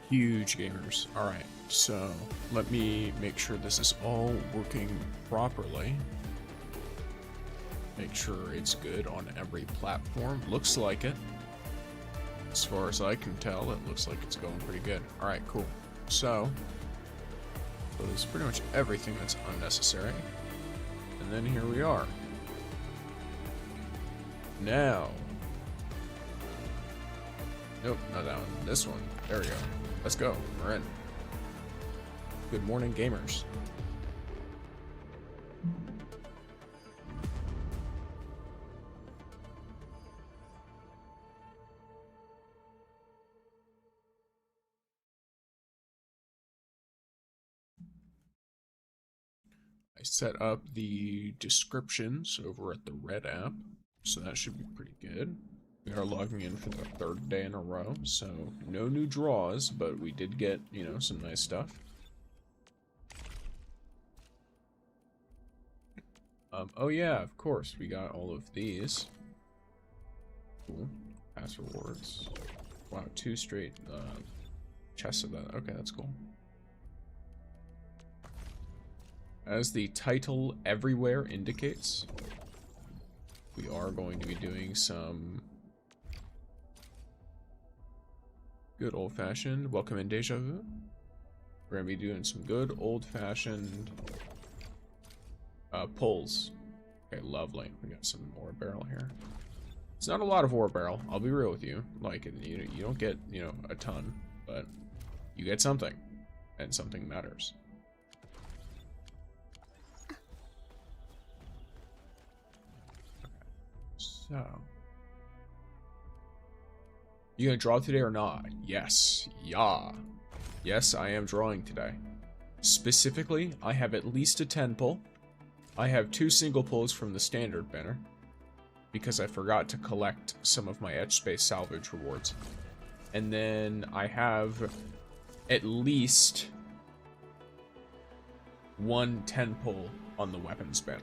Huge gamers. Alright, so let me make sure this is all working properly. Make sure it's good on every platform. Looks like it. As far as I can tell, it looks like it's going pretty good. Alright, cool. So there's pretty much everything that's unnecessary. And then here we are. Now. Nope, not that one. This one. There we go. Let's go. We're in. Good morning, gamers. I set up the descriptions over at the Red app, so that should be pretty good. We are logging in for the 3rd day in a row, so no new draws, but we did get, you know, some nice stuff. Oh yeah, of course, we got all of these. Cool. Pass rewards. Wow, 2 straight chests of that. Okay, that's cool. As the title everywhere indicates, we are going to be doing some good old-fashioned welcome in deja vu. We're going to be doing some good old-fashioned pulls. Okay, lovely. We got some ore barrel here. It's not a lot of ore barrel, I'll be real with you. Like, you don't get, you know, a ton, but you get something, and something matters. So, you gonna draw today or not? Yes. Yeah. Yes, I am drawing today. Specifically, I have at least a 10 pull. I have 2 single pulls from the standard banner, because I forgot to collect some of my etch space salvage rewards. And then I have at least 1 10 pull on the weapons banner.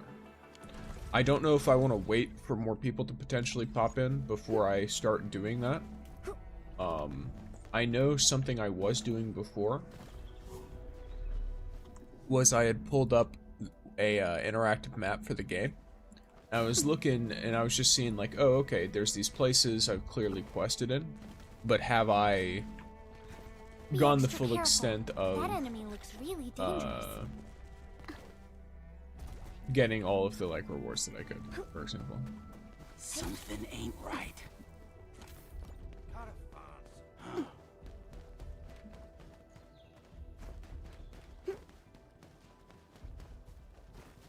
I don't know if I want to wait for more people to potentially pop in before I start doing that. I know something I was doing before was I had pulled up a interactive map for the game. I was looking and I was just seeing like, oh, okay, there's these places I've clearly quested in, but have I gone the full extent of that enemy looks really dangerous. Getting all of the like rewards that I could, for example. Something ain't right.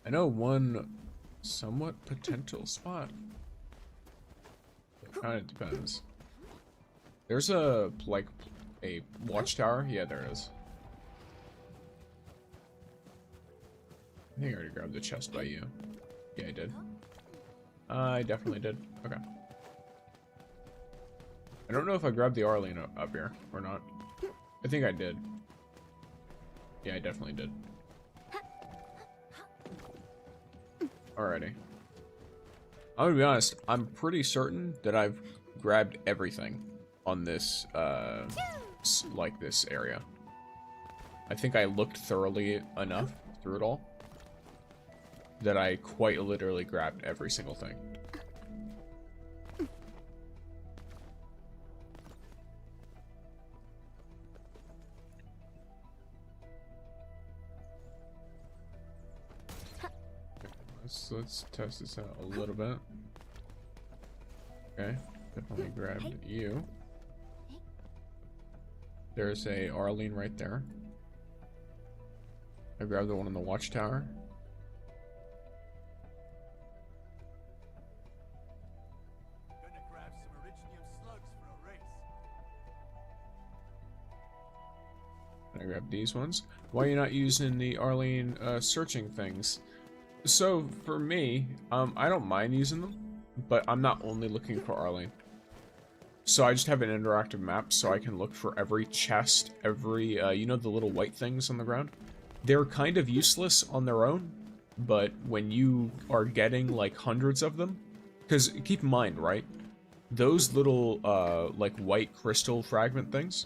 I know one somewhat potential spot. It kind of depends. There's a, like, a watchtower. Yeah, there is. I think I already grabbed the chest by you. Yeah, I did. I definitely did. Okay. I don't know if I grabbed the Arlene up here or not. I think I did. Yeah, I definitely did. Alrighty. I'm gonna be honest, I'm pretty certain that I've grabbed everything on this, like this area. I think I looked thoroughly enough through it all that I quite literally grabbed every single thing. Let's test this out a little bit. Okay, definitely grabbed you. There's a Arlene right there. I grabbed the one in the watchtower. Gonna grab some Originium slugs for a race. And I grabbed these ones. Why are you not using the Arlene searching things? So for me, I don't mind using them, but I'm not only looking for Arlene. So I just have an interactive map so I can look for every chest, every, you know, the little white things on the ground? They're kind of useless on their own, but when you are getting like hundreds of them, because keep in mind, right? Those little, like white crystal fragment things,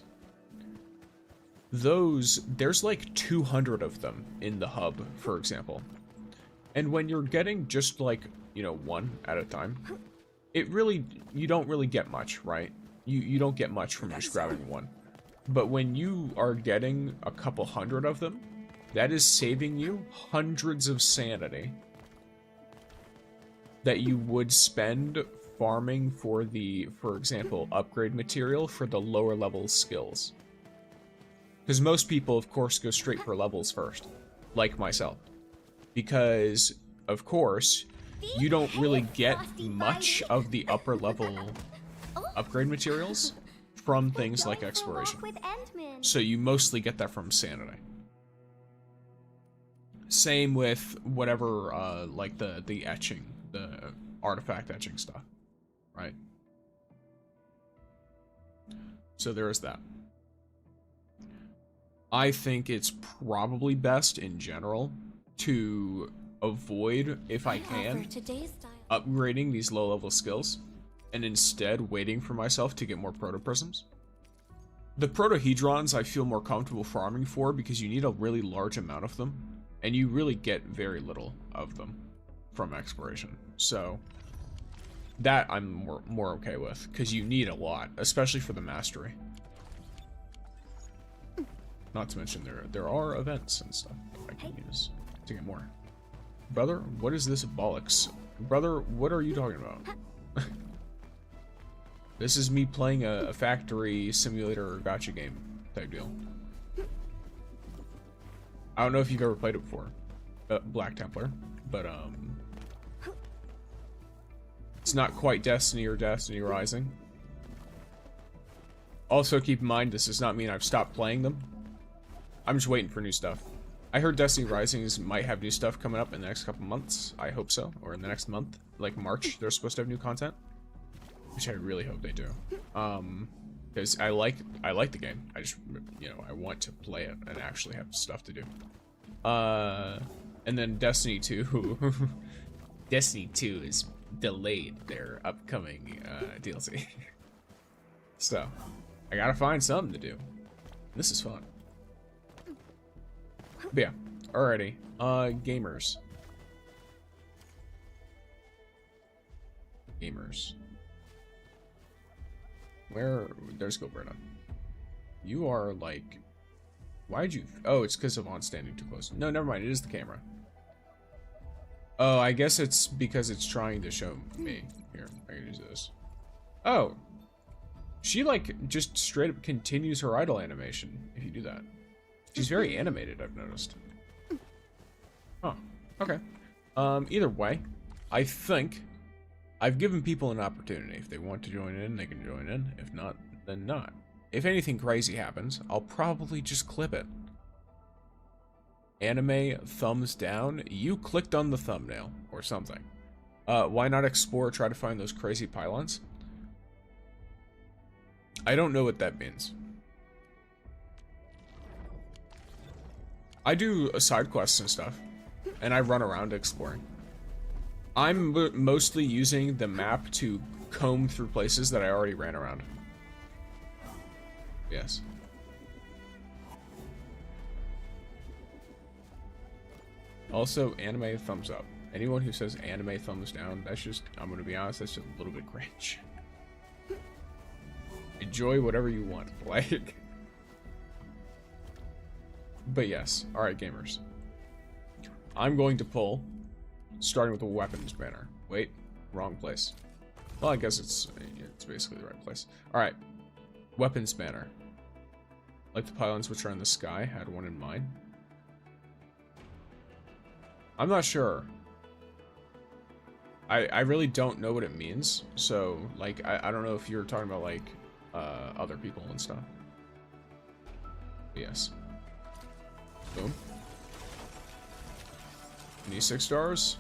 there's like 200 of them in the hub, for example. And when you're getting just like, you know, one at a time, you don't really get much, right? You don't get much from just grabbing one. But when you are getting a couple hundred of them, that is saving you hundreds of sanity that you would spend farming for for example, upgrade material for the lower level skills. Because most people, of course, go straight for levels first, like myself. Because, of course, you don't really get much of the upper level upgrade materials from things like exploration. So you mostly get that from sanity. Same with whatever, like the etching, the artifact etching stuff, right? So there is that. I think it's probably best in general to avoid, if I can, upgrading these low-level skills, and instead waiting for myself to get more protoprisms. The protohedrons I feel more comfortable farming for because you need a really large amount of them, and you really get very little of them from exploration. So that I'm more okay with, because you need a lot, especially for the mastery. Not to mention there are events and stuff I can use to get more. Brother, what is this bollocks? Brother, what are you talking about? This is me playing a factory simulator or gacha game type deal. I don't know if you've ever played it before, Black Templar, but it's not quite Destiny or Destiny Rising. Also, keep in mind, this does not mean I've stopped playing them. I'm just waiting for new stuff. I heard Destiny Rising might have new stuff coming up in the next couple months. I hope so. Or in the next month. Like March, they're supposed to have new content. Which I really hope they do. Because I like the game. I just, you know, I want to play it and actually have stuff to do. And then Destiny 2. Destiny 2 is delayed their upcoming DLC. So, I gotta find something to do. This is fun. But yeah, alrighty. Gamers. There's Gilberta. You are like, why'd you, oh, it's because Yvonne standing too close. No, never mind, it is the camera. Oh, I guess it's because it's trying to show me. Here, I can use this. Oh. She like just straight up continues her idle animation if you do that. She's very animated, I've noticed. Oh, okay. Either way, I think I've given people an opportunity. If they want to join in, they can join in. If not, then not. If anything crazy happens, I'll probably just clip it. Anime thumbs down. You clicked on the thumbnail or something. Why not explore, try to find those crazy pylons? I don't know what that means. I do side quests and stuff, and I run around exploring. I'm mostly using the map to comb through places that I already ran around. Yes. Also, anime thumbs up. Anyone who says anime thumbs down, that's just, I'm gonna be honest, that's just a little bit cringe. Enjoy whatever you want, like. But yes, alright gamers. I'm going to pull, starting with a weapons banner. Wait, wrong place. Well, I guess it's basically the right place. Alright, weapons banner. Like the pylons which are in the sky, had one in mind. I'm not sure. I really don't know what it means, so, like, I don't know if you're talking about, like, other people and stuff. But yes. Boom. Need 6 stars?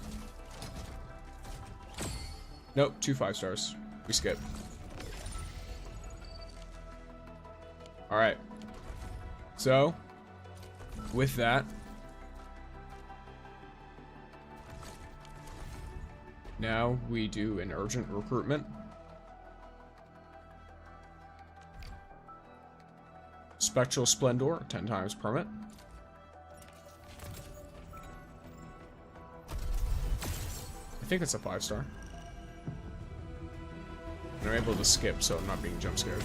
Nope, 2 5 stars. We skip. Alright. So, with that, now we do an urgent recruitment. Spectral Splendor, 10 times permit. I think it's a 5-star. And I'm able to skip, so I'm not being jump scared.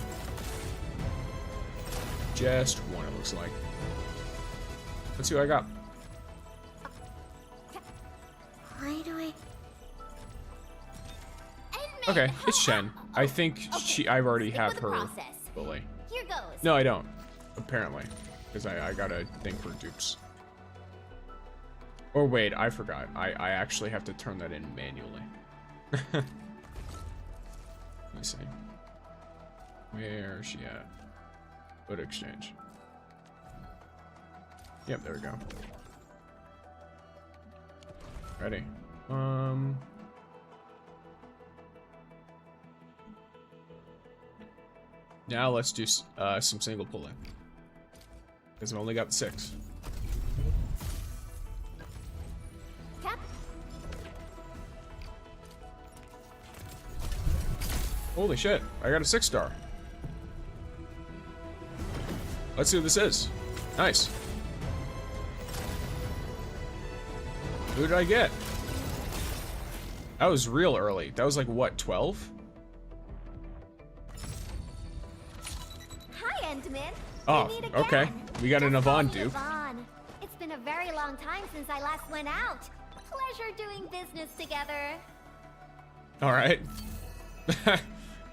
Just one, it looks like. Let's see what I got. Why do I... Okay, it's Shen. I think I already have her fully. Here goes. No, I don't. Apparently. Because I got a thing for dupes. Or wait, I forgot. I actually have to turn that in manually. Let me see. Where is she at? Foot exchange. Yep, there we go. Ready. Now let's do some single pulling. Because I've only got 6. Cap. Holy shit, I got a 6-star. Let's see what this is. Nice. Who did I get? That was real early. That was like, what, 12? Hi, Endman. Oh, We meet again. okay. We got an Just call Yvonne me dupe. Yvonne. It's been a very long time since I last went out. Pleasure doing business together. Alright.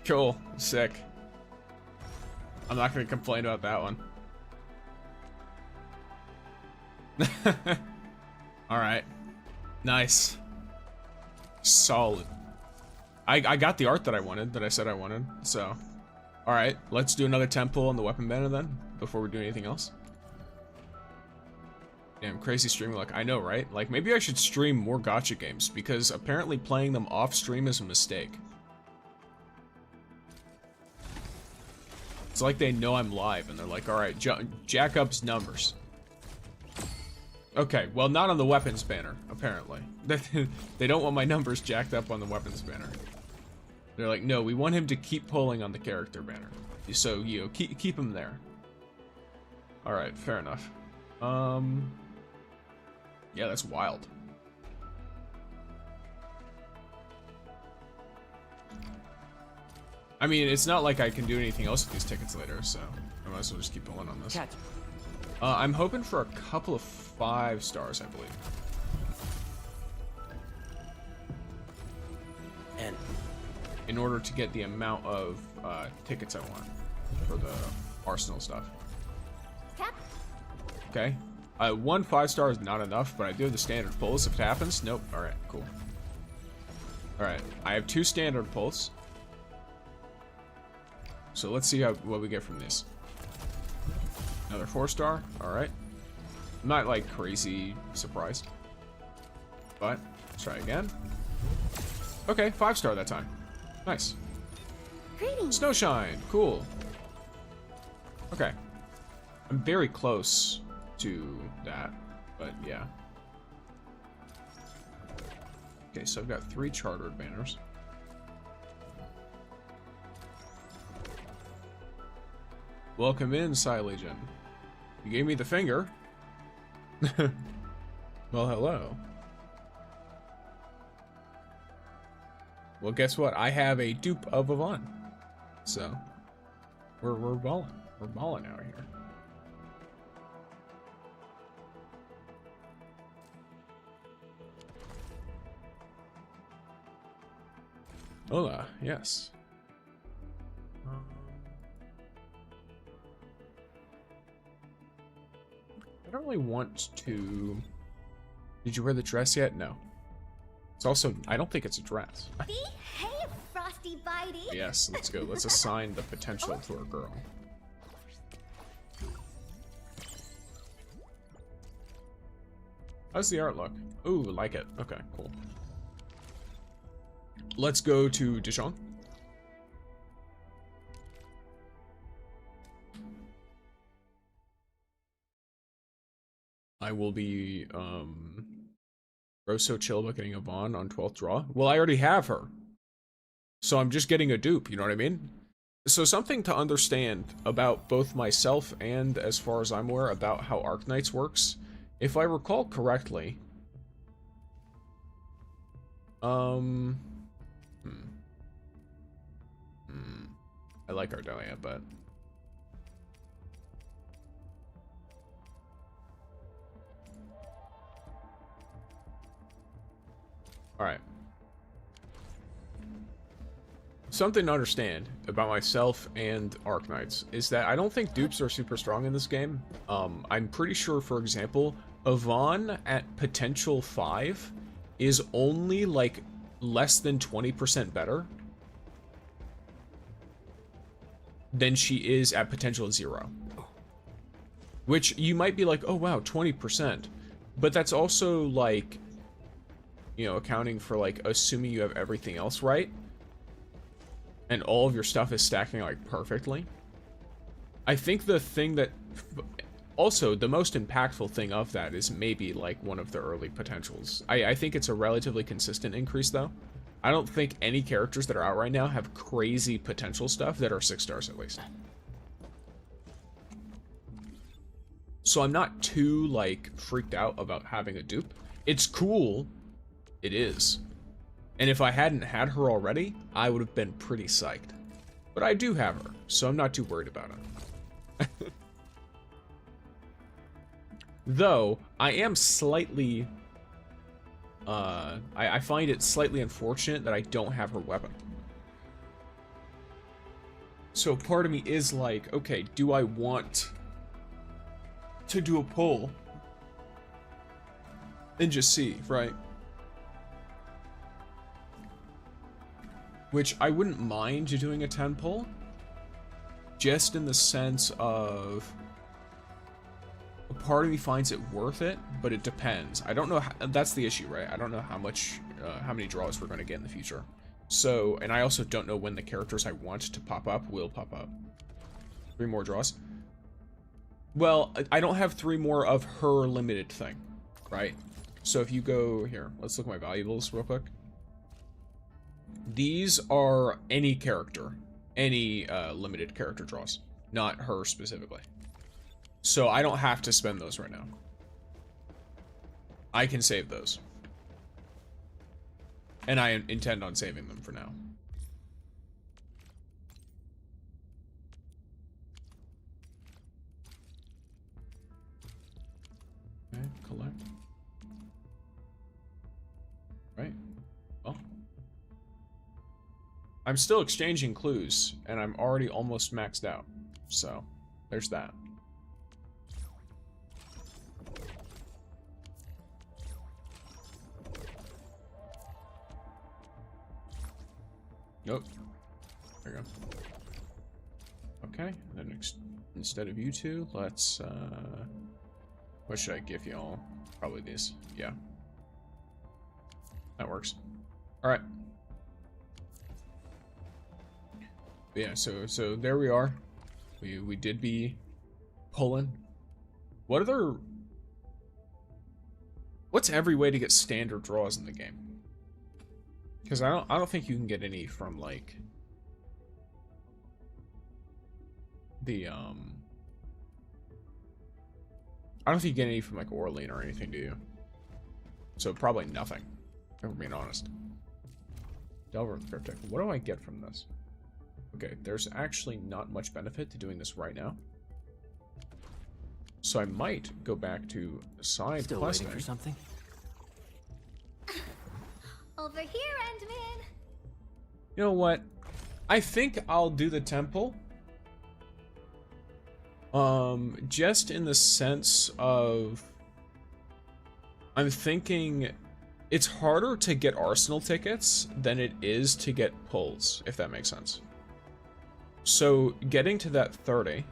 Cool. Sick. I'm not gonna complain about that one. Alright. Nice. Solid. I got the art that I wanted, that I said I wanted, so. Alright, let's do another 10 pull on the weapon banner then, before we do anything else. Damn, crazy streaming luck. I know, right? Like, maybe I should stream more gacha games, because apparently playing them off stream is a mistake. It's like they know I'm live, and they're like, alright, jack up's numbers. Okay, well, not on the weapons banner, apparently. They don't want my numbers jacked up on the weapons banner. They're like, no, we want him to keep pulling on the character banner. So, you know, keep him there. Alright, fair enough. Yeah, that's wild. I mean, it's not like I can do anything else with these tickets later, so I might as well just keep pulling on this. I'm hoping for a couple of 5 stars, I believe. And in order to get the amount of tickets I want for the Arsenal stuff. Cap. Okay. 1 5-star is not enough, but I do have the standard pulls if it happens. Nope. Alright, cool. Alright, I have 2 standard pulls. So let's see what we get from this. Another 4-star. Alright. I'm not like crazy surprised. But let's try again. Okay, 5-star that time. Nice. Greetings. Snowshine. Cool. Okay. I'm very close to that, but yeah. Okay, so I've got 3 chartered banners. Welcome in, Psy Legion. You gave me the finger. Well, hello. Well, guess what? I have a dupe of Yvonne. So, we're balling. We're balling out here. Hola, yes. I don't really want to... Did you wear the dress yet? No. It's also... I don't think it's a dress. Hey, Frosty Bitey. Yes, let's go. Let's assign the potential to our girl. How's the art look? Ooh, like it. Okay, cool. Let's go to Dijon. I will be, Rose so chill about getting Yvonne on 12th draw. Well, I already have her. So I'm just getting a dupe, you know what I mean? So something to understand about both myself and, as far as I'm aware, about how Arknights works. If I recall correctly, I like Ardelia, but all right. Something to understand about myself and Arknights is that I don't think dupes are super strong in this game. I'm pretty sure, for example, Yvonne at potential 5 is only like less than 20% better than she is at potential 0. Which you might be like, oh wow, 20%. But that's also like, you know, accounting for like assuming you have everything else right. And all of your stuff is stacking like perfectly. I think the thing that also the most impactful thing of that is maybe like one of the early potentials. I think it's a relatively consistent increase though. I don't think any characters that are out right now have crazy potential stuff that are 6 stars at least. So I'm not too like freaked out about having a dupe. It's cool. It is. And if I hadn't had her already, I would have been pretty psyched. But I do have her, so I'm not too worried about it. Though, I am slightly... I find it slightly unfortunate that I don't have her weapon. So part of me is like, okay, do I want to do a pull? And just see, right? Which I wouldn't mind doing a 10 pull, just in the sense of a part of me finds it worth it, but it depends. I don't know how, that's the issue, right? I don't know how much, how many draws we're going to get in the future. So, and I also don't know when the characters I want to pop up will pop up. 3 more draws. Well, I don't have 3 more of her limited thing, right? So if you go here, let's look at my valuables real quick. These are any character, any limited character draws, not her specifically. So I don't have to spend those right now. I can save those. And I intend on saving them for now. Okay, collect. Right. Well. I'm still exchanging clues, and I'm already almost maxed out. So, there's that. Nope. There you go. Okay, then instead of you two, let's, what should I give y'all? Probably these. Yeah. That works. Alright. Yeah, so there we are. We did be pulling. What's every way to get standard draws in the game? Because I don't think you can get any from like the I don't think you get any from like Orlean or anything, do you? So probably nothing, if we're being honest. Delver and Cryptic. What do I get from this? Okay, there's actually not much benefit to doing this right now. So I might go back to side Still questing. waiting for something? Over here, Endman. You know what? I think I'll do the temple. Just in the sense of... I'm thinking it's harder to get Arsenal tickets than it is to get pulls, if that makes sense. So, getting to that 30...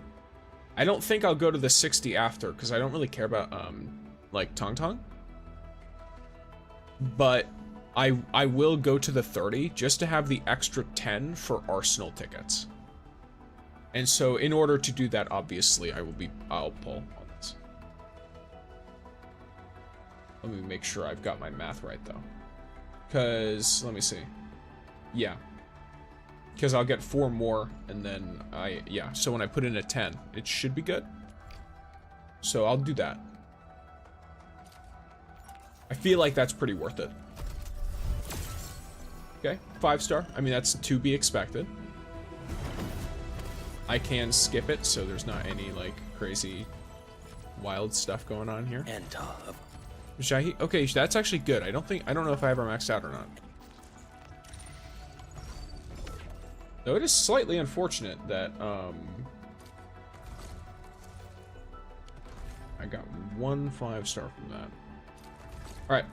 I don't think I'll go to the 60 after, because I don't really care about, like, Tong Tong. But I will go to the 30 just to have the extra 10 for Arsenal tickets. And so, in order to do that, obviously, I'll pull on this. Let me make sure I've got my math right, though. Because, let me see. Yeah. Because I'll get 4 more, and then yeah, so when I put in a 10, it should be good. So I'll do that. I feel like that's pretty worth it. Okay, 5-star. I mean, that's to be expected. I can skip it, so there's not any, like, crazy wild stuff going on here. Shahi? Okay, that's actually good. I don't know if I ever maxed out or not. Though it is slightly unfortunate that, I got 1 5-star from that. Alright.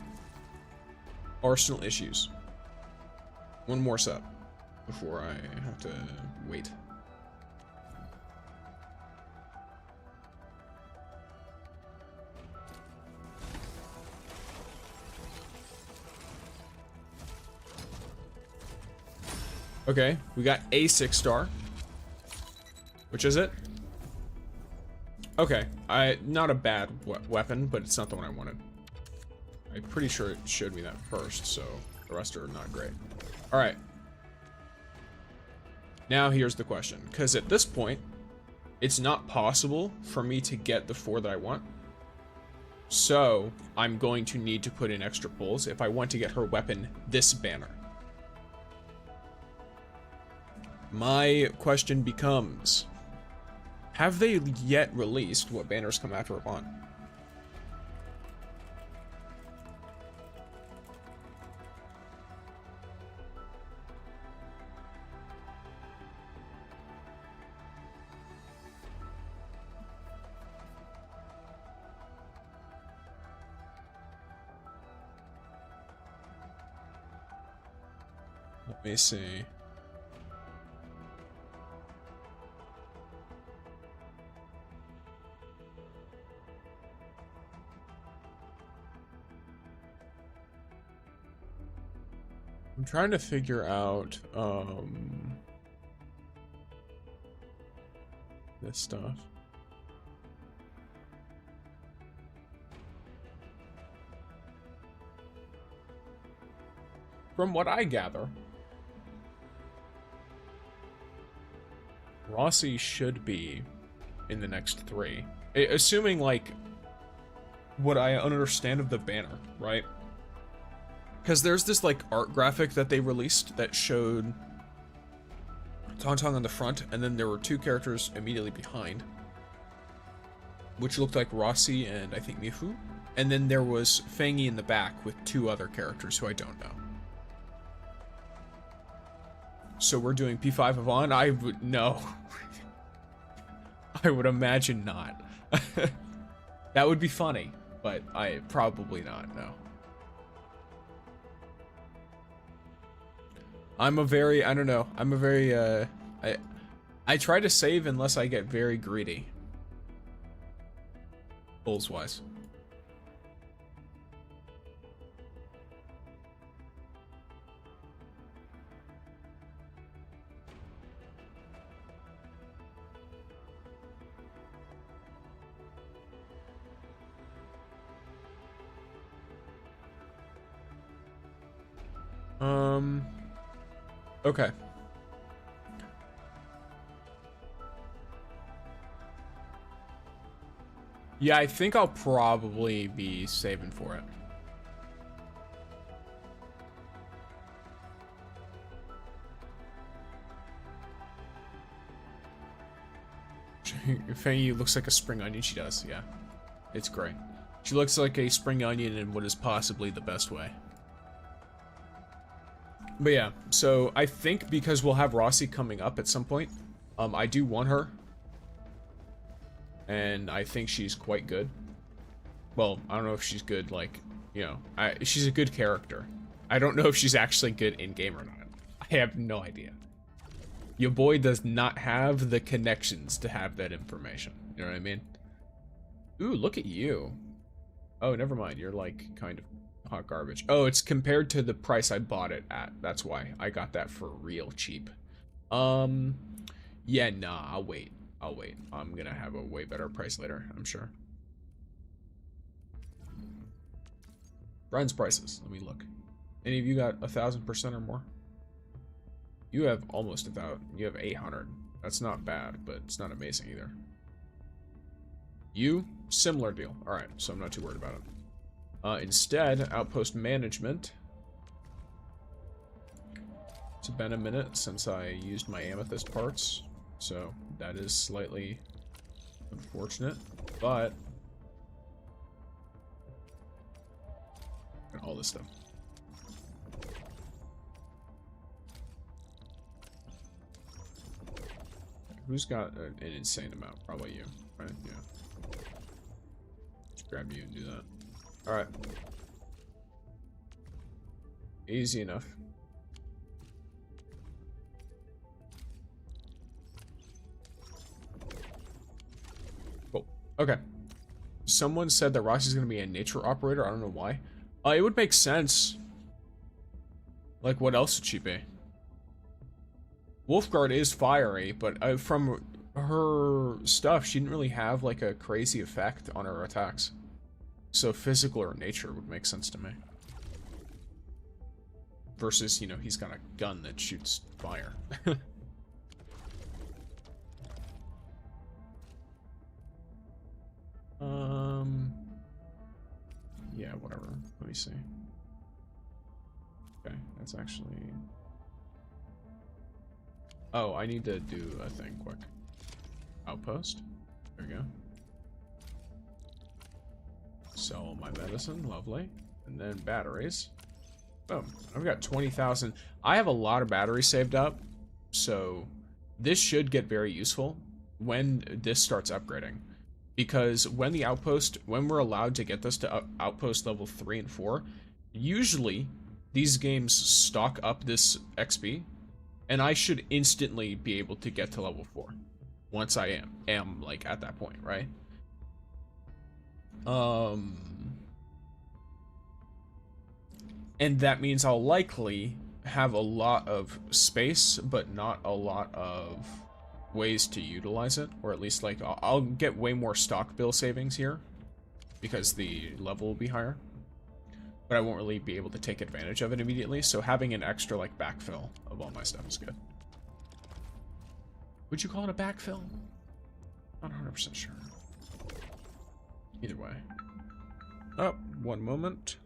Arsenal issues. 1 more set before I have to wait. Okay, we got a 6-star. Which is it? Okay, not a bad weapon, but it's not the one I wanted. I'm pretty sure it showed me that first, so the rest are not great. Alright. Now here's the question, because at this point, it's not possible for me to get the 4 that I want. So, I'm going to need to put in extra pulls if I want to get her weapon, this banner. My question becomes, have they yet released what banners come after Yvonne? Let me see. I'm trying to figure out this stuff. From what I gather, Rossi should be in the next 3. Assuming, like, what I understand of the banner, right? Because there's this, like, art graphic that they released that showed Tong on the front, and then there were 2 characters immediately behind, which looked like Rossi and, I think, Mifu. And then there was Fangi in the back with 2 other characters who I don't know. So we're doing P5 Yvonne? I would... no. I would imagine not. That would be funny, but probably not, no. I'm a very, I don't know, I'm a very, I try to save unless I get very greedy. Bowls-wise. Okay. Yeah, I think I'll probably be saving for it. Fanny looks like a spring onion. She does, yeah. It's great. She looks like a spring onion in what is possibly the best way. But yeah, so I think because we'll have Rossi coming up at some point, I do want her. And I think she's quite good. Well, I don't know if she's good, like, you know, she's a good character. I don't know if she's actually good in-game or not. I have no idea. Your boy does not have the connections to have that information. You know what I mean? Ooh, look at you. Oh, never mind. You're, like, kind of hot garbage. Oh, it's compared to the price I bought it at. That's why I got that for real cheap. Yeah, nah, I'll wait. I'm gonna have a way better price later, I'm sure. Bronze prices. Let me look. Any of you got 1,000% or more? You have almost 1,000. You have 800. That's not bad, but it's not amazing either. You, similar deal. Alright, so I'm not too worried about it. Instead, outpost management. It's been a minute since I used my amethyst parts, so that is slightly unfortunate, but and all this stuff. Who's got an insane amount? Probably you, right? Yeah. Just grab you and do that. Alright. Easy enough. Cool. Okay. Someone said that Roxy's gonna be a nature operator. I don't know why. It would make sense. Like, what else would she be? Wolfguard is fiery, but from her stuff, she didn't really have, like, a crazy effect on her attacks. So physical or nature would make sense to me. Versus, you know, he's got a gun that shoots fire. Yeah, whatever. Let me see. Okay, that's actually... Oh, I need to do a thing quick. Outpost. There we go. Sell my medicine. Lovely. And then batteries. Boom. I've got 20,000. I have a lot of batteries saved up. So this should get very useful when this starts upgrading. Because when we're allowed to get this to outpost level 3 and 4, usually these games stock up this XP. And I should instantly be able to get to level 4 once I am like at that point, right? And that means I'll likely have a lot of space, but not a lot of ways to utilize it, or at least like I'll get way more stock bill savings here because the level will be higher. But I won't really be able to take advantage of it immediately, so having an extra, like, backfill of all my stuff is good. Would you call it a backfill? Not 100% sure. Either way. Oh, one moment.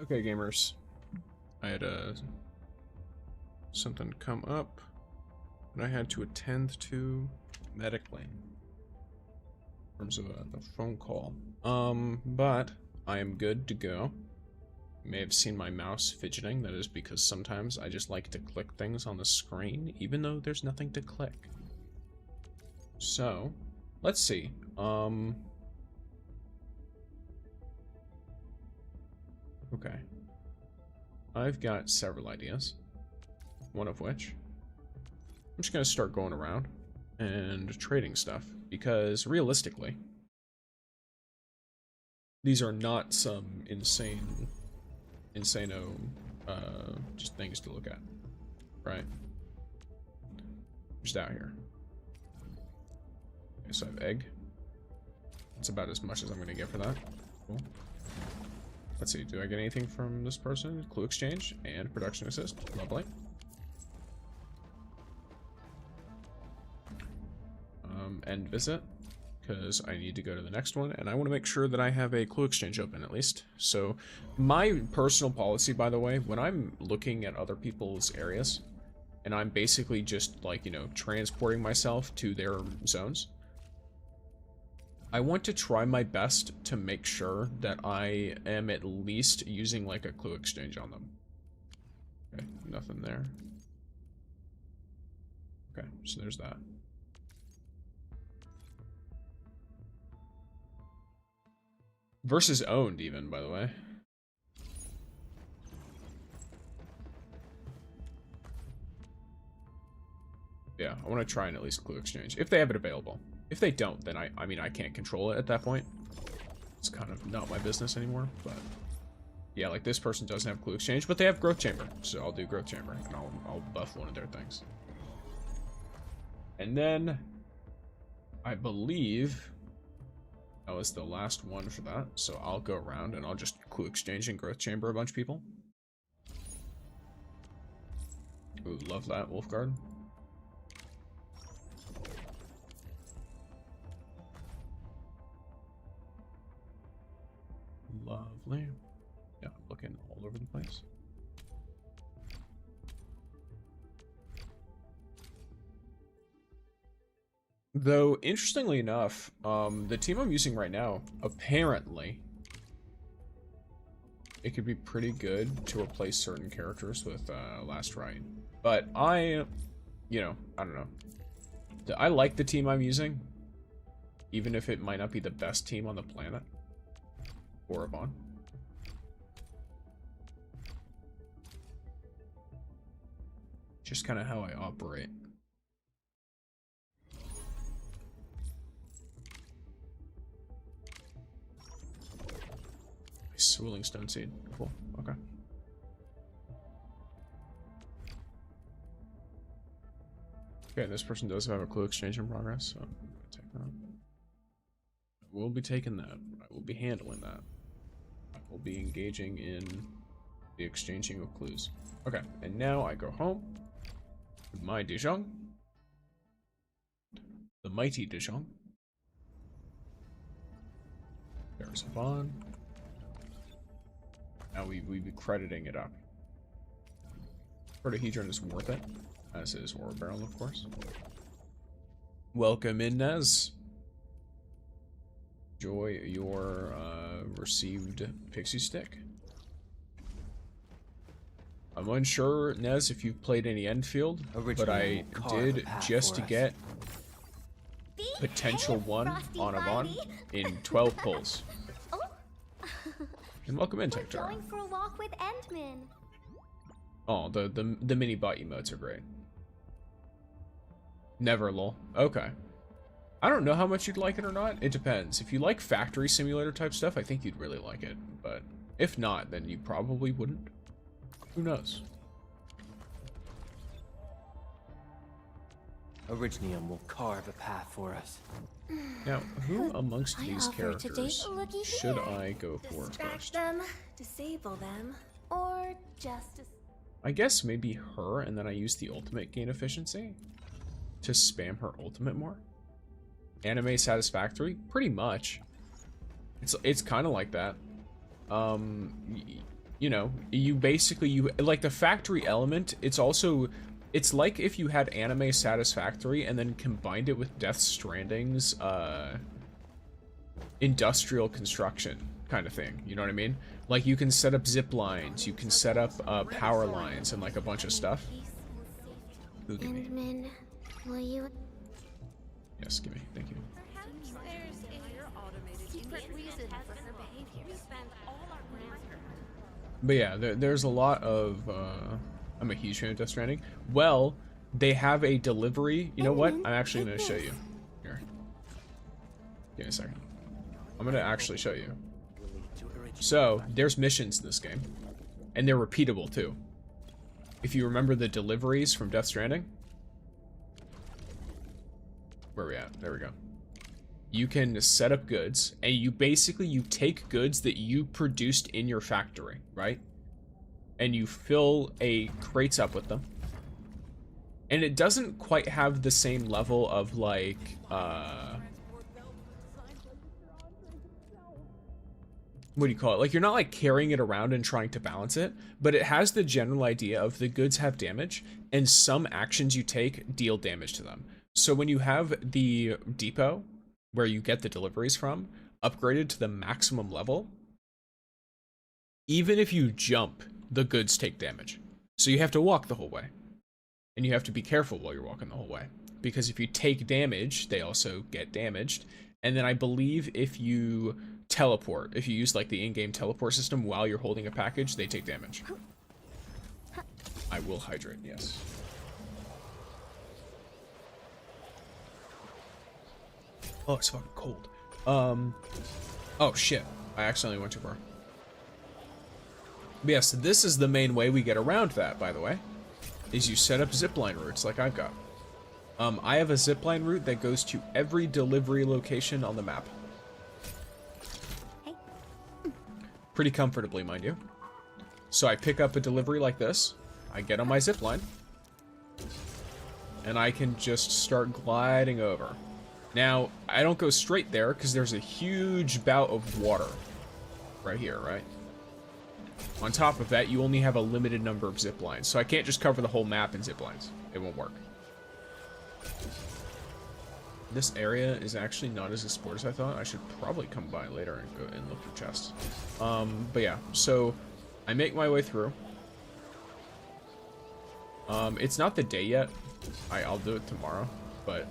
Okay, gamers. I had something come up, and I had to attend to medically in terms of the phone call. But I am good to go. You may have seen my mouse fidgeting. That is because sometimes I just like to click things on the screen, even though there's nothing to click. So, let's see. Okay. I've got several ideas. One of which, I'm just gonna start going around and trading stuff, because realistically, these are not some insano, just things to look at, right? Just out here. Okay, so I have egg. That's about as much as I'm gonna get for that. Cool. Let's see, do I get anything from this person? Clue exchange and production assist. Lovely. End visit, because I need to go to the next one, and I want to make sure that I have a clue exchange open at least. So my personal policy, by the way, when I'm looking at other people's areas, and I'm basically just like, you know, transporting myself to their zones, I want to try my best to make sure that I am at least using like a clue exchange on them. Okay, nothing there. Okay, so there's that. Versus owned, even, by the way. Yeah, I want to try and at least clue exchange if they have it available. If they don't, then I mean, I can't control it at that point. It's kind of not my business anymore, but yeah, like this person doesn't have clue exchange, but they have growth chamber, so I'll do growth chamber and I'll buff one of their things. And then I believe that was the last one for that, so I'll go around and I'll just clue exchange and growth chamber a bunch of people. Ooh, love that, Wolfguard. Lovely. Yeah, I'm looking all over the place. Though, interestingly enough, the team I'm using right now, apparently, it could be pretty good to replace certain characters with Last Rite. But I don't know. I like the team I'm using, even if it might not be the best team on the planet. Or Yvonne. Just kind of how I operate. Swirling stone seed. Cool. Okay. Okay, this person does have a clue exchange in progress, so I'm gonna take that. I will be taking that. I will be handling that. I will be engaging in the exchanging of clues. Okay, and now I go home with my Dejong. The mighty Dejong. There's Yvonne. Now we be crediting it up. Protahedron is worth it, as is Ore Barrel, of course. Welcome in, Nez. Enjoy your received pixie stick. I'm unsure, Nez, if you've played any Enfield, but I did just get potential one on Yvonne in 12 pulls. And welcome in, Tector. Going for a walk with Endman. Oh, the mini bot emotes are great. Never, lol. Okay. I don't know how much you'd like it or not. It depends. If you like factory simulator type stuff, I think you'd really like it. But if not, then you probably wouldn't. Who knows? Originium will carve a path for us. Now, who amongst these characters Looky should here. I go for Distract first? them, disable them, or just... I guess maybe her, and then I use the ultimate gain efficiency to spam her ultimate more. Anime satisfactory? Pretty much. It's kind of like that. you know, you basically, you like the factory element. It's also, it's like if you had Anime Satisfactory and then combined it with Death Stranding's industrial construction kind of thing. You know what I mean? Like you can set up zip lines, you can set up power lines and like a bunch of stuff. Ooh, give me. Min, will you? Yes, give me. Thank you. Perhaps there's a secret reason for her behavior. We spend all our money. But yeah, there's a lot of, I'm a huge fan of Death Stranding. Well, they have a delivery. You know what? I'm actually going to show you. Here. Give me a second. I'm going to actually show you. So, there's missions in this game. And they're repeatable, too. If you remember the deliveries from Death Stranding. Where are we at? There we go. You can set up goods, and you take goods that you produced in your factory, right? And you fill crates up with them. And it doesn't quite have the same level of like, what do you call it? Like, you're not like carrying it around and trying to balance it, but it has the general idea of the goods have damage, and some actions you take deal damage to them. So when you have the depot, where you get the deliveries from, upgraded to the maximum level, even if you jump, the goods take damage. So you have to walk the whole way. And you have to be careful while you're walking the whole way. Because if you take damage, they also get damaged. And then I believe if you teleport, if you use like the in-game teleport system while you're holding a package, they take damage. I will hydrate, yes. Oh, it's fucking cold. Oh shit. I accidentally went too far. But yes, this is the main way we get around that, by the way. Is you set up zipline routes like I've got. I have a zipline route that goes to every delivery location on the map. Pretty comfortably, mind you. So I pick up a delivery like this. I get on my zipline. And I can just start gliding over. Now, I don't go straight there because there's a huge bout of water right here, right? On top of that, you only have a limited number of zip lines, so I can't just cover the whole map in zip lines. It won't work. This area is actually not as explored as I thought. I should probably come by later and go and look for chests. But yeah, so I make my way through. It's not the day yet. I'll do it tomorrow, but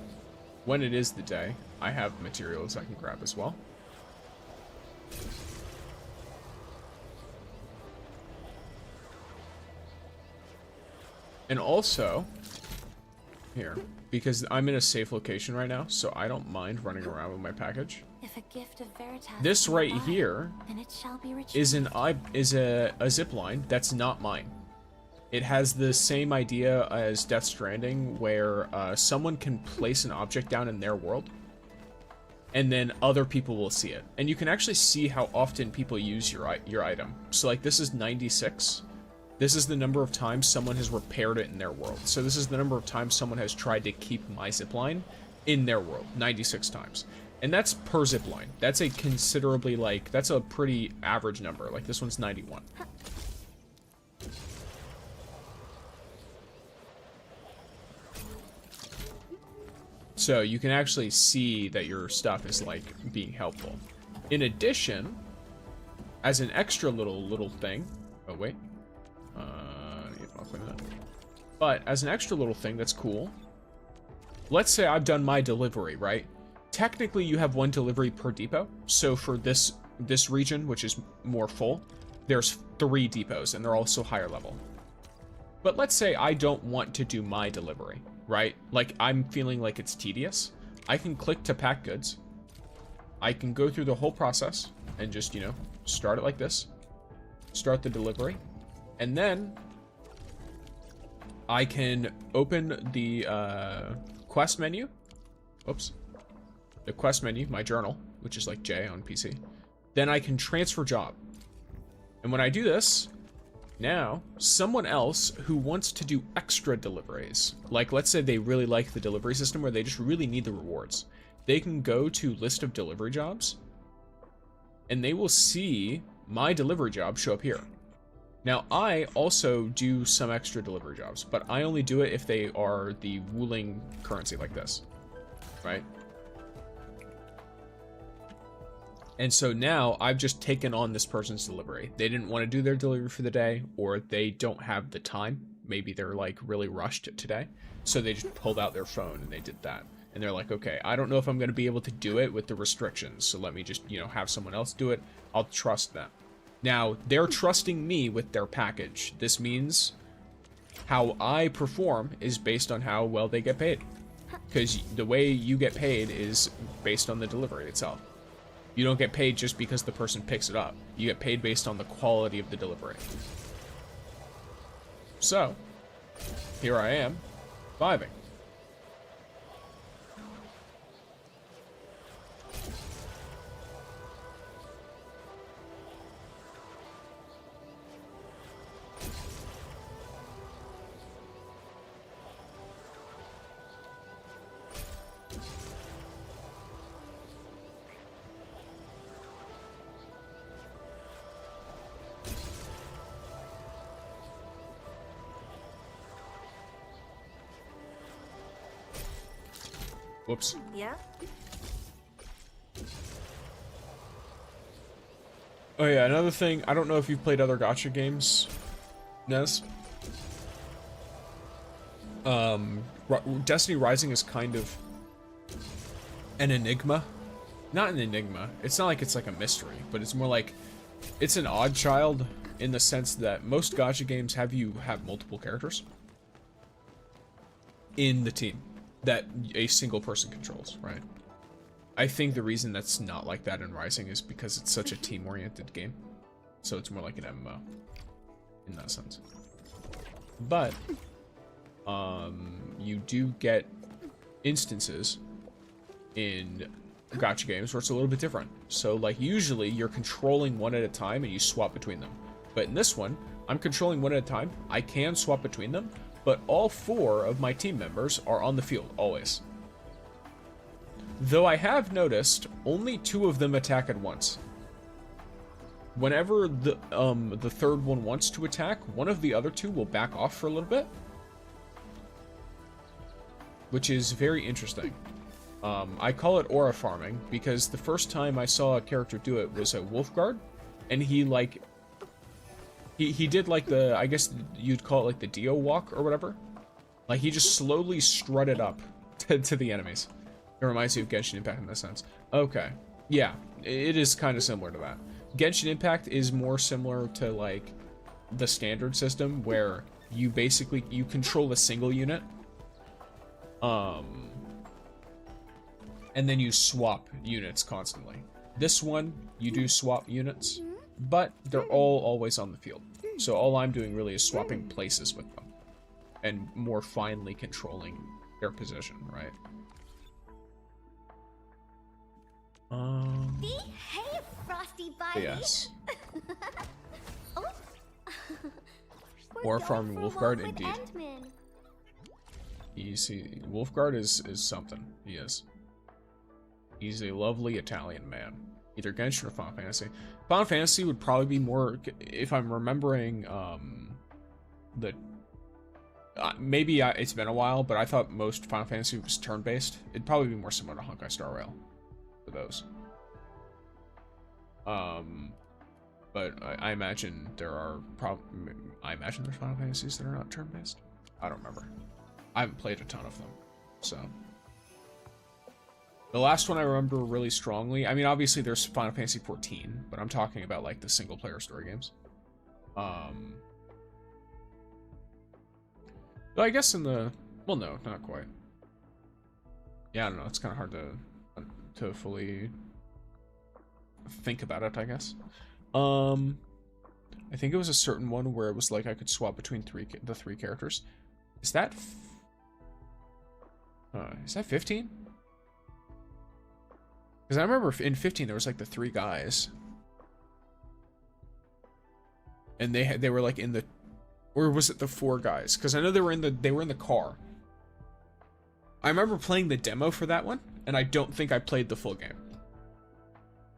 when it is the day, I have materials I can grab as well. And also, here, because I'm in a safe location right now, so I don't mind running around with my package. If a gift of Veritas This right here then it shall be is a zip line that's not mine. It has the same idea as Death Stranding, where someone can place an object down in their world, and then other people will see it. And you can actually see how often people use your item. So like this is 96. This is the number of times someone has repaired it in their world. So this is the number of times someone has tried to keep my zipline in their world, 96 times. And that's per zipline. That's a considerably, like, that's a pretty average number. Like this one's 91. So you can actually see that your stuff is like being helpful. In addition, as an extra little thing, oh wait, I'll clean that. But as an extra little thing that's cool, let's say I've done my delivery, right? Technically you have one delivery per depot. So for this region, which is more full, there's 3 depots and they're also higher level. But let's say I don't want to do my delivery, right? Like I'm feeling like it's tedious. I can click to pack goods. I can go through the whole process and just, you know, start it like this. Start the delivery. And then I can open the quest menu. Oops. The quest menu, my journal, which is like J on PC. Then I can transfer job. And when I do this, now someone else who wants to do extra deliveries, like let's say they really like the delivery system where they just really need the rewards, they can go to list of delivery jobs and they will see my delivery job show up here. Now, I also do some extra delivery jobs, but I only do it if they are the Wuling currency like this, right? And so now I've just taken on this person's delivery. They didn't want to do their delivery for the day, or they don't have the time. Maybe they're like really rushed today. So they just pulled out their phone and they did that. And they're like, okay, I don't know if I'm going to be able to do it with the restrictions. So let me just, you know, have someone else do it. I'll trust them. Now, they're trusting me with their package. This means how I perform is based on how well they get paid. Because the way you get paid is based on the delivery itself. You don't get paid just because the person picks it up. You get paid based on the quality of the delivery. So, here I am, vibing. Whoops. Yeah? Oh yeah, another thing, I don't know if you've played other gacha games, Nez. Destiny Rising is kind of an enigma. Not an enigma. It's not like it's like a mystery, but it's more like it's an odd child in the sense that most gacha games have you have multiple characters in the team that a single person controls, right? I think the reason that's not like that in Rising is because it's such a team-oriented game. So it's more like an MMO in that sense. But you do get instances in gacha games where it's a little bit different. So like usually you're controlling one at a time and you swap between them. But in this one, I'm controlling one at a time. I can swap between them, but all 4 of my team members are on the field, always. Though I have noticed, only 2 of them attack at once. Whenever the third one wants to attack, one of the other 2 will back off for a little bit. Which is very interesting. I call it aura farming, because the first time I saw a character do it was a Wolfguard, and he like... He did like the, I guess you'd call it like the Dio walk or whatever. Like he just slowly strutted up to the enemies. It reminds me of Genshin Impact in that sense. Okay, yeah, it is kind of similar to that. Genshin Impact is more similar to like the standard system where you basically, you control a single unit. And then you swap units constantly. This one, you do swap units, but they're all always on the field. So all I'm doing really is swapping places with them and more finely controlling their position, right? Behave, Frosty Bunny. Yes. Oh. Or farming Wolfguard, indeed. Endman. Easy. Wolfguard is something. He is. He's a lovely Italian man. Either Genshin or Final Fantasy. Final Fantasy would probably be more, if I'm remembering, maybe it's been a while, but I thought most Final Fantasy was turn-based. It'd probably be more similar to Honkai Star Rail for those. But I imagine there are I imagine there's Final Fantasies that are not turn-based. I don't remember. I haven't played a ton of them, so. The last one I remember really strongly, I mean, obviously there's Final Fantasy 14, but I'm talking about, like, the single-player story games. But I guess in the... Well, no, not quite. Yeah, I don't know, it's kind of hard to fully think about it, I guess. I think it was a certain one where it was like I could swap between the three characters. Is that 15? Because I remember in 15 there was like the 3 guys, and they were like in the, or was it the 4 guys? Because I know they were in the car. I remember playing the demo for that one, and I don't think I played the full game.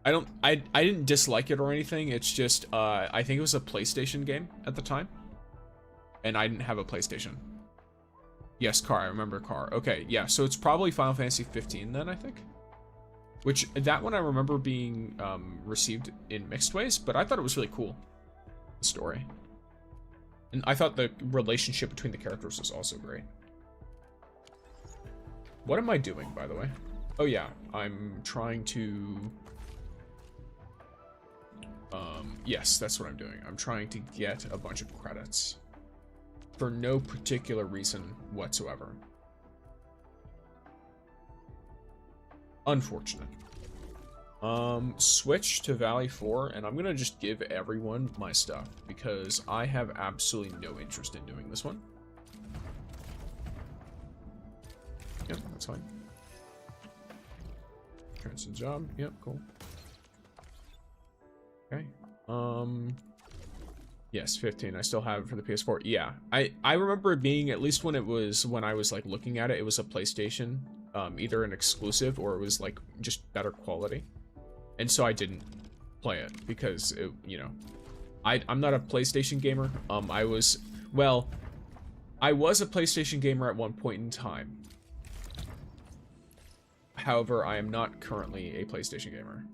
I didn't dislike it or anything. It's just I think it was a PlayStation game at the time, and I didn't have a PlayStation. Yes, car. I remember car. Okay, yeah. So it's probably Final Fantasy 15 then, I think. Which that one I remember being received in mixed ways, but I thought it was really cool. The story, and I thought the relationship between the characters was also great. What am I doing, by the way? Oh yeah, I'm trying to. Yes, that's what I'm doing. I'm trying to get a bunch of credits for no particular reason whatsoever. Unfortunate. Switch to Valley 4, and I'm gonna just give everyone my stuff because I have absolutely no interest in doing this one. Yep, that's fine. Transfer job. Yep, cool. Okay. Yes, 15. I still have it for the PS4. Yeah, I remember it being, at least when I was like looking at it, it was a PlayStation, either an exclusive or it was like just better quality, and so I didn't play it because it, you know, I'm not a PlayStation gamer. I was a PlayStation gamer at one point in time. However, I am not currently a PlayStation gamer.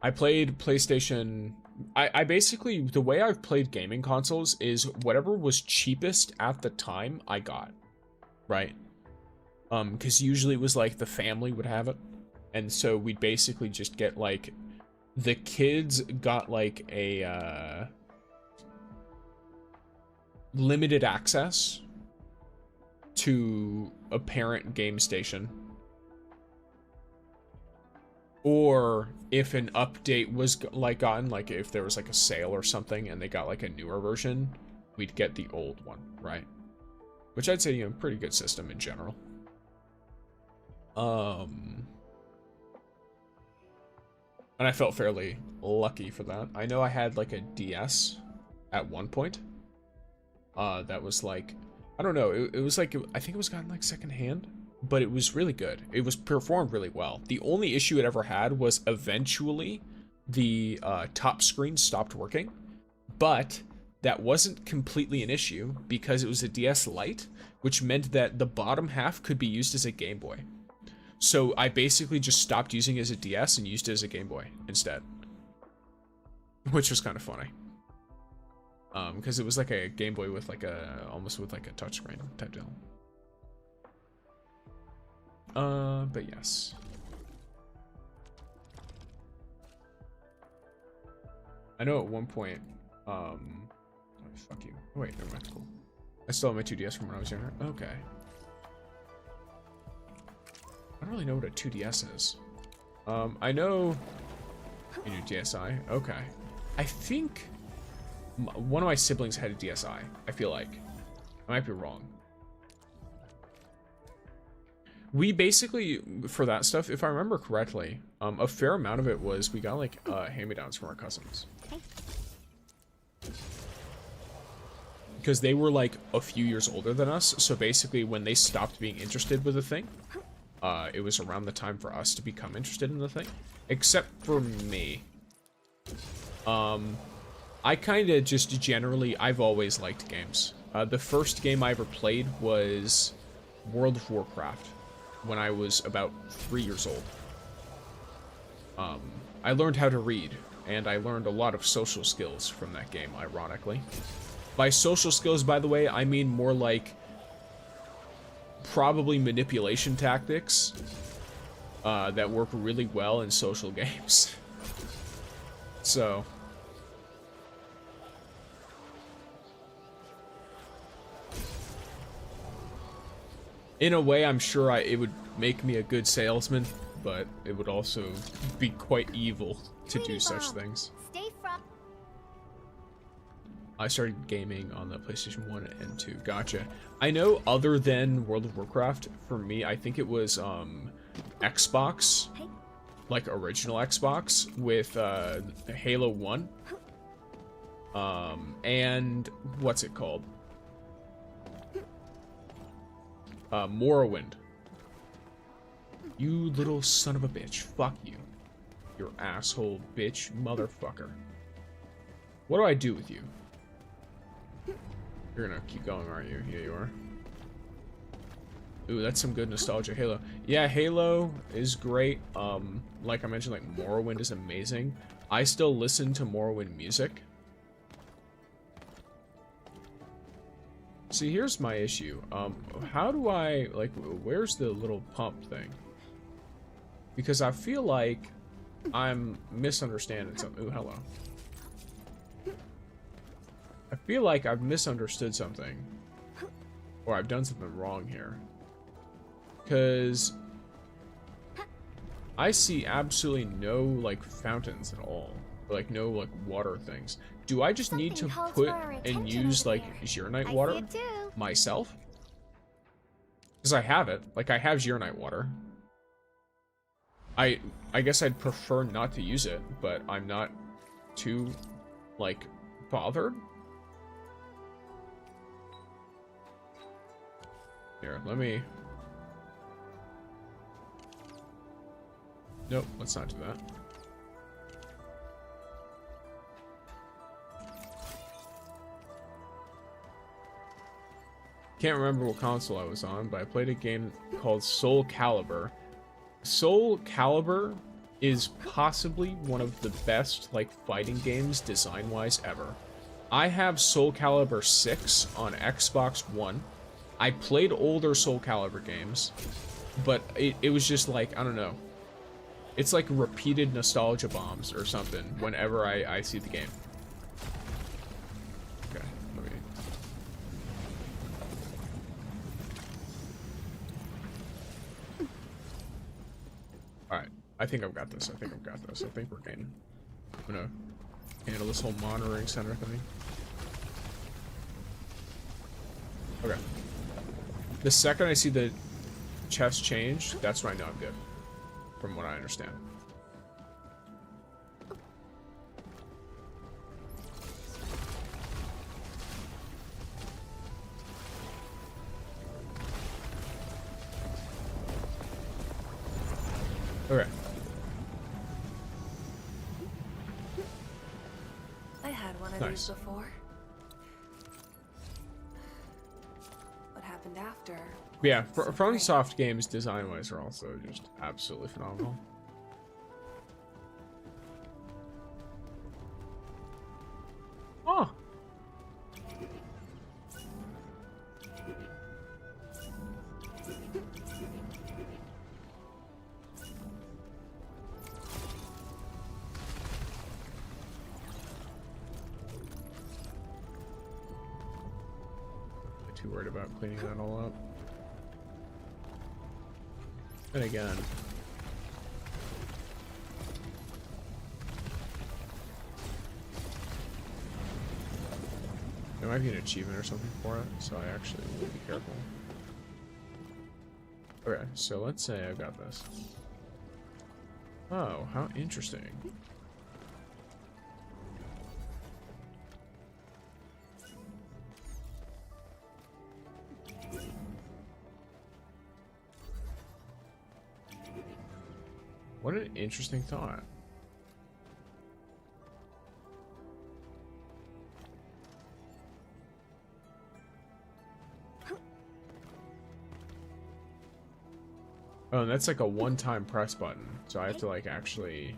I played PlayStation. I basically, the way I've played gaming consoles is whatever was cheapest at the time I got, right? Because usually it was like the family would have it, and so we'd basically just get like, the kids got like a limited access to a parent game station. Or if an update was like gotten, like if there was like a sale or something and they got like a newer version, we'd get the old one, right? Which I'd say, you know, pretty good system in general. And I felt fairly lucky for that. I know I had like a DS at one point. That was like, I don't know, it was like, I think it was gotten like secondhand. But it was really good. It was performed really well. The only issue it ever had was eventually the top screen stopped working, but that wasn't completely an issue because it was a DS Lite, which meant that the bottom half could be used as a Game Boy. So I basically just stopped using it as a DS and used it as a Game Boy instead, which was kind of funny. Because it was like a Game Boy with like almost with like a touchscreen type deal. But yes. I know at one point, oh, fuck you. Oh, wait, never mind, cool. I still have my 2DS from when I was younger. Okay. I don't really know what a 2DS is. I know you do DSi. Okay. I think one of my siblings had a DSi, I feel like. I might be wrong. We basically, for that stuff, if I remember correctly, a fair amount of it was we got like hand-me-downs from our cousins. Because they were like a few years older than us, so basically when they stopped being interested with the thing, it was around the time for us to become interested in the thing. Except for me. I kind of just generally, I've always liked games. The first game I ever played was World of Warcraft. When I was about 3 years old. I learned how to read, and I learned a lot of social skills from that game, ironically. By social skills, by the way, I mean more like probably manipulation tactics that work really well in social games. So... in a way, I'm sure it would make me a good salesman, but it would also be quite evil to do such things. I started gaming on the PlayStation 1 and 2. Gotcha. I know other than World of Warcraft, for me, I think it was Xbox, like original Xbox, with Halo 1. And what's it called? Morrowind. You little son of a bitch. Fuck you. You asshole bitch motherfucker. What do I do with you? You're gonna keep going, aren't you? Yeah, you are. Ooh, that's some good nostalgia. Halo. Yeah, Halo is great. Like I mentioned, like Morrowind is amazing. I still listen to Morrowind music. See, here's my issue. How do I, like, where's the little pump thing? Because I feel like I'm misunderstanding something. Ooh, hello. I feel like I've misunderstood something. Or I've done something wrong here. Because I see absolutely no, like, fountains at all. Or, like, no, like, water things. Do I just need to put and use, like, Zyrnite water myself? Because I have it. Like, I have Zyrnite water. I guess I'd prefer not to use it, but I'm not too, like, bothered. Here, let me... Nope, let's not do that. Can't remember what console I was on, but I played a game called Soul Calibur. Soul Calibur is possibly one of the best, like, fighting games design-wise ever. I have Soul Calibur 6 on Xbox One. I played older Soul Calibur games, but it was just like, I don't know. It's like repeated nostalgia bombs or something whenever I see the game. Okay, let me... Alright, I think I've got this. I think I've got this. I think we're getting... I'm gonna handle this whole monitoring center thing. Okay. The second I see the chest change, that's when I know I'm good. From what I understand. Okay. I had one of Nice. these before. What happened after? Yeah, FromSoft games design-wise are also just absolutely phenomenal. Oh. Too worried about cleaning that all up. And again, there might be an achievement or something for it, so I actually will be careful. Okay, so let's say I've got this. Oh, how interesting. What an interesting thought. Oh, and that's like a one-time press button, so I have to like actually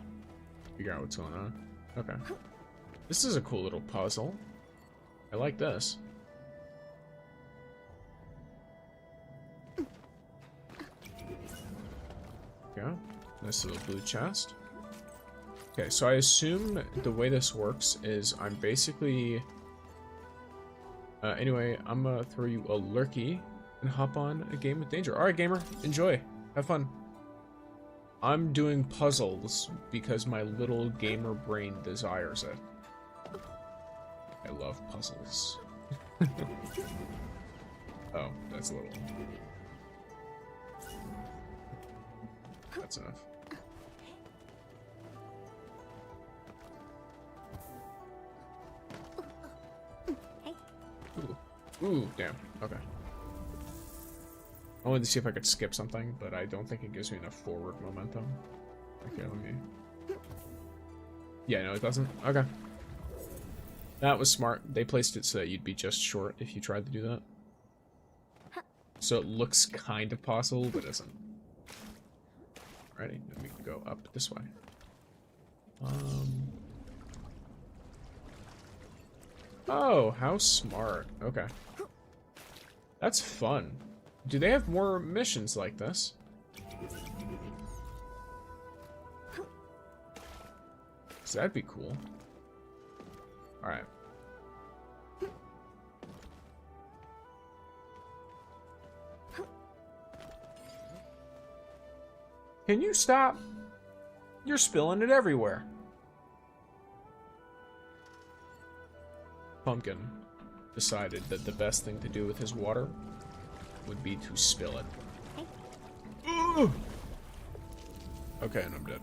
figure out what's going on. Okay. This is a cool little puzzle. I like this. Yeah. Nice little blue chest. Okay, so I assume the way this works is I'm basically... anyway, I'm gonna throw you a lurky and hop on a game with danger. Alright, gamer, enjoy. Have fun. I'm doing puzzles because my little gamer brain desires it. I love puzzles. Oh, that's a little... That's enough. Ooh. Ooh, damn. Okay. I wanted to see if I could skip something, but I don't think it gives me enough forward momentum. Okay, let me... Yeah, no, it doesn't. Okay. That was smart. They placed it so that you'd be just short if you tried to do that. So it looks kind of possible, but isn't. Alrighty, then we can go up this way. Oh, how smart. Okay. That's fun. Do they have more missions like this? So that'd be cool. Alright. Can you stop? You're spilling it everywhere. Pumpkin decided that the best thing to do with his water would be to spill it. Ugh! Okay, and I'm dead.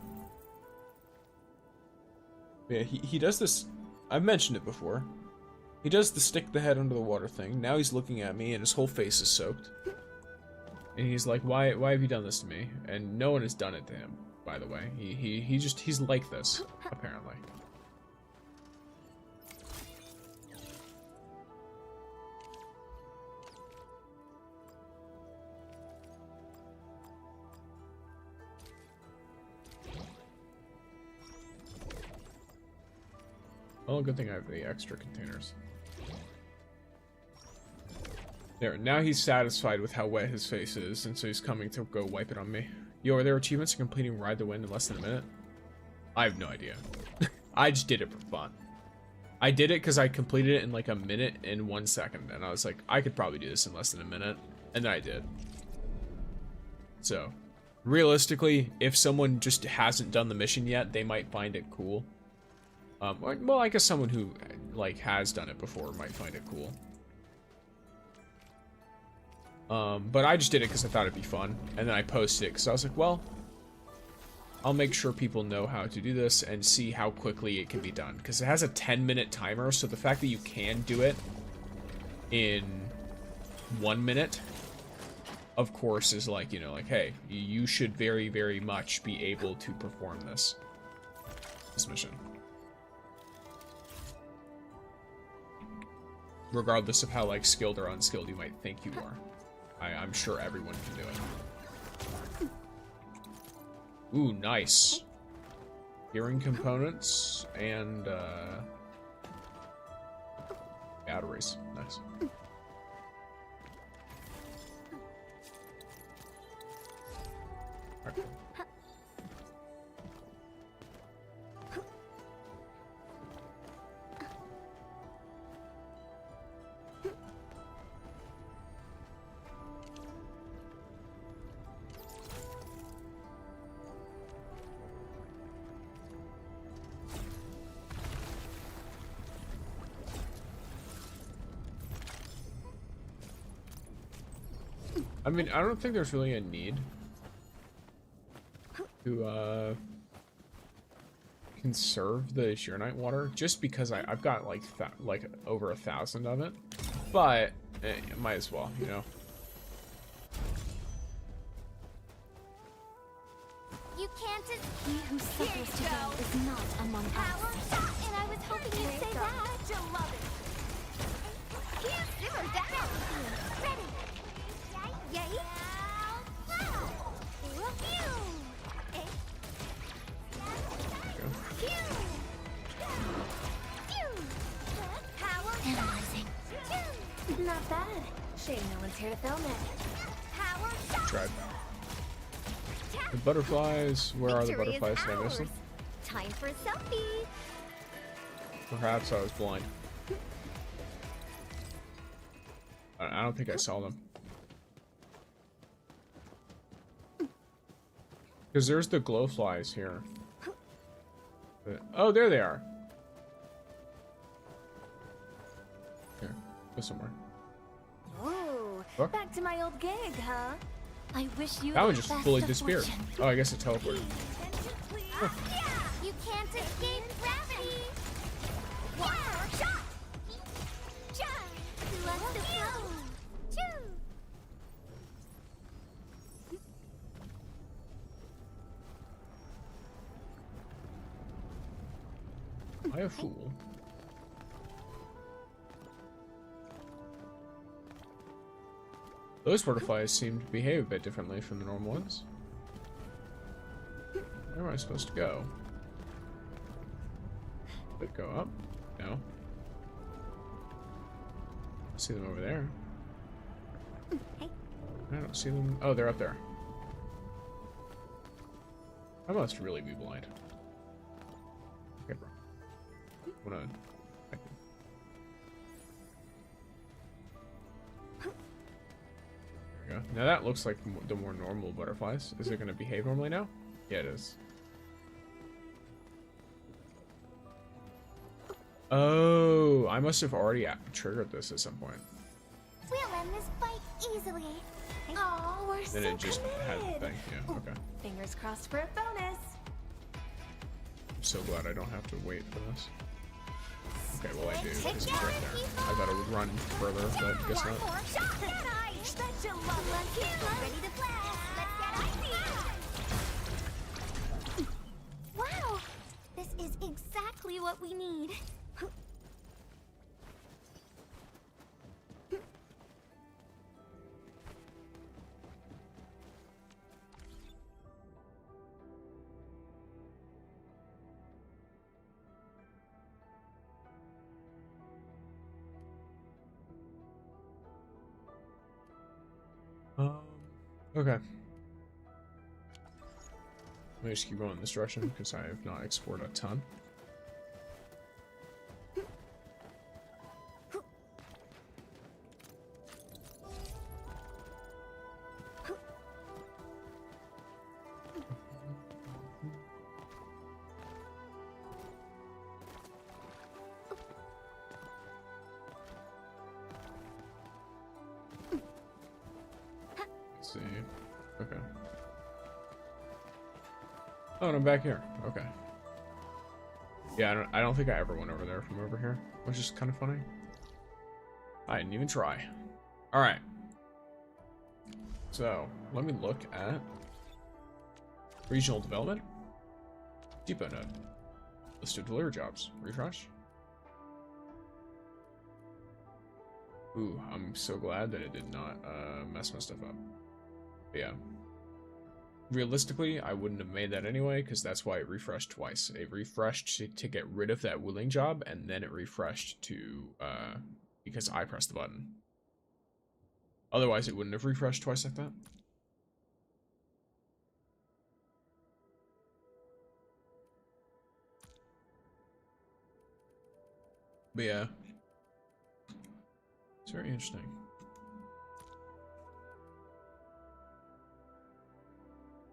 Yeah, he does this. I've mentioned it before. He does the stick the head under the water thing. Now he's looking at me and his whole face is soaked. And he's like, why have you done this to me? And no one has done it to him, by the way. He's like this, apparently. Well, good thing I have the extra containers. There, now he's satisfied with how wet his face is, and so he's coming to go wipe it on me. Yo, are there achievements for completing Ride the Wind in less than a minute? I have no idea. I just did it for fun. I did it because I completed it in like a minute and 1 second, and I was like, I could probably do this in less than a minute, and then I did. So, realistically, if someone just hasn't done the mission yet, they might find it cool. Well, I guess someone who like has done it before might find it cool. But I just did it because I thought it'd be fun, and then I posted it because I was like, well, I'll make sure people know how to do this and see how quickly it can be done, because it has a 10-minute timer, so the fact that you can do it in 1 minute, of course, is like, you know, like, hey, you should very, very much be able to perform this mission. Regardless of how, like, skilled or unskilled you might think you are. I'm sure everyone can do it. Ooh, nice. Gearing components and, batteries. Nice. Okay. I mean, I don't think there's really a need to conserve the Sheernite water, just because I've got like over 1,000 of it, but might as well, you know. You can't just... He who suffers today is not among Power us. shot! And I was hoping you'd say that. You'll love it. Can't simmer down. Ready. Yay. Analyzing. Not bad. Shame no one's here to film it. Power shot. Tried. The butterflies. Where are the Victory is butterflies? Did I miss them? ours. Time for a selfie. Perhaps I was blind. I don't think I saw them. Because there's the glowflies here. Oh, there they are. Here, go somewhere. Oh, Fuck. back to my old gig, huh? I wish you That one the just best fully of disappeared. fortune. Oh, I guess it teleported. Yeah. You can't escape gravity. Power shot. Let the flow. fool. Those butterflies seem to behave a bit differently from the normal ones. Where am I supposed to go? Did it go up? No. See them over there. Hey. I don't see them. Oh, they're up there. I must really be blind. Okay, bro. Hold on. There we go. Now that looks like the more normal butterflies. Is it going to behave normally now? Yeah, it is. Oh, I must have already triggered this at some point. We'll end this fight easily. Oh, we're Then so it just had the committed. thing. Yeah, okay. Fingers crossed for a bonus. I'm so glad I don't have to wait for this. Okay, well I do, because it's right there. I thought it would run further, but guess One not. more shot. Such a lovely kid. Ready to blast. Let's get icy. Wow, this is exactly what we need. Okay. Let me just keep going in this direction because I have not explored a ton. Let's see. Okay. Oh, and I'm back here. Okay. Yeah, I don't think I ever went over there from over here, which is kind of funny. I didn't even try. All right. So let me look at regional development, depot node, list of delivery jobs, refresh. Ooh, I'm so glad that it did not mess my stuff up. But yeah. Realistically, I wouldn't have made that anyway, because that's why it refreshed twice. It refreshed to get rid of that willing job, and then it refreshed to, because I pressed the button. Otherwise, it wouldn't have refreshed twice like that. But yeah. It's very interesting.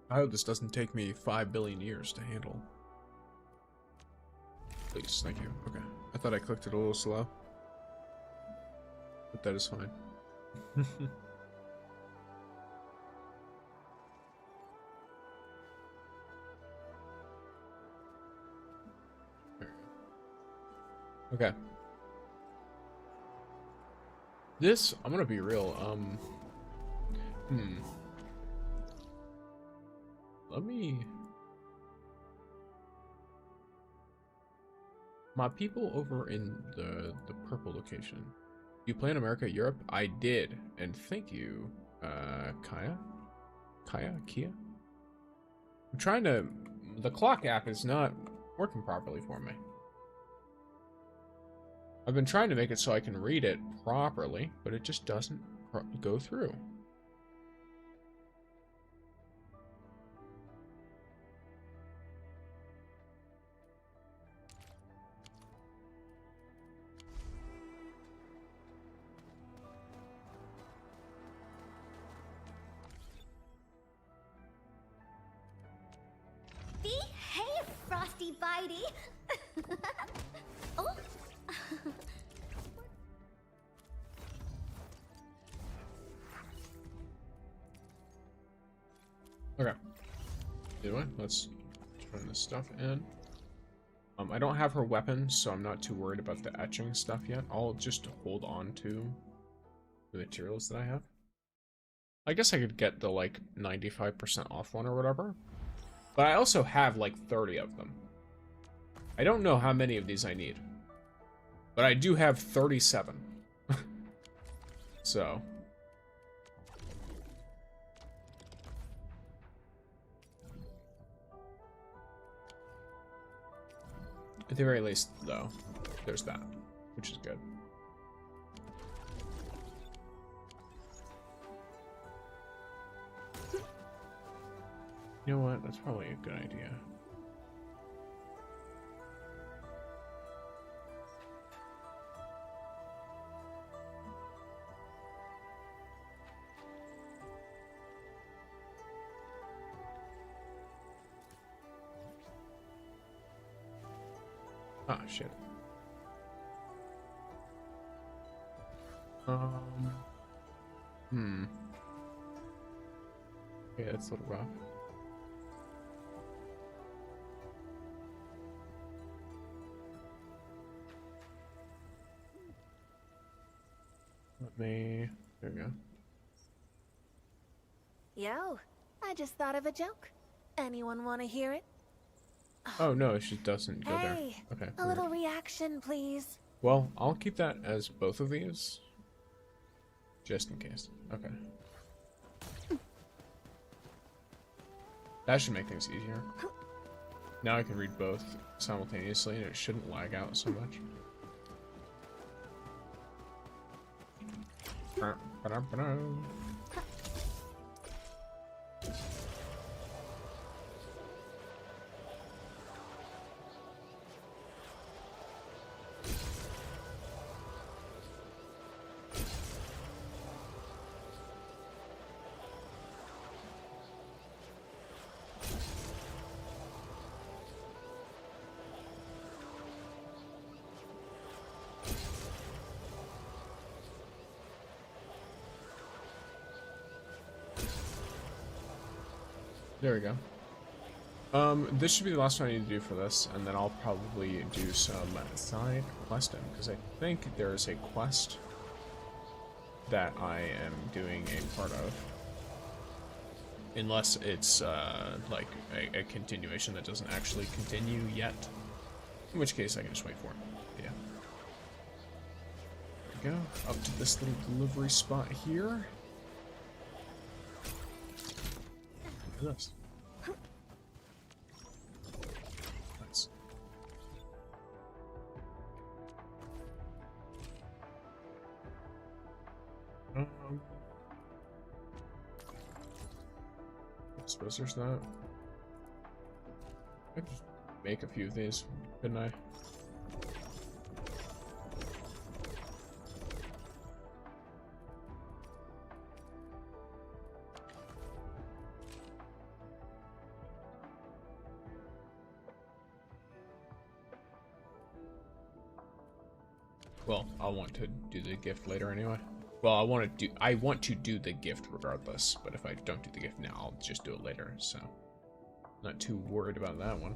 I hope this doesn't take me 5 billion years to handle. Please, thank you. Okay. I thought I clicked it a little slow. But that is fine. There we go. Okay. This, I'm gonna be real, let me... My people over in the purple location. You play in America, Europe? I did, and thank you, Kia? I'm trying to... The clock app is not working properly for me. I've been trying to make it so I can read it properly, but it just doesn't go through. Behave, Frosty Bitey. Oh. Okay. Anyway, let's turn this stuff in. I don't have her weapon, so I'm not too worried about the etching stuff yet. I'll just hold on to the materials that I have. I guess I could get the, like, 95% off one or whatever. But I also have, like, 30 of them. I don't know how many of these I need, but I do have 37. So. At the very least, though, there's that, which is good. You know what? That's probably a good idea. Ah, shit. Yeah, that's a little rough. Let me... There we go. Yo, I just thought of a joke. Anyone want to hear it? Oh, no, it just doesn't go there. Hey, Okay. a little reaction, please. Well, I'll keep that as both of these. Just in case. Okay. That should make things easier. Now I can read both simultaneously and it shouldn't lag out so much. There we go. This should be the last one I need to do for this, and then I'll probably do some side questing, because I think there is a quest that I am doing a part of. Unless it's, like, a continuation that doesn't actually continue yet. In which case, I can just wait for it. Yeah. There we go. Up to this little delivery spot here. Look at this. Nice. I suppose there's that. I could just make a few of these, couldn't I? Well, I'll want to do the gift later anyway. Well, I want to do the gift regardless, but if I don't do the gift now, I'll just do it later, so not too worried about that one.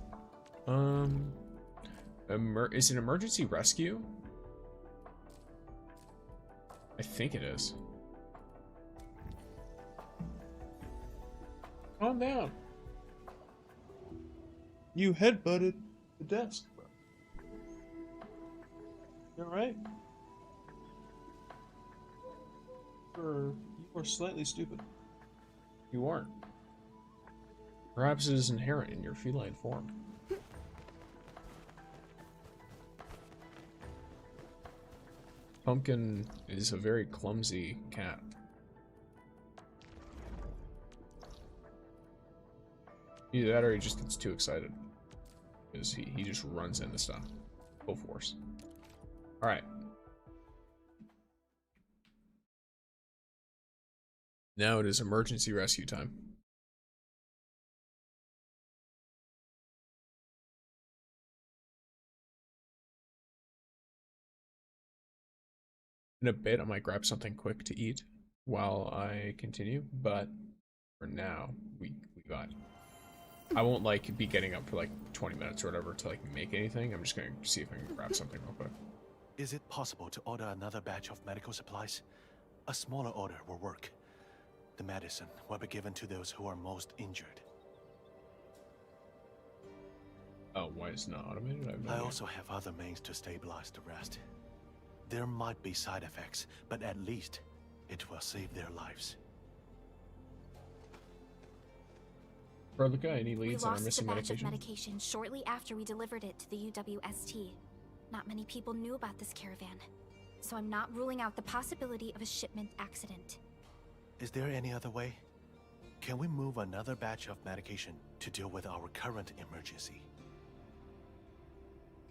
Is it emergency rescue? I think it is. Calm down. You headbutted the desk, bro. You alright? You are slightly stupid. You aren't. Perhaps it is inherent in your feline form. Pumpkin is a very clumsy cat. Either that or he just gets too excited. Because he just runs into stuff. Full force. Alright. Now it is emergency rescue time. In a bit, I might grab something quick to eat while I continue, but for now, we got. I won't like be getting up for like 20 minutes or whatever to like make anything. I'm just gonna see if I can grab something real quick. Is it possible to order another batch of medical supplies? A smaller order will work. The medicine will be given to those who are most injured. Oh, why is it not automated? I have no I idea. also have other means to stabilize the rest. There might be side effects, but at least it will save their lives. Brother, any We leads on our lost the missing batch of medication? medication shortly after we delivered it to the UWST. Not many people knew about this caravan, so I'm not ruling out the possibility of a shipment accident. Is there any other way? Can we move another batch of medication to deal with our current emergency?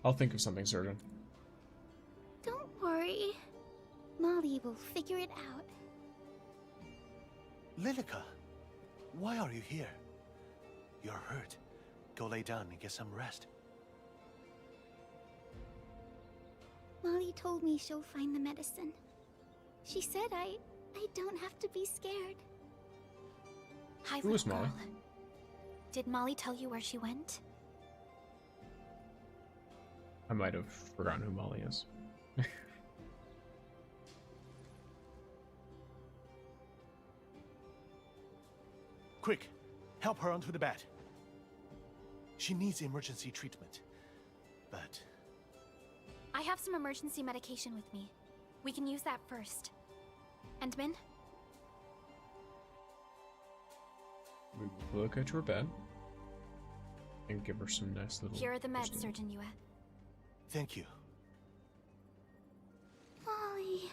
I'll think of something, Surgeon. Don't worry. Molly will figure it out. Lilica, why are you here? You're hurt. Go lay down and get some rest. Molly told me she'll find the medicine. She said I don't have to be scared. Hi, Who is little Molly? girl. Did Molly tell you where she went? I might have forgotten who Molly is. Quick, help her onto the bed. She needs emergency treatment. But I have some emergency medication with me. We can use that first. Endman? We look at her bed and give her some nice little. Here are the meds, first aid. Surgeon Yue. thank you. Molly.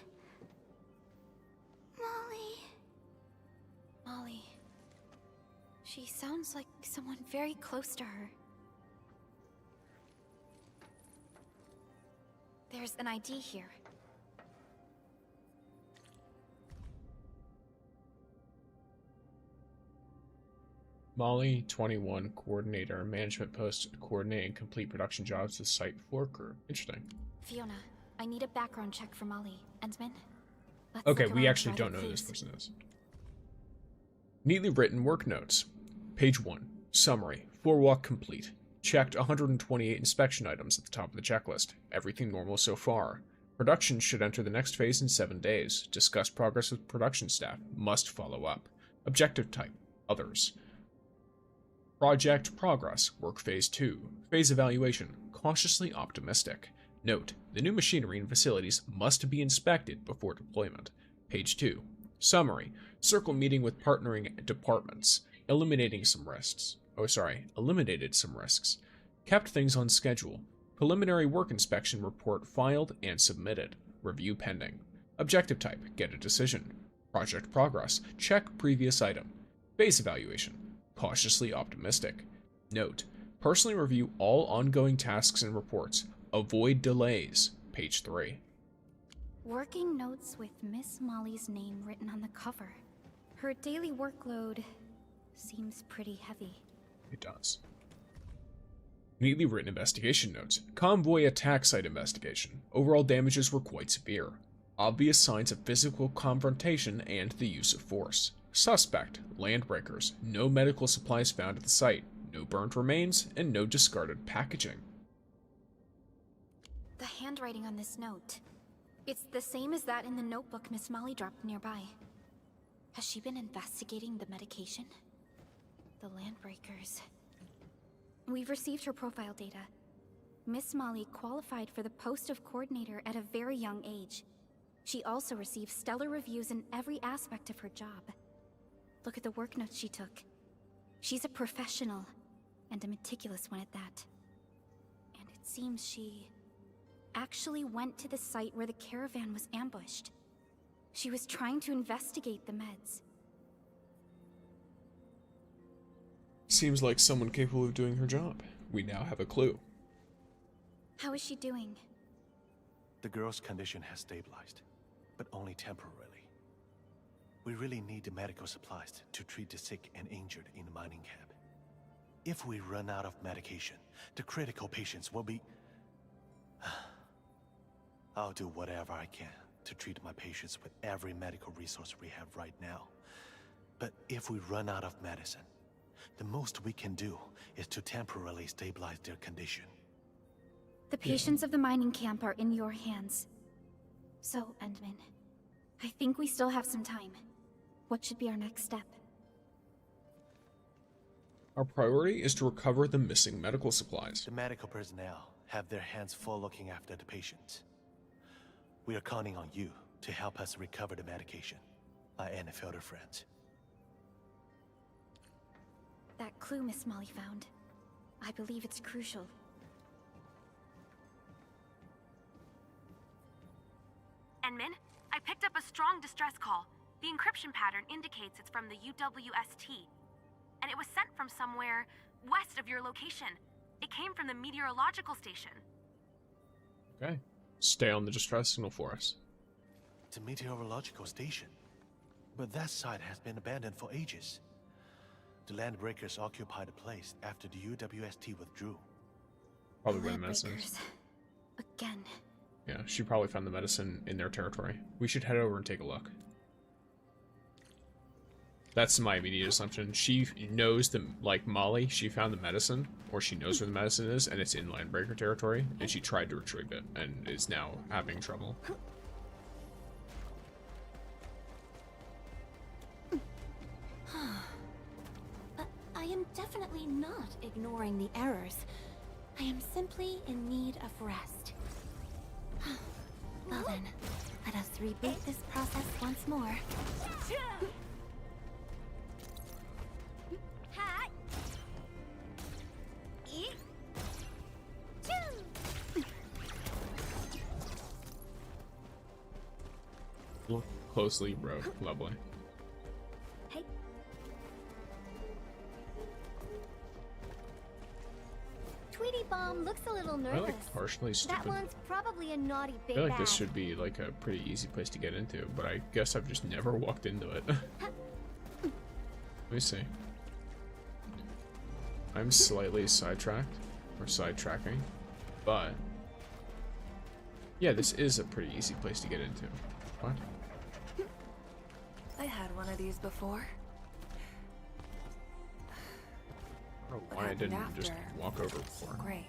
Molly. Molly. She sounds like someone very close to her. There's an ID here. Molly, 21, coordinator, management post, coordinating complete production jobs with site floor crew. Interesting. Fiona, I need a background check for Molly. Endman? Let's Okay, look we around actually for don't know other who this clues. person is. Neatly written work notes. Page 1. Summary. Floor walk complete. Checked 128 inspection items at the top of the checklist. Everything normal so far. Production should enter the next phase in 7 days. Discuss progress with production staff. Must follow up. Objective type. Others. Project progress. Work phase 2. Phase evaluation. Cautiously optimistic. Note, the new machinery and facilities must be inspected before deployment. Page 2. Summary. Circle meeting with partnering departments. Eliminated some risks. Kept things on schedule. Preliminary work inspection report filed and submitted. Review pending. Objective type. Get a decision. Project progress. Check previous item. Phase evaluation. Cautiously optimistic. Note. Personally review all ongoing tasks and reports. Avoid delays. Page 3. Working notes with Miss Molly's name written on the cover. Her daily workload seems pretty heavy. It does. Neatly written investigation notes. Convoy attack site investigation. Overall damages were quite severe. Obvious signs of physical confrontation and the use of force. Suspect, landbreakers. No medical supplies found at the site. No burnt remains, and no discarded packaging. The handwriting on this note. It's the same as that in the notebook Miss Molly dropped nearby. Has she been investigating the medication? The landbreakers. We've received her profile data. Miss Molly qualified for the post of coordinator at a very young age. She also received stellar reviews in every aspect of her job. Look at the work notes she took. She's a professional, and a meticulous one at that. And it seems she actually went to the site where the caravan was ambushed. She was trying to investigate the meds. Seems like someone capable of doing her job. We now have a clue. How is she doing? The girl's condition has stabilized, but only temporarily. We really need the medical supplies to treat the sick and injured in the mining camp. If we run out of medication, the critical patients will be... I'll do whatever I can to treat my patients with every medical resource we have right now. But if we run out of medicine, the most we can do is to temporarily stabilize their condition. The patients of the mining camp are in your hands. So, Endman, I think we still have some time. What should be our next step? Our priority is to recover the missing medical supplies. The medical personnel have their hands full looking after the patients. We are counting on you to help us recover the medication. My Endfielder friends. That clue Miss Molly found. I believe it's crucial. Enman, I picked up a strong distress call. The encryption pattern indicates it's from the UWST. And it was sent from somewhere west of your location. It came from the meteorological station. Okay. Stay on the distress signal for us. It's a meteorological station. But that site has been abandoned for ages. The Landbreakers occupied the place after the UWST withdrew. Probably where the medicine is. Landbreakers. Again. Yeah, she probably found the medicine in their territory. We should head over and take a look. That's my immediate assumption. She knows the, like Molly, she found the medicine, or she knows where the medicine is, and it's in Landbreaker territory, and she tried to retrieve it, and is now having trouble. I am definitely not ignoring the errors. I am simply in need of rest. Well then, let us reboot this process once more. Look closely, bro. Lovely. Hey. Tweety Bomb looks a little I nervous. like partially That stupid. one's probably a naughty I big feel like bad. this should be like a pretty easy place to get into, but I guess I've just never walked into it. Let me see. I'm slightly sidetracked, or sidetracking, but yeah, this is a pretty easy place to get into. What? I had one of these before. I don't know What why I happened didn't just after? walk over before. Great.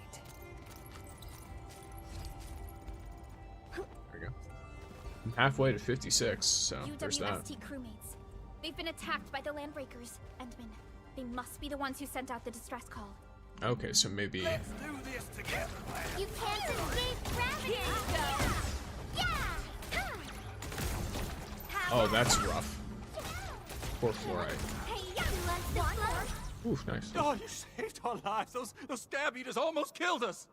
There we go. I'm halfway to 56, so there's that. UWST crewmates. They've been attacked by the Landbreakers. Endman, they must be the ones who sent out the distress call. Okay, so maybe... You can't escape gravity! Yeah! Oh, that's rough. Poor Fluorite. Hey, you want some fun? Oof, nice. Oh, you saved our lives. Those stab eaters almost killed us.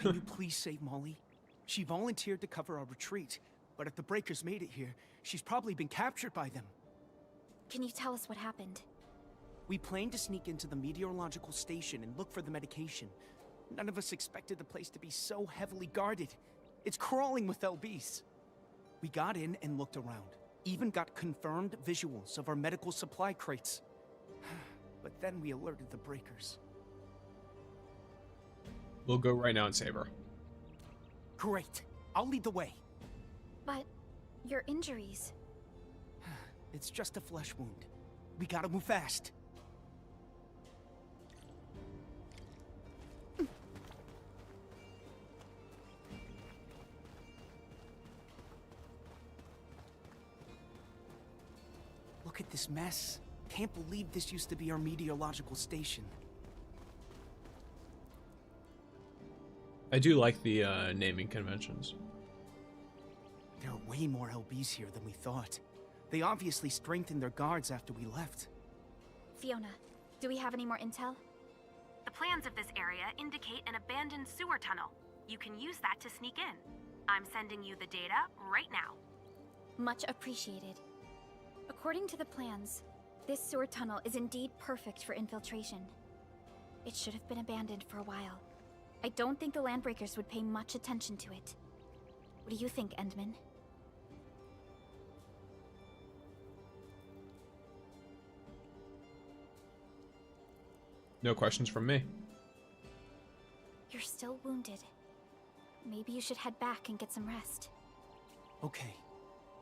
Can you please save Molly? She volunteered to cover our retreat, but if the Breakers made it here, she's probably been captured by them. Can you tell us what happened? We planned to sneak into the meteorological station and look for the medication. None of us expected the place to be so heavily guarded. It's crawling with LBs. We got in and looked around. Even got confirmed visuals of our medical supply crates. But then we alerted the Breakers. We'll go right now and save her. Great. I'll lead the way. But your injuries. It's just a flesh wound. We gotta move fast. Look at this mess. Can't believe this used to be our meteorological station. I do like the naming conventions. There are way more LBs here than we thought. They obviously strengthened their guards after we left. Fiona, do we have any more intel? The plans of this area indicate an abandoned sewer tunnel. You can use that to sneak in. I'm sending you the data right now. Much appreciated. According to the plans, this sewer tunnel is indeed perfect for infiltration. It should have been abandoned for a while. I don't think the Landbreakers would pay much attention to it. What do you think, Endman? No questions from me. You're still wounded. Maybe you should head back and get some rest. Okay.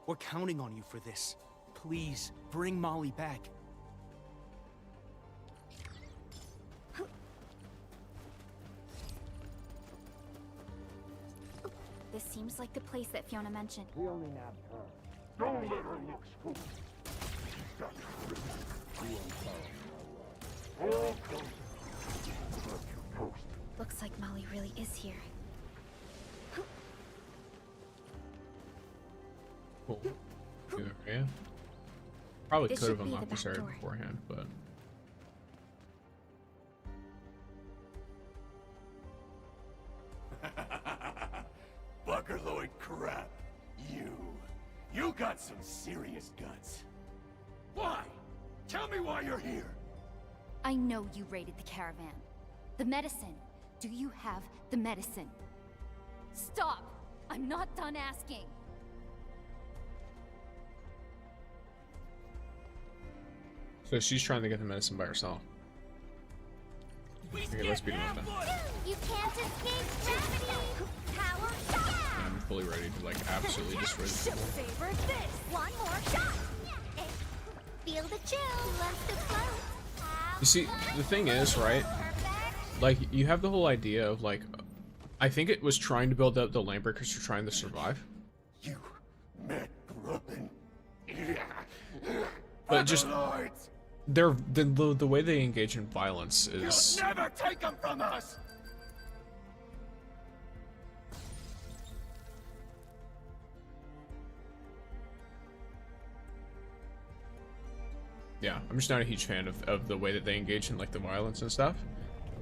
We're counting on you for this. Please, bring Molly back. This seems like the place that Fiona mentioned. We only have her. Don't let her look spooked. She's got to. You won't follow her. here. Cool. Yeah. Probably This could have should be the unlocked this back area door. beforehand, but Buckerloid crap. You got some serious guts. Why? Tell me why you're here. I know you raided the caravan. The medicine. Do you have the medicine? Stop! I'm not done asking. so she's trying to get the medicine by herself. Okay, let's beat him up then. You can't escape gravity! Power shot! I'm fully ready to like absolutely destroy this people. Savor this! One more shot! Feel the chill, left to float. You see, the thing is, right? Like, you have the whole idea of like, I think it was trying to build up the Landbreakers are trying to survive. You met Gruppen. But just the way they engage in violence is You'll never take them from us. yeah, I'm just not a huge fan of the way that they engage in like the violence and stuff.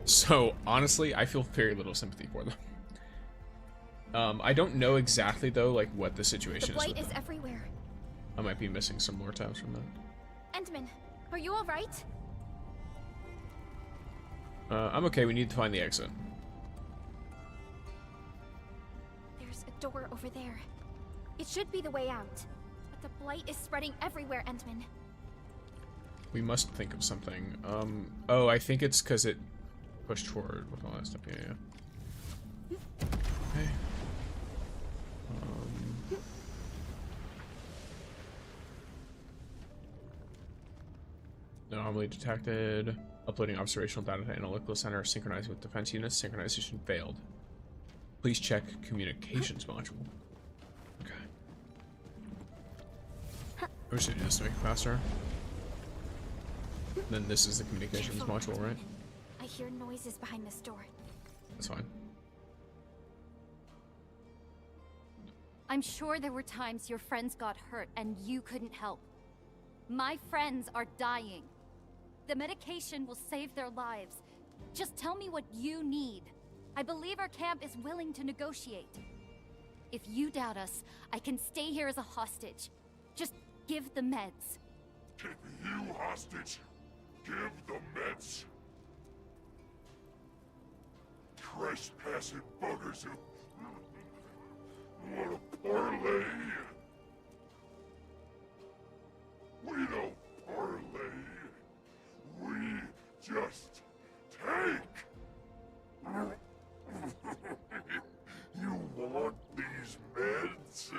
So honestly, I feel very little sympathy for them. I don't know exactly though, like what the situation The is. blight With is them. everywhere. I might be missing some more tabs from that. Endman, are you alright? I'm okay. We need to find the exit. There's a door over there. It should be the way out. But the blight is spreading everywhere, Endman. We must think of something. Oh, I think it's because it pushed forward with all that stuff. Yeah, yeah. Okay. Anomaly detected. Uploading observational data to analytical center. Synchronizing with defense units. Synchronization failed. Please check communications module. Okay. I wish I did this to make it faster. Then this is the communications module, right? I hear noises behind this door. That's fine. I'm sure there were times your friends got hurt and you couldn't help. My friends are dying. The medication will save their lives. Just tell me what you need. I believe our camp is willing to negotiate. If you doubt us, I can stay here as a hostage. Just give the meds. Keep you hostage. Give the meds. Trespassing buggers who want to parlay. We don't parlay. We just take. You want these meds?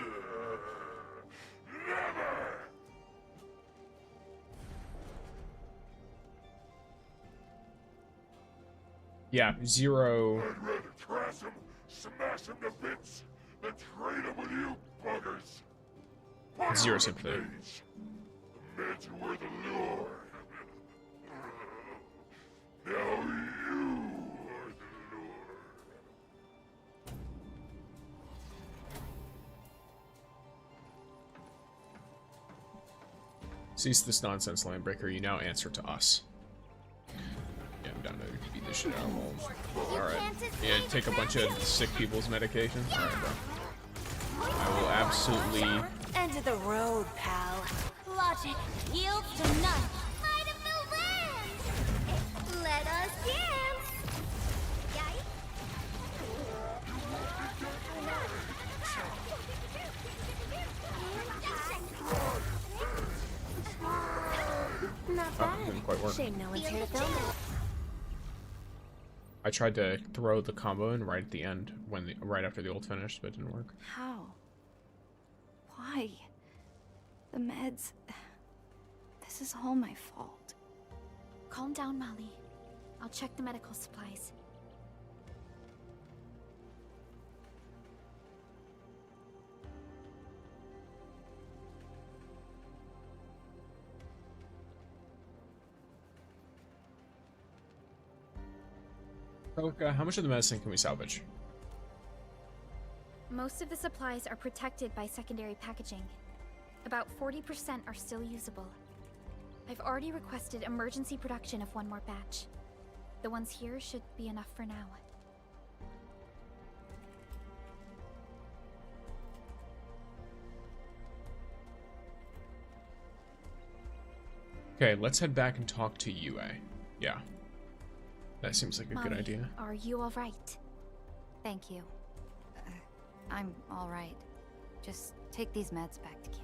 Never! Yeah, zero. I'd rather trash them, smash them to bits, than trade them with you buggers. What Zero are the sympathy. days? The meds were the lure. Now you are the lure. Cease this nonsense, Landbreaker. You now answer to us. Yeah, I'm down to beat this shit out of walls. Alright. Yeah, take a bunch of sick people's medication. Alright, bro. I will absolutely. End of the road, pal. Logic yields to none. Might of the wind! Let us dance! Yikes! Not Oh, bad. didn't quite work. Shame no one's here to film it. I tried to throw the combo in right at the end, when right after the ult finished, but it didn't work. How? Why? The meds. This is all my fault. Calm down, Molly. I'll check the medical supplies. So, how much of the medicine can we salvage? Most of the supplies are protected by secondary packaging. About 40% are still usable. I've already requested emergency production of one more batch. The ones here should be enough for now. Okay, let's head back and talk to Yue. Yeah. That seems like a good idea. Are you alright? Thank you. I'm all right. Just take these meds back to camp.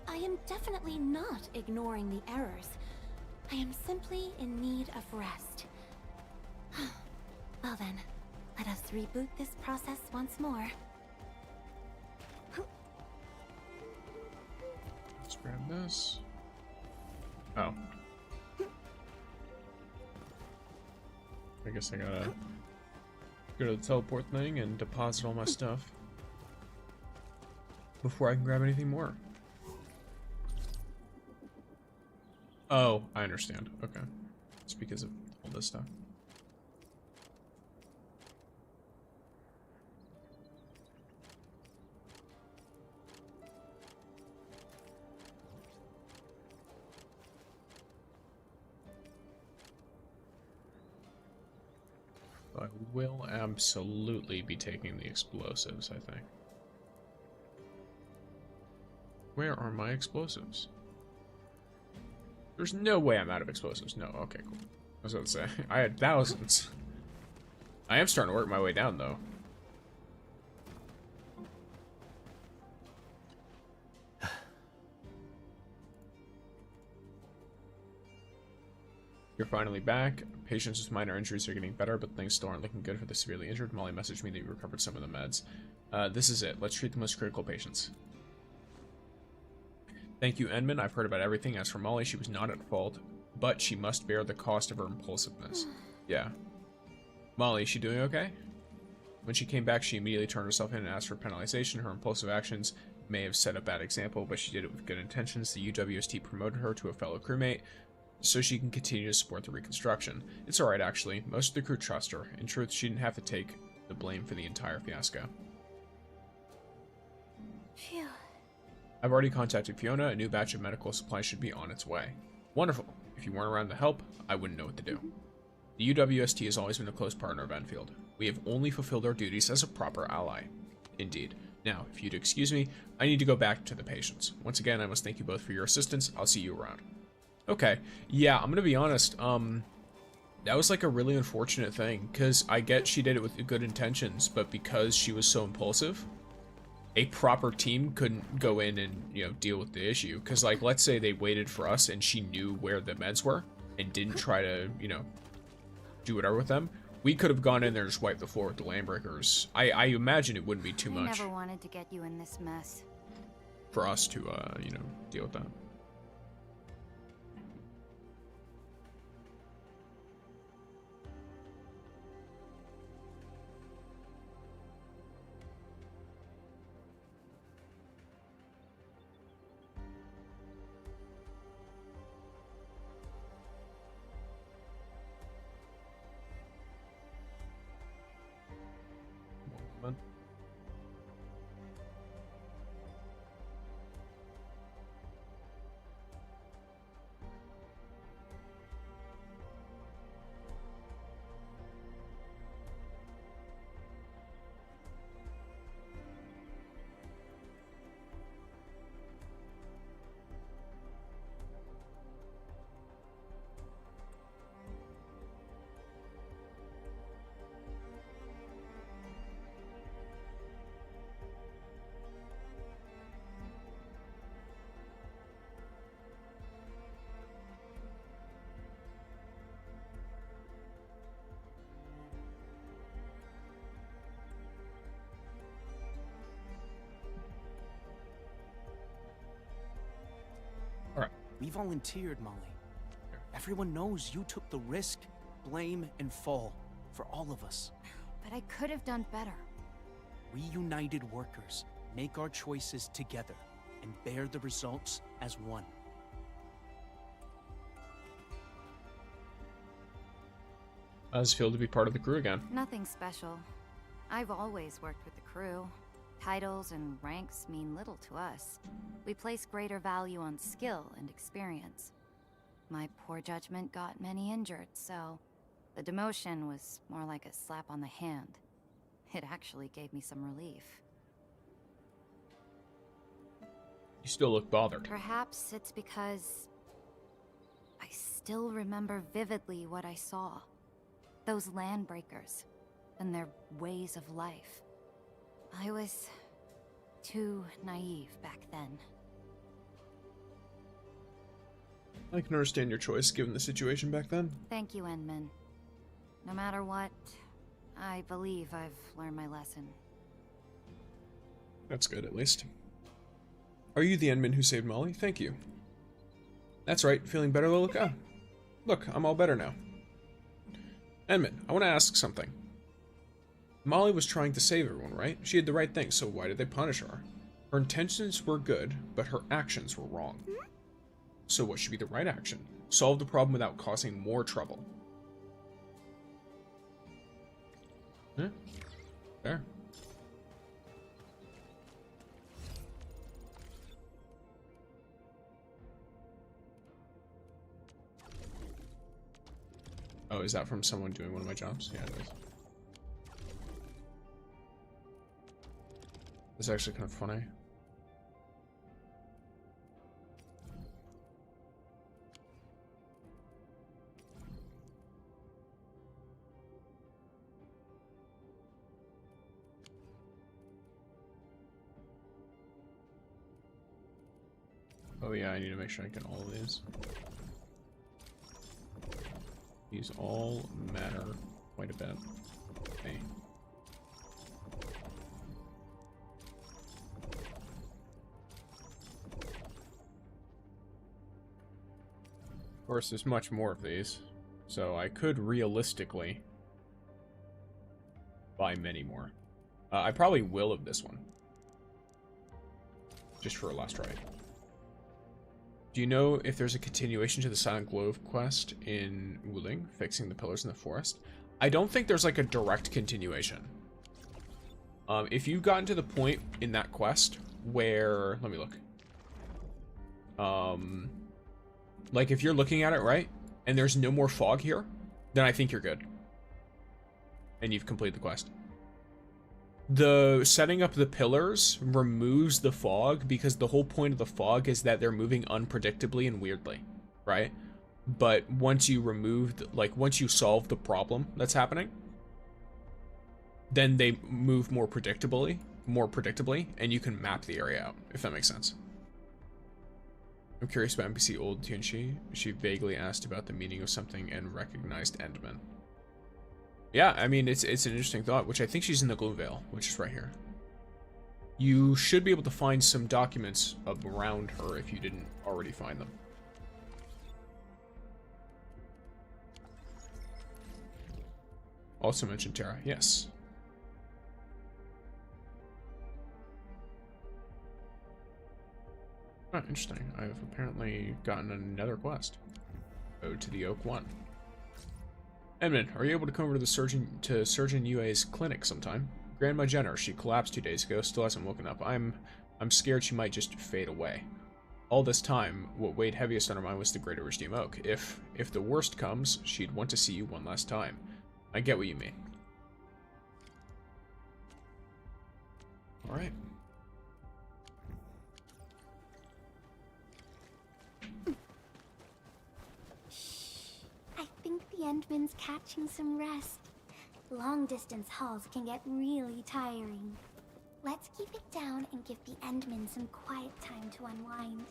I am definitely not ignoring the errors. I am simply in need of rest. Well then, let us reboot this process once more. Let's grab this. Oh. I guess I gotta go to the teleport thing and deposit all my stuff before I can grab anything more. Oh, I understand. Okay. It's because of all this stuff. I will absolutely be taking the explosives, I think. Where are my explosives? There's no way I'm out of explosives. No, okay, cool. I was about to say, I had thousands. I am starting to work my way down, though. You're finally back. Patients with minor injuries are getting better, but things still aren't looking good for the severely injured. Molly messaged me that you recovered some of the meds. This is it. Let's treat the most critical patients. Thank you, Edmund. I've heard about everything. As for Molly, she was not at fault, but she must bear the cost of her impulsiveness. Yeah. Molly, is she doing okay? When she came back, she immediately turned herself in and asked for penalization. Her impulsive actions may have set a bad example, but she did it with good intentions. The UWST promoted her to a fellow crewmate, so she can continue to support the reconstruction. It's alright, actually. Most of the crew trust her. In truth, she didn't have to take the blame for the entire fiasco. Phew. I've already contacted Fiona. A new batch of medical supplies should be on its way. Wonderful. If you weren't around to help, I wouldn't know what to do. The UWST has always been a close partner of Endfield. We have only fulfilled our duties as a proper ally. Indeed. Now, if you'd excuse me, I need to go back to the patients. Once again, I must thank you both for your assistance. I'll see you around. Okay. Yeah, I'm gonna be honest. That was like a really unfortunate thing, because I get she did it with good intentions, but because she was so impulsive, a proper team couldn't go in and, you know, deal with the issue. Because, like, let's say they waited for us and she knew where the meds were and didn't try to, you know, do whatever with them. We could have gone in there and just wiped the floor with the landbreakers. I imagine it wouldn't be too much. I never wanted to get you in this mess. For us to, you know, deal with that. We volunteered, Molly. Everyone knows you took the risk, blame, and fall for all of us. But I could have done better. We united workers make our choices together and bear the results as one. How does it feel to be part of the crew again? Nothing special. I've always worked with the crew. Titles and ranks mean little to us. We place greater value on skill and experience. My poor judgment got many injured, so the demotion was more like a slap on the hand. It actually gave me some relief. You still look bothered. Perhaps it's because I still remember vividly what I saw. Those landbreakers and their ways of life. I was too naive back then. I can understand your choice given the situation back then. Thank you, Endman. No matter what, I believe I've learned my lesson. That's good, at least. Are you the Endman who saved Molly? Thank you. That's right, feeling better, Lilica? Look, I'm all better now. Endman, I want to ask something. Molly was trying to save everyone, right? She did the right thing, so why did they punish her? Her intentions were good, but her actions were wrong. So what should be the right action? Solve the problem without causing more trouble. Yeah, fair. Oh, is that from someone doing one of my jobs? Yeah, it is. It's actually kind of funny. Oh yeah, I need to make sure I get all of these. These all matter quite a bit. Okay. Of course, there's much more of these, so I could realistically buy many more. I probably will of this one. Just for a last try. Do you know if there's a continuation to the Silent Grove quest in Wuling, fixing the pillars in the forest? I don't think there's like a direct continuation. If you've gotten to the point in that quest where, let me look. Like if you're looking at it, right, and there's no more fog here, then I think you're good. And you've completed the quest. The setting up the pillars removes the fog because the whole point of the fog is that they're moving unpredictably and weirdly, right? But once you removed, like once you solve the problem that's happening, then they move more predictably, and you can map the area out, if that makes sense. I'm curious about NPC Old Tianxi. She vaguely asked about the meaning of something and recognized Endman. Yeah, I mean, it's an interesting thought, which I think she's in the Gloomvale, which is right here. You should be able to find some documents around her if you didn't already find them. Also mentioned Terra, yes. Oh, interesting. I've apparently gotten another quest. Ode to the Oak One. Edmund, are you able to come over to the Surgeon UA's clinic sometime? Grandma Jenner, she collapsed 2 days ago, still hasn't woken up. I'm scared she might just fade away. All this time, what weighed heaviest on her mind was the Great Irish Oak. If the worst comes, she'd want to see you one last time. I get what you mean. Alright. I think the Endman's catching some rest. Long-distance hauls can get really tiring. Let's keep it down and give the Endman some quiet time to unwind.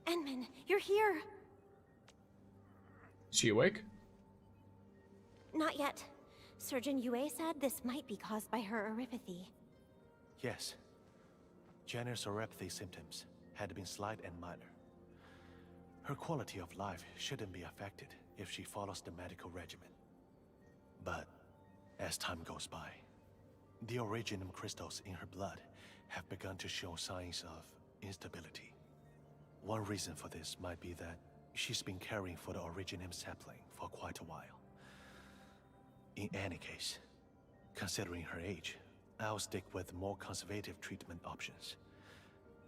Endman, you're here! Is she awake? Not yet. Surgeon Yue said this might be caused by her oropathy. Yes. Jenner's oropathy symptoms had been slight and minor. Her quality of life shouldn't be affected if she follows the medical regimen. But as time goes by, the originum crystals in her blood have begun to show signs of instability. One reason for this might be that she's been caring for the originum sapling for quite a while. In any case, considering her age, I'll stick with more conservative treatment options.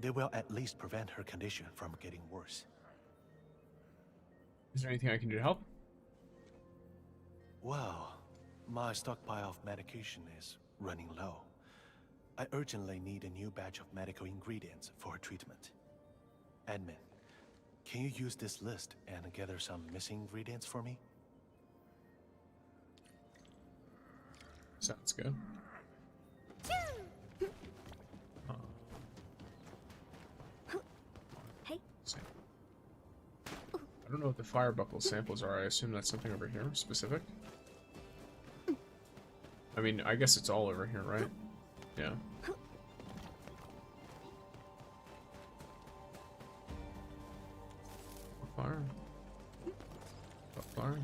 They will at least prevent her condition from getting worse. Is there anything I can do to help? Well, my stockpile of medication is running low. I urgently need a new batch of medical ingredients for her treatment. Admin, can you use this list and gather some missing ingredients for me? Sounds good. Hey. I don't know what the fire buckle samples are. I assume that's something over here, specific. I mean, I guess it's all over here, right? Yeah. Fire. Fire.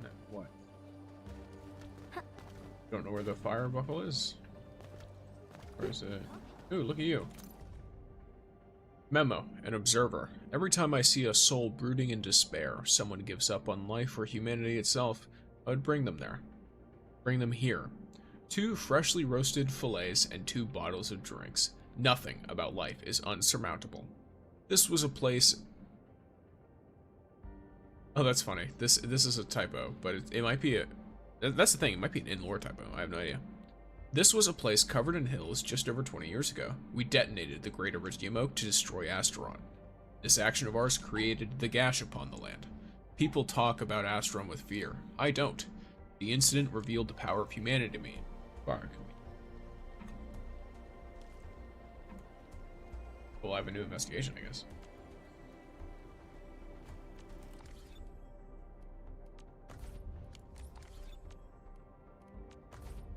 No, what? Don't know where the fire buckle is. Where is it? Ooh, look at you. Memo, an observer. Every time I see a soul brooding in despair, someone gives up on life or humanity itself, I would bring them there. Bring them here. 2 freshly roasted fillets and 2 bottles of drinks. Nothing about life is unsurmountable. This was a place... Oh, that's funny. This is a typo, but it might be a... That's the thing, it might be an in-lore typo. I have no idea. This was a place covered in hills just over 20 years ago. We detonated the Great Iridium Oak to destroy Asteron. This action of ours created the gash upon the land. People talk about Asteron with fear. I don't. The incident revealed the power of humanity to me. Fuck. Well, I have a new investigation, I guess.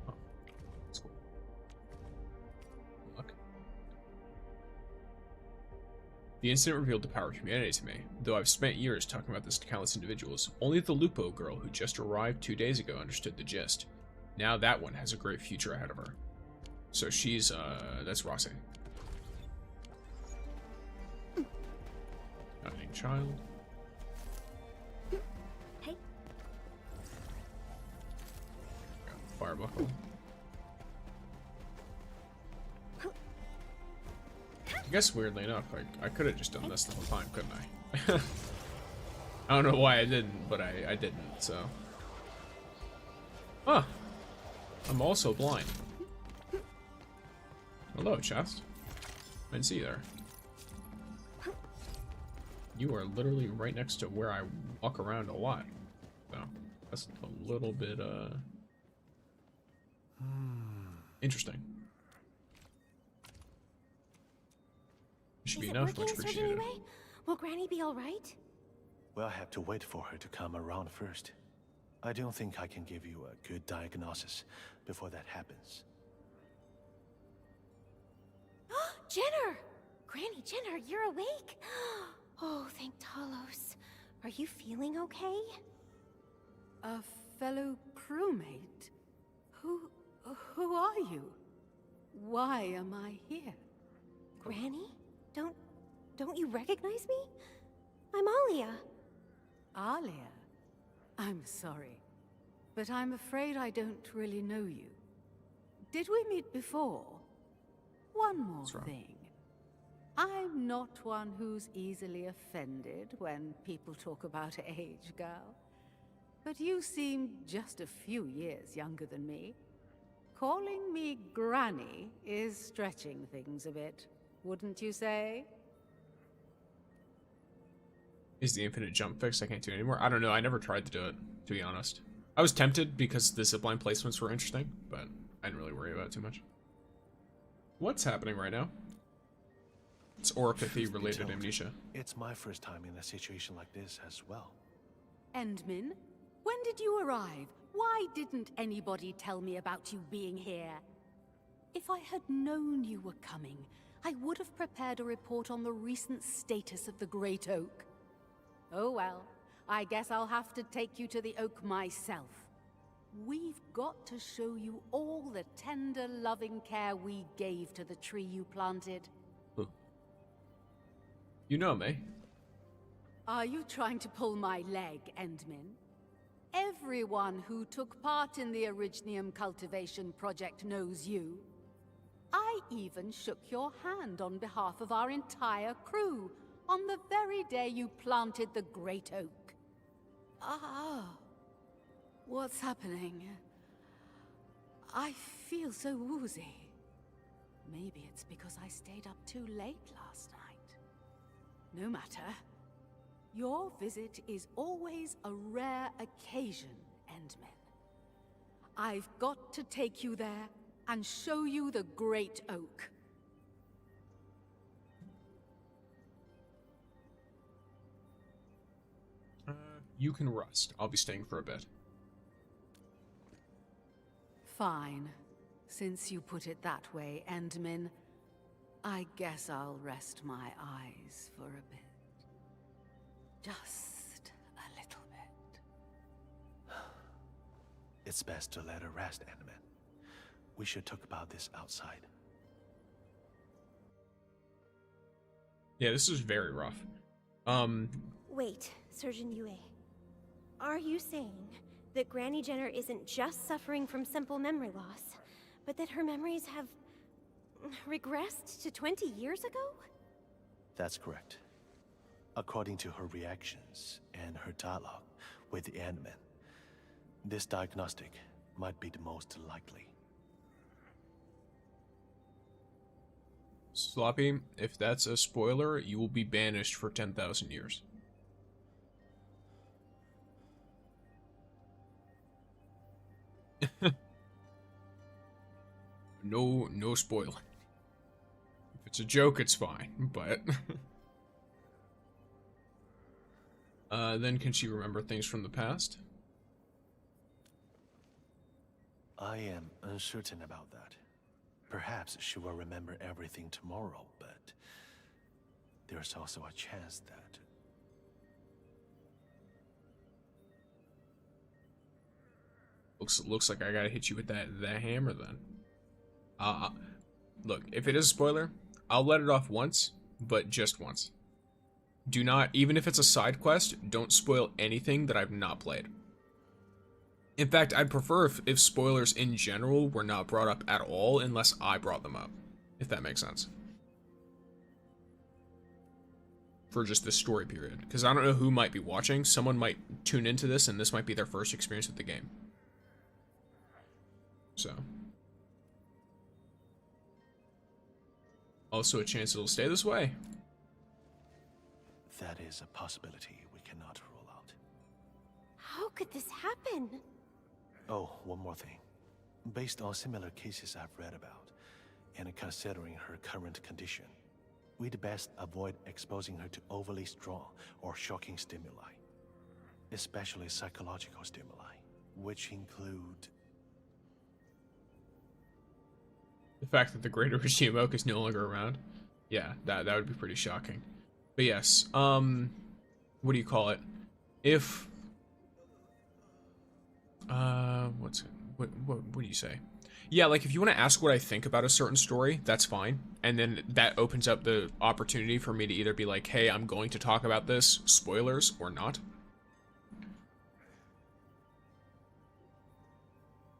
Oh, that's cool. Look. The incident revealed the power of humanity to me. Though I've spent years talking about this to countless individuals, only the Lupo girl who just arrived 2 days ago understood the gist. Now that one has a great future ahead of her. So she's, that's Rossi. Dying child. Hey. Fire buckle. I guess weirdly enough, I could have just done this the whole time, couldn't I? I don't know why I didn't, but I didn't, so. Huh. I'm also blind. Hello, chest. I didn't see you there. You are literally right next to where I walk around a lot. So, that's a little bit, interesting. Should be enough, much appreciated. Will Granny be alright? We'll have to wait for her to come around first. I don't think I can give you a good diagnosis before that happens. Jenner! Granny Jenner, you're awake! Oh, thank Talos. Are you feeling okay? A fellow crewmate? Who are you? Why am I here? Granny? Don't you recognize me? I'm Alia. Alia? I'm sorry, but I'm afraid I don't really know you. Did we meet before? One more thing. I'm not one who's easily offended when people talk about age, girl. But you seem just a few years younger than me. Calling me Granny is stretching things a bit, wouldn't you say? Is the infinite jump fixed? I can't do it anymore. I don't know. I never tried to do it, to be honest. I was tempted because the zipline placements were interesting, but I didn't really worry about it too much. What's happening right now? It's oropathy-related amnesia. It's my first time in a situation like this as well. Endmin, When did you arrive? Why didn't anybody tell me about you being here? If I had known you were coming, I would have prepared a report on the recent status of the Great Oak. Oh well, I guess I'll have to take you to the oak myself. We've got to show you all the tender, loving care we gave to the tree you planted. You know me. Are you trying to pull my leg, Endmin? Everyone who took part in the Originium cultivation project knows you. I even shook your hand on behalf of our entire crew on the very day you planted the Great Oak. Ah, what's happening? I feel so woozy. Maybe it's because I stayed up too late last night. No matter. Your visit is always a rare occasion, Endmin. I've got to take you there and show you the Great Oak. You can rest. I'll be staying for a bit. Fine. Since you put it that way, Endmin, I guess I'll rest my eyes for a bit. Just a little bit. It's best to let her rest, Endman. We should talk about this outside. Yeah, this is very rough. Wait, Surgeon Yue. Are you saying that Granny Jenner isn't just suffering from simple memory loss, but that her memories have regressed to 20 years ago? That's correct. According to her reactions and her dialogue with the Endman, this diagnostic might be the most likely. Sloppy, if that's a spoiler, you will be banished for 10,000 years. No spoiling. If it's a joke, it's fine, but... then can she remember things from the past? I am uncertain about that. Perhaps she will remember everything tomorrow, but there's also a chance that... Looks like I gotta hit you with that hammer then. Look, if it is a spoiler, I'll let it off once, but just once. Do not, even if it's a side quest, don't spoil anything that I've not played. In fact, I'd prefer if spoilers in general were not brought up at all unless I brought them up, if that makes sense. For just this story period, because I don't know who might be watching. Someone might tune into this and this might be their first experience with the game. So. Also a chance it'll stay this way. That is a possibility we cannot rule out. How could this happen? Oh, one more thing. Based on similar cases I've read about, and considering her current condition, we'd best avoid exposing her to overly strong or shocking stimuli. Especially psychological stimuli, which include... The fact that the Great Originium Oak is no longer around. Yeah, that would be pretty shocking. But yes, what do you call it? If... what do you say? Yeah, like if you want to ask what I think about a certain story, that's fine. And then that opens up the opportunity for me to either be like, hey, I'm going to talk about this, spoilers, or not.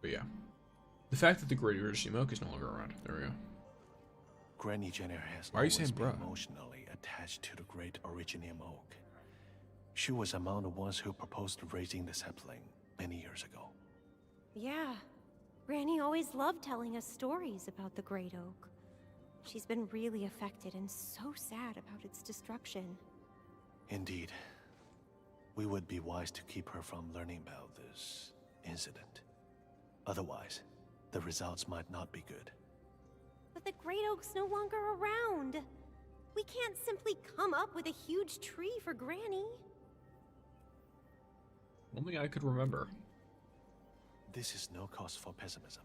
But yeah. The fact that the Great Originium Oak is no longer around. There we go. Granny Jenner has Why are you saying always been bruh? emotionally attached to the Great Originium Oak. She was among the ones who proposed raising the sapling many years ago. Yeah. Granny always loved telling us stories about the Great Oak. She's been really affected and so sad about its destruction. Indeed. We would be wise to keep her from learning about this incident. Otherwise, the results might not be good. But the Great Oak's no longer around. We can't simply come up with a huge tree for Granny. Only I could remember. This is no cause for pessimism.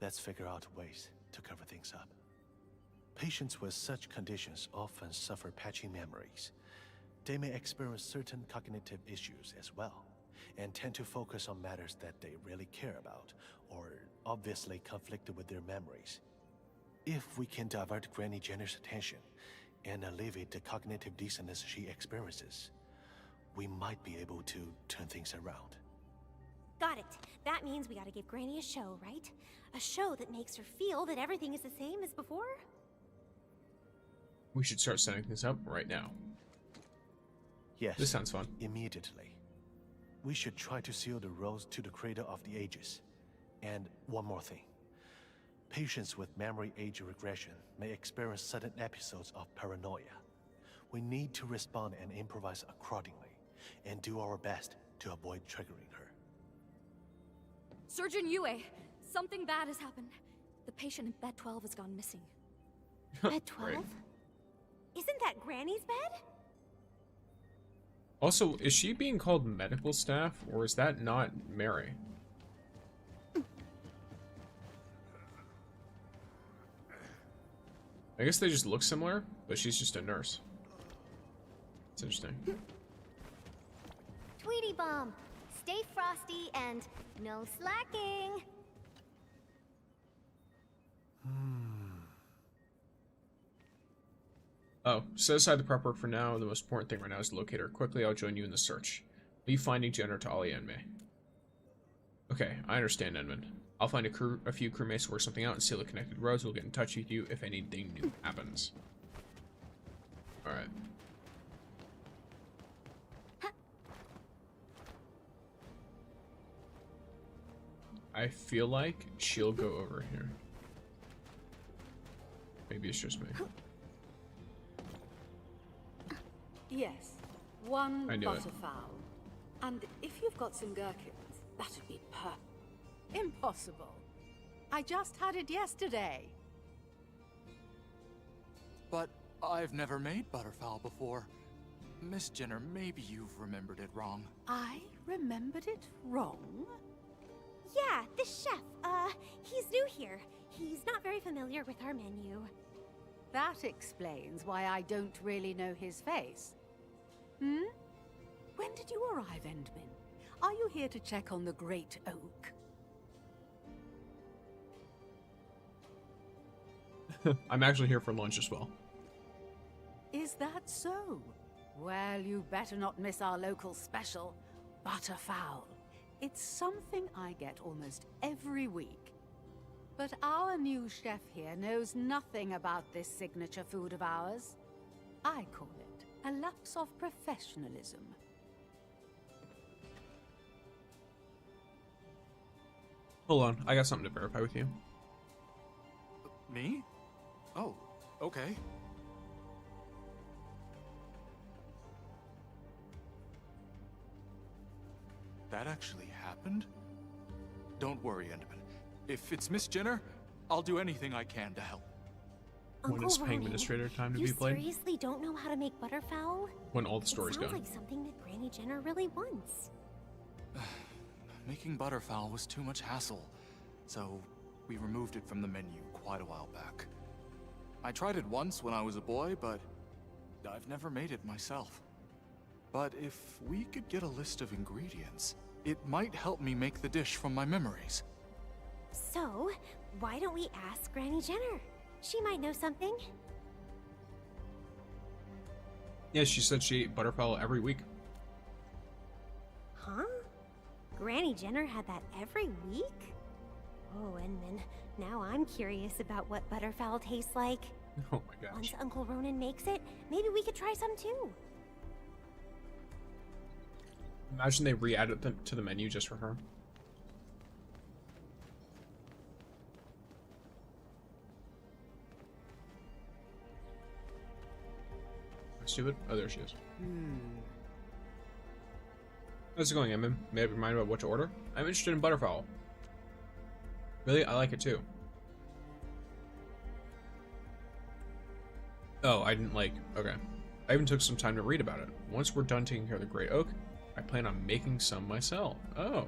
Let's figure out ways to cover things up. Patients with such conditions often suffer patchy memories. They may experience certain cognitive issues as well, and tend to focus on matters that they really care about, or obviously conflicted with their memories. If we can divert Granny Jenner's attention and alleviate the cognitive dissonance she experiences, we might be able to turn things around. Got it. That means we gotta give Granny a show, right? A show that makes her feel that everything is the same as before? We should start setting things up right now. Yes. This sounds fun. Immediately. We should try to seal the roads to the Cradle of the Ages. And one more thing. Patients with memory age regression may experience sudden episodes of paranoia. We need to respond and improvise accordingly, and do our best to avoid triggering her. Surgeon Yue, something bad has happened. The patient in bed 12 has gone missing. Bed 12? Isn't that Granny's bed? Also, is she being called medical staff, or is that not Mary? I guess they just look similar, but she's just a nurse. It's interesting. Tweety Bomb, stay frosty and no slacking. Oh, set aside the prep work for now. The most important thing right now is to locate her quickly. I'll join you in the search. Leave finding Jenner to Ollie and me. Okay, I understand, Edmund. I'll find a few crewmates to work something out and seal the connected roads. We'll get in touch with you if anything new happens. Alright. I feel like she'll go over here. Maybe it's just me. Yes, one I knew it. butterfowl. And if you've got some gherkins, that'd be perfect. Impossible. I just had it yesterday. But I've never made butterfowl before. Miss Jenner, maybe you've remembered it wrong. I remembered it wrong? Yeah, this chef, he's new here. He's not very familiar with our menu. That explains why I don't really know his face. Hmm? When did you arrive, Endman? Are you here to check on the Great Oak? I'm actually here for lunch as well. Is that so? Well, you better not miss our local special, butterfowl. It's something I get almost every week. But our new chef here knows nothing about this signature food of ours. I call it a lapse of professionalism. Hold on, I got something to verify with you. Me? Oh, okay. That actually happened? Don't worry, Endman. If it's Miss Jenner, I'll do anything I can to help. When is paying administrator time to be played? You seriously don't know how to make butterfowl? When all the story's Sounds gone. like something that Granny Jenner really wants. Making butterfowl was too much hassle, so we removed it from the menu quite a while back. I tried it once when I was a boy, but I've never made it myself. But if we could get a list of ingredients, it might help me make the dish from my memories. So, why don't we ask Granny Jenner? She might know something. Yeah, she said she ate butterfowl every week. Huh? Granny Jenner had that every week? Oh, Endman, now I'm curious about what butterfowl tastes like. Oh my gosh. Once Uncle Ronan makes it, maybe we could try some too. Imagine they re-added them to the menu just for her. Stupid. Oh, there she is. How's it going, Emin? May I be reminded about what to order? I'm interested in butterfowl. Really? I like it too. Oh, I didn't like... Okay. I even took some time to read about it. Once we're done taking care of the Great Oak, I plan on making some myself. Oh,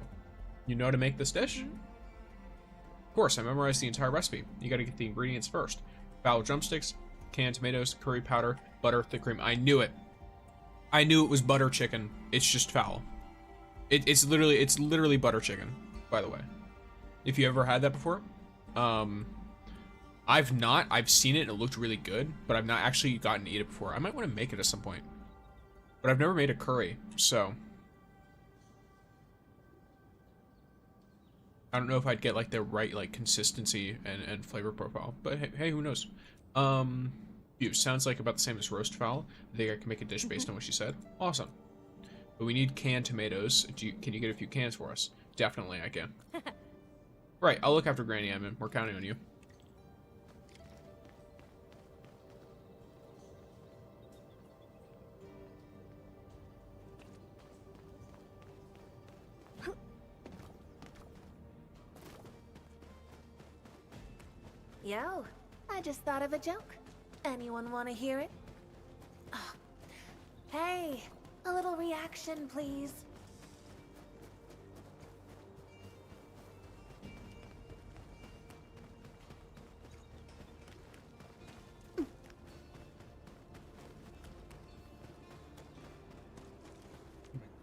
you know how to make this dish? Of course, I memorized the entire recipe. You gotta get the ingredients first. Fowl drumsticks, canned tomatoes, curry powder, butter, thick cream. I knew it. I knew it was butter chicken. It's just fowl. It's literally butter chicken, by the way. If you ever had that before. I've not. I've seen it and it looked really good, but I've not actually gotten to eat it before. I might want to make it at some point. But I've never made a curry, so I don't know if I'd get like the right like consistency and flavor profile. But hey, who knows? Sounds like about the same as roast fowl. I think I can make a dish based on what she said. Awesome. But we need canned tomatoes. Can you get a few cans for us? Definitely, I can. Right, I'll look after Granny Edmund. We're counting on you. Yo, I just thought of a joke. Anyone want to hear it? Oh. Hey, a little reaction, please.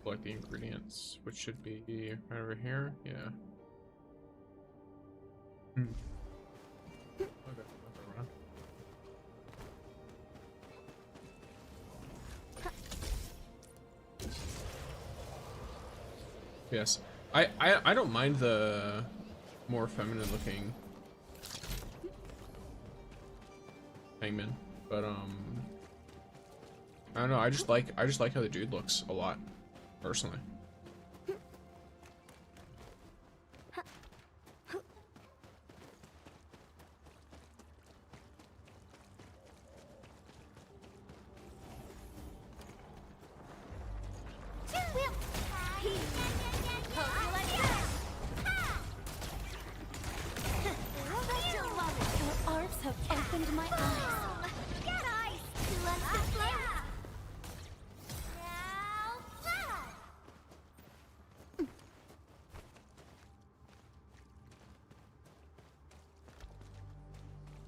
Collect the ingredients, which should be right over here. Yeah. Okay. Yes, I don't mind the more feminine looking hangman, but I don't know. I just like how the dude looks a lot, personally.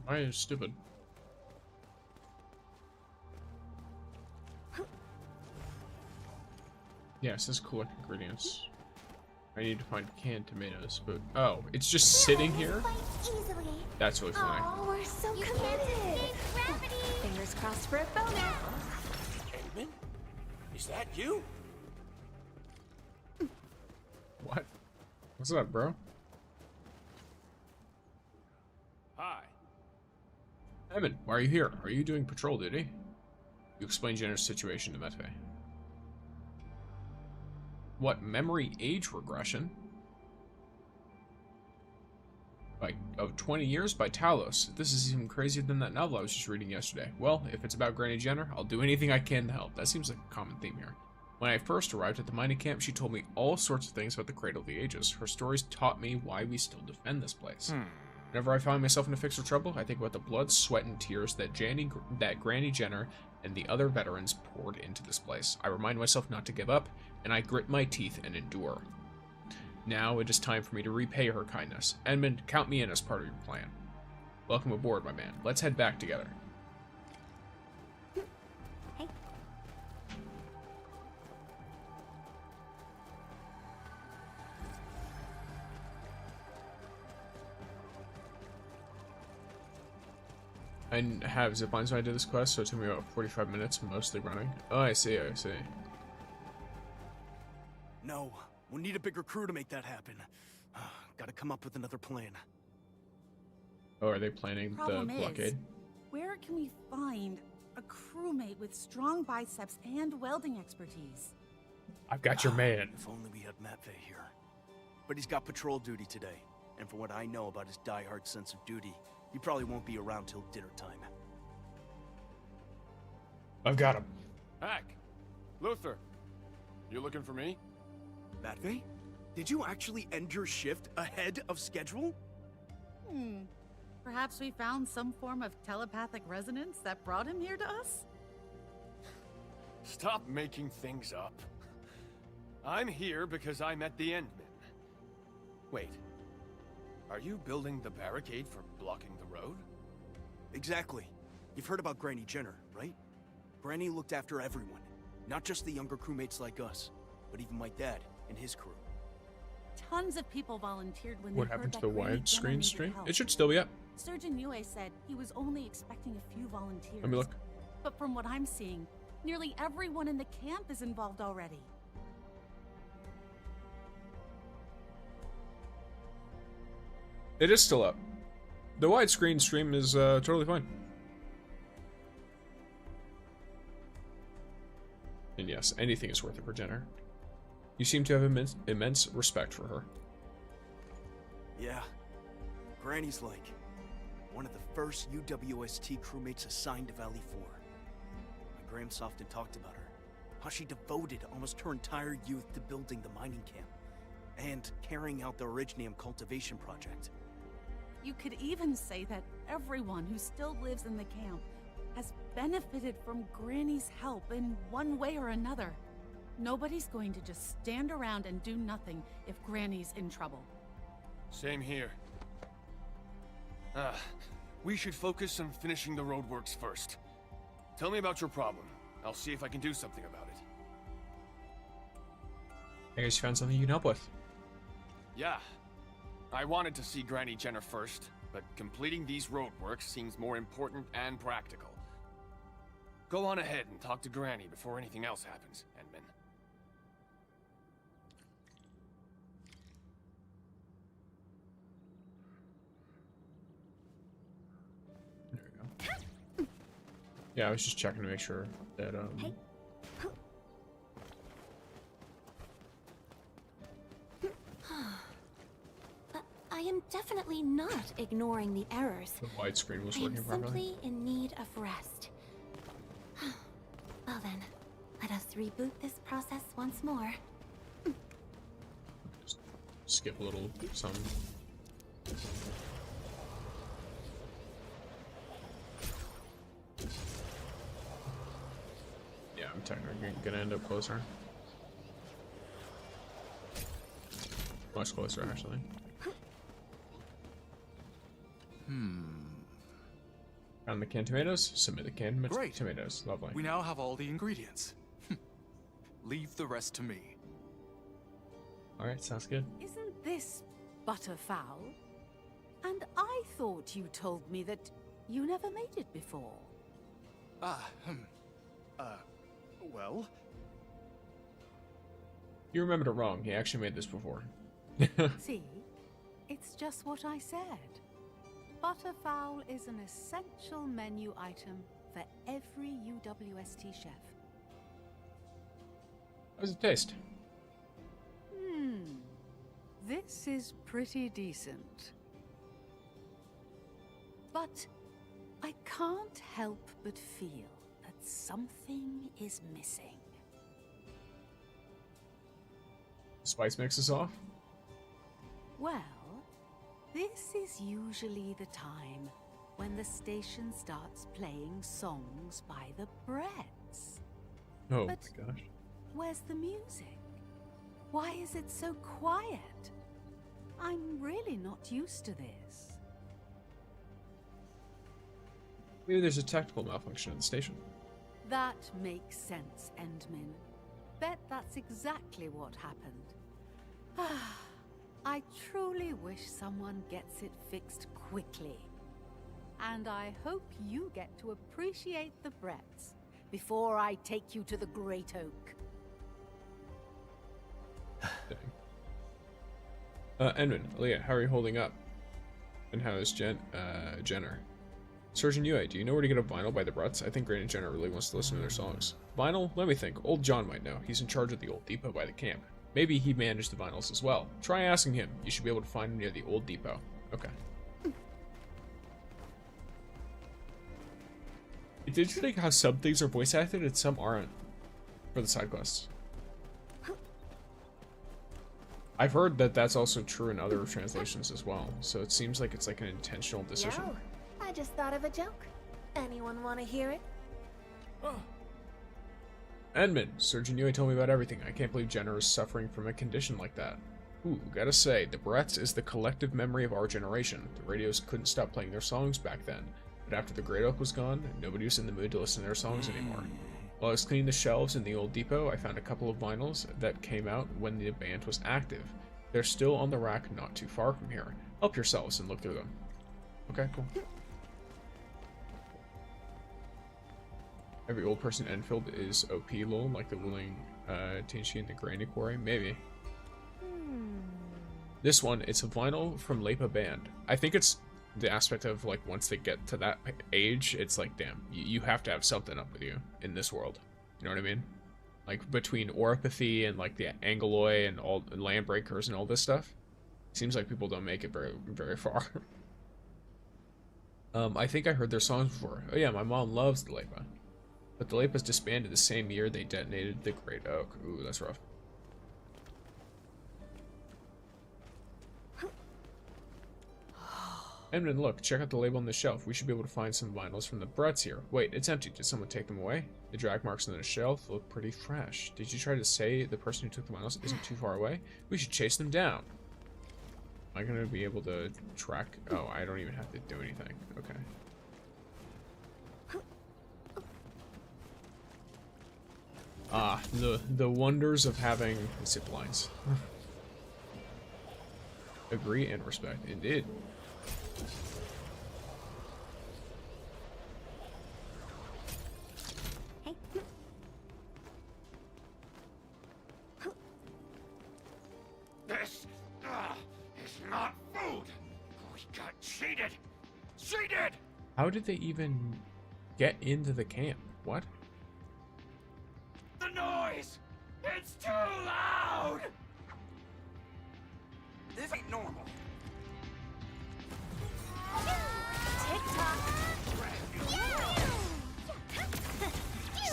Why are you stupid? Yes, this is collect ingredients. I need to find canned tomatoes, but oh, it's just sitting here? That's really funny. Oh, we're so committed. Fingers crossed for a bonus. Edmund? Is that you? What? What's up, bro? Hi. Evan, why are you here? Are you doing patrol duty? You explained Jenner's situation to Mete. What, memory age regression? Of 20 years by Talos. This is even crazier than that novel I was just reading yesterday. Well, if it's about Granny Jenner, I'll do anything I can to help. That seems like a common theme here. When I first arrived at the mining camp, she told me all sorts of things about the Cradle of the Ages. Her stories taught me why we still defend this place. Whenever I find myself in a fix or trouble, I think about the blood, sweat, and tears that Granny Jenner and the other veterans poured into this place. I remind myself not to give up, and I grit my teeth and endure. Now it is time for me to repay her kindness. Edmund, count me in as part of your plan. Welcome aboard, my man. Let's head back together. Hey. I have ziplines when I did this quest, so it took me about 45 minutes, mostly running. Oh, I see, I see. No, we'll need a bigger crew to make that happen. Gotta come up with another plan. Oh, are they planning the blockade? Where can we find a crewmate with strong biceps and welding expertise? I've got your man. If only we had Matvey here. But he's got patrol duty today, and from what I know about his die-hard sense of duty, he probably won't be around till dinner time. I've got him. Hack! Luther! You looking for me? Matvey? Did you actually end your shift ahead of schedule? Perhaps we found some form of telepathic resonance that brought him here to us? Stop making things up. I'm here because I met the Endmen. Wait. Are you building the barricade for blocking the road? Exactly. You've heard about Granny Jenner, right? Granny looked after everyone. Not just the younger crewmates like us, but even my dad and his crew. Tons of people volunteered when What they happened heard to the that Granny Jenner widescreen needed stream? help. It should still be up. Surgeon Yue said he was only expecting a few volunteers. Let me look. But from what I'm seeing, nearly everyone in the camp is involved already. It is still up. The widescreen stream is totally fine. And yes, anything is worth it for Jenner. You seem to have immense respect for her. Yeah. Granny's like one of the first UWST crewmates assigned to Valley 4. My Gramps often talked about her. How she devoted almost her entire youth to building the mining camp and carrying out the Originium cultivation project. You could even say that everyone who still lives in the camp has benefited from Granny's help in one way or another. Nobody's going to just stand around and do nothing if Granny's in trouble. Same here. We should focus on finishing the roadworks first. Tell me about your problem. I'll see if I can do something about it. I guess you found something you can help with. Yeah. I wanted to see Granny Jenner first, but completing these roadworks seems more important and practical. Go on ahead and talk to Granny before anything else happens, Endman. There we go. Yeah, I was just checking to make sure that I am definitely not ignoring the errors. the widescreen was I am working properly. simply in need of rest. Well then, let us reboot this process once more. Just skip a little some. Yeah, I'm technically gonna end up closer. Much closer, actually. Found the canned tomatoes. Submit the canned Great. tomatoes. Lovely. We now have all the ingredients. Leave the rest to me. Alright, sounds good. Isn't this butterfowl? And I thought you told me that you never made it before. Well? You remembered it wrong. He actually made this before. See? It's just what I said. Butterfowl is an essential menu item for every UWST chef. How does it taste? This is pretty decent. But I can't help but feel that something is missing. Spice mix is off? Well, this is usually the time when the station starts playing songs by the Bretts. Oh But my gosh. where's the music? Why is it so quiet? I'm really not used to this. Maybe there's a technical malfunction in the station. That makes sense, Endman. Bet that's exactly what happened. I truly wish someone gets it fixed quickly. And I hope you get to appreciate the Bretts before I take you to the Great Oak. Enman, Aaliyah, how are you holding up? And how is Jenner? Surgeon Yue, do you know where to get a vinyl by the Bretts? I think Granny Jenner really wants to listen to their songs. Vinyl? Let me think. Old John might know. He's in charge of the old depot by the camp. Maybe he managed the vinyls as well. Try asking him. You should be able to find him near the old depot. Okay. It's interesting how some things are voice acted and some aren't for the side quests. I've heard that that's also true in other translations as well, so it seems like it's like an intentional decision. Yo, I just thought of a joke. Anyone want to hear it? Edmund, Surgeon Yue told me about everything. I can't believe Jenner is suffering from a condition like that. Ooh, gotta say, the Bretts is the collective memory of our generation. The radios couldn't stop playing their songs back then. But after the Great Oak was gone, nobody was in the mood to listen to their songs anymore. While I was cleaning the shelves in the old depot, I found a couple of vinyls that came out when the band was active. They're still on the rack not too far from here. Help yourselves and look through them. Okay, cool. Every old person in Enfield is OP lol, like the willing Tinshi and the Granny Quarry? Maybe. This one, it's a vinyl from Lepa Band. I think it's the aspect of, like, once they get to that age, it's like, damn, you have to have something up with you in this world. You know what I mean? Like, between Oropathy and, like, the Angoloi and all Landbreakers and all this stuff, seems like people don't make it very, very far. I think I heard their songs before. Oh yeah, my mom loves the Lepa. But the Lepas disbanded the same year they detonated the Great Oak. Ooh, that's rough. Edmund, look, check out the label on the shelf. We should be able to find some vinyls from the Bretts here. Wait, it's empty. Did someone take them away? The drag marks on the shelf look pretty fresh. Did you try to say the person who took the vinyls isn't too far away? We should chase them down. Am I going to be able to track? Oh, I don't even have to do anything. Okay. Ah, the wonders of having zip lines. Agree and respect, indeed. Hey. This is not food. We got cheated. Cheated! How did they even get into the camp? What? The noise! It's too loud! This ain't normal. TikTok.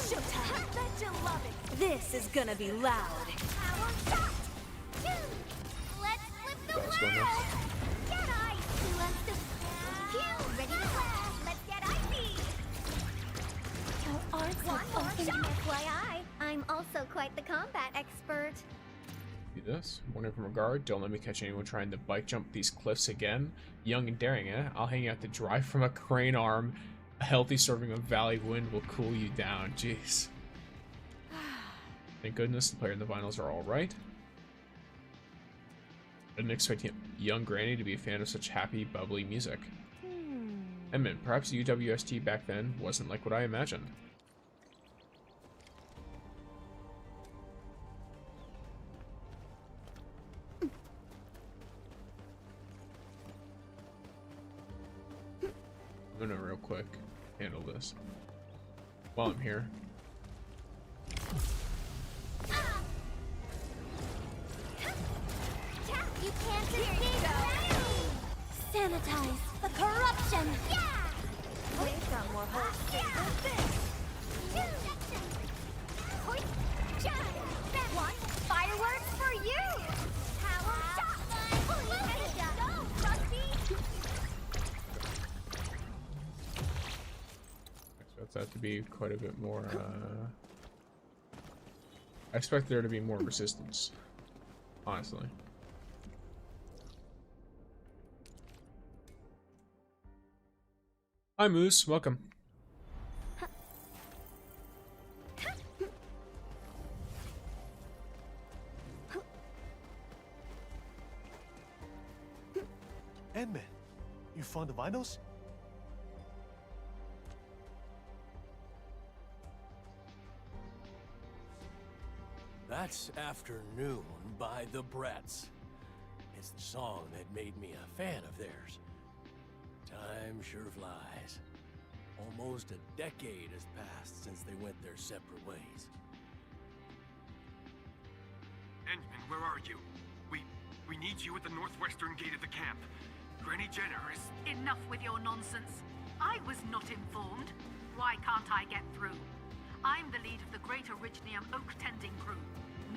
Showtime. Bet you love it. This is gonna be loud. Let's flip the That's going next. Get ice! Who wants to... Phew, ready to blast! Let's get icy! Your arms are open. FYI, I'm also quite the combat expert. Do this. Warning from regard. Don't let me catch anyone trying to bike jump these cliffs again. Young and daring, eh? I'll hang out to dry from a crane arm. A healthy serving of Valley Wind will cool you down. Jeez. Thank goodness the player and the vinyls are alright. I didn't expect young Granny to be a fan of such happy, bubbly music. Edmund, perhaps UWST back then wasn't like what I imagined. I'm gonna real quick handle this while I'm here. You can't escape gravity! Sanitize the corruption! Yeah! They've got more hope than this. One, fireworks for you! Power shot! Go, Rusty! I expect that to be quite a bit more, I expect there to be more resistance, honestly. Hi Moose, welcome. Endman, you found the vinyls? That's Afternoon by the Bretts. It's the song that made me a fan of theirs. Time sure flies. Almost a decade has passed since they went their separate ways. Endman, where are you? We need you at the northwestern gate of the camp. Granny Jenner is... Enough with your nonsense. I was not informed. Why can't I get through? I'm the lead of the Great Originium Oak Tending Crew.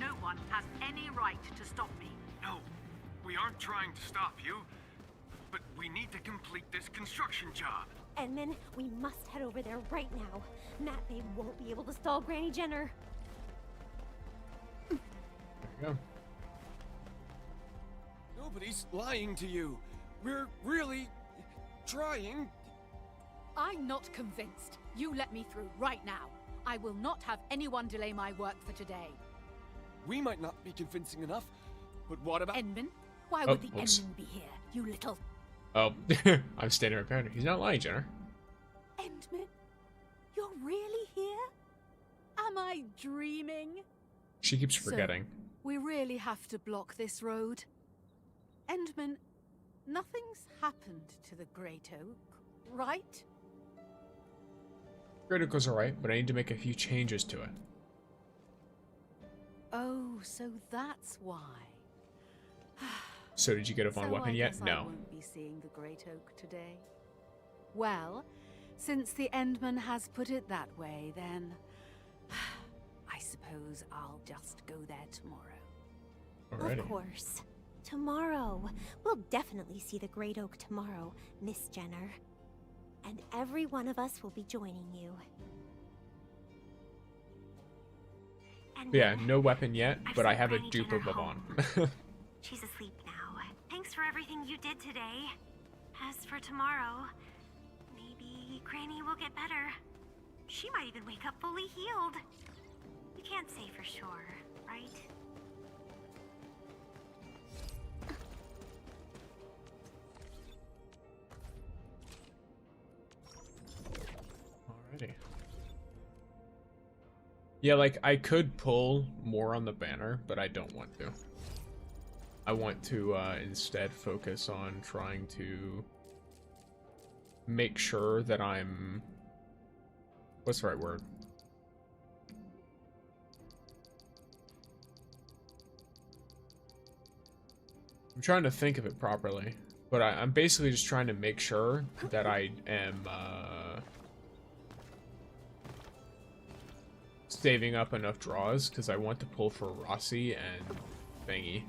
No one has any right to stop me. No, we aren't trying to stop you. But we need to complete this construction job. Edmund, we must head over there right now. Matt Babe won't be able to stall Granny Jenner. There you go. Nobody's lying to you. We're really trying. I'm not convinced. You let me through right now. I will not have anyone delay my work for today. We might not be convincing enough, but what about... Endman? Why would the Endman be here, you little... Oh, I'm standing right behind her. He's not lying, Jenner. Endman? You're really here? Am I dreaming? She keeps forgetting. So, we really have to block this road. Endman, nothing's happened to the Great Oak, right? Great Oak was alright, but I need to make a few changes to it. Oh, so that's why. So did you get a Yvonne weapon yet? No. I won't be seeing the Great Oak today. Well, since the Endman has put it that way, then I suppose I'll just go there tomorrow. Alrighty. Of course. Tomorrow. We'll definitely see the Great Oak tomorrow, Miss Jenner. And every one of us will be joining you. And yeah, no weapon yet, but I have a dupe of Yvonne. She's asleep now. Thanks for everything you did today. As for tomorrow, maybe Granny will get better. She might even wake up fully healed. You can't say for sure, right? Alrighty. Yeah, like, I could pull more on the banner, but I don't want to. I want to instead focus on trying to make sure that I'm... What's the right word? I'm trying to think of it properly, but I'm basically just trying to make sure that I am saving up enough draws, because I want to pull for Rossi and Thingy.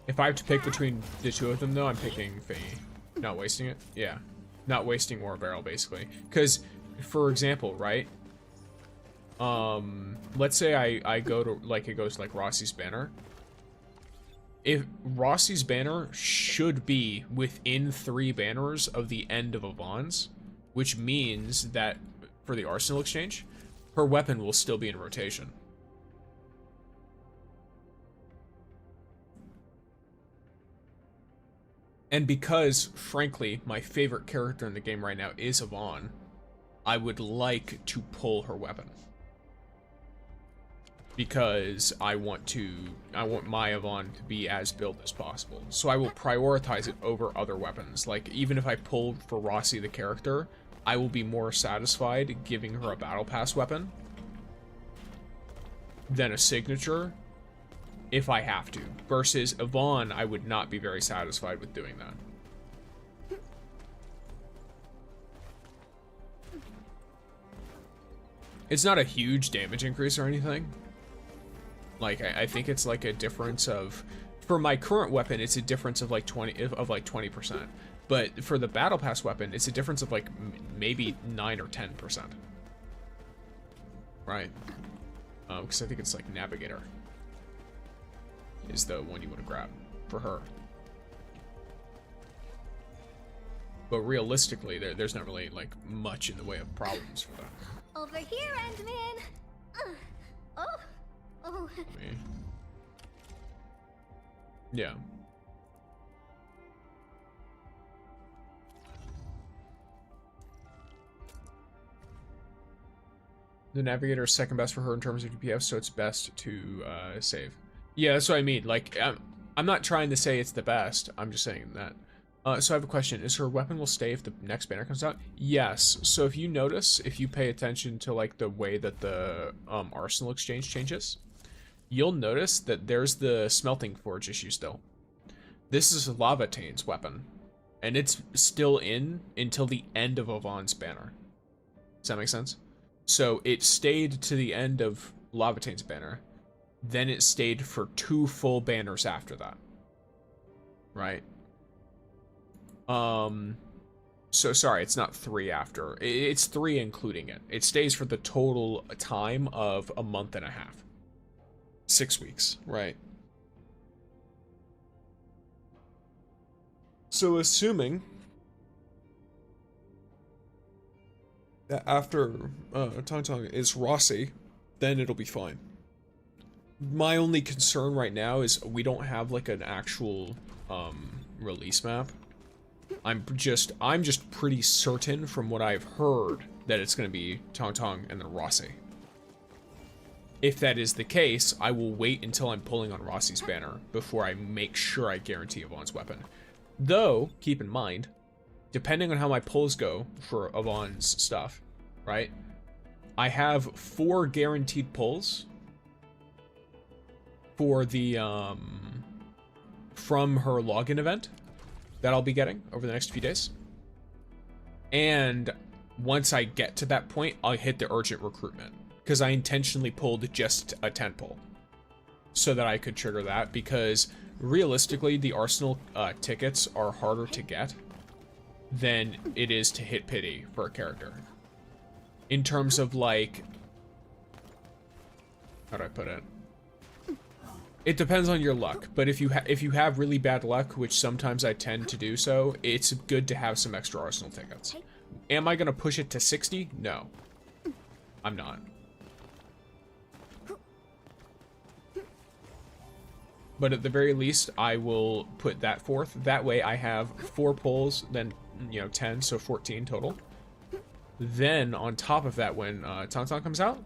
If I have to pick between the two of them, though, I'm picking Thingy. Not wasting it. Yeah. Not wasting more barrel, basically. Because, for example, right? Let's say I go to, like, it goes to, like, Rossi's banner. If Rossi's banner should be within 3 banners of the end of Yvonne's, which means that for the Arsenal exchange, her weapon will still be in rotation. And because, frankly, my favorite character in the game right now is Yvonne, I would like to pull her weapon. Because I want my Yvonne to be as built as possible. So I will prioritize it over other weapons. Like, even if I pull for Rossi the character, I will be more satisfied giving her a battle pass weapon than a signature if I have to. Versus Yvonne, I would not be very satisfied with doing that. It's not a huge damage increase or anything. Like, I think it's like a difference of, for my current weapon, it's a difference of like 20%. But for the battle pass weapon, it's a difference of like maybe 9 or 10%. Right? Because I think it's like Navigator is the one you want to grab for her. But realistically, there's not really like much in the way of problems for that. Over here, Endman! Oh. Yeah. The Navigator is second best for her in terms of DPS, so it's best to save. Yeah, that's what I mean. Like, I'm not trying to say it's the best. I'm just saying that. So I have a question. Is her weapon will stay if the next banner comes out? Yes. So if you notice, if you pay attention to like the way that the Arsenal exchange changes, you'll notice that there's the smelting forge issue still. This is Lava Tane's weapon, and it's still in until the end of Yvonne's banner. Does that make sense? So it stayed to the end of Lava Tane's banner, then it stayed for 2 full banners after that. Right? So sorry, it's not 3 after. It's 3 including it. It stays for the total time of a month and a half. 6 weeks, right? So assuming that after Tong Tong is Rossi, then it'll be fine. My only concern right now is we don't have like an actual release map. I'm just pretty certain from what I've heard that it's going to be Tong Tong and then Rossi. If that is the case, I will wait until I'm pulling on Rossi's banner before I make sure I guarantee Yvonne's weapon. Though, keep in mind, depending on how my pulls go for Yvonne's stuff, right? I have 4 guaranteed pulls for the from her login event that I'll be getting over the next few days. And once I get to that point, I'll hit the urgent recruitment because I intentionally pulled just a 10 pull so that I could trigger that, because realistically the Arsenal tickets are harder to get than it is to hit pity for a character. In terms of like, how do I put it? It depends on your luck, but if you have really bad luck, which sometimes I tend to do so, it's good to have some extra Arsenal tickets. Am I gonna push it to 60? No. I'm not. But at the very least, I will put that forth. That way I have 4 pulls, then, 10, so 14 total. Then, on top of that, when Tong Tong comes out,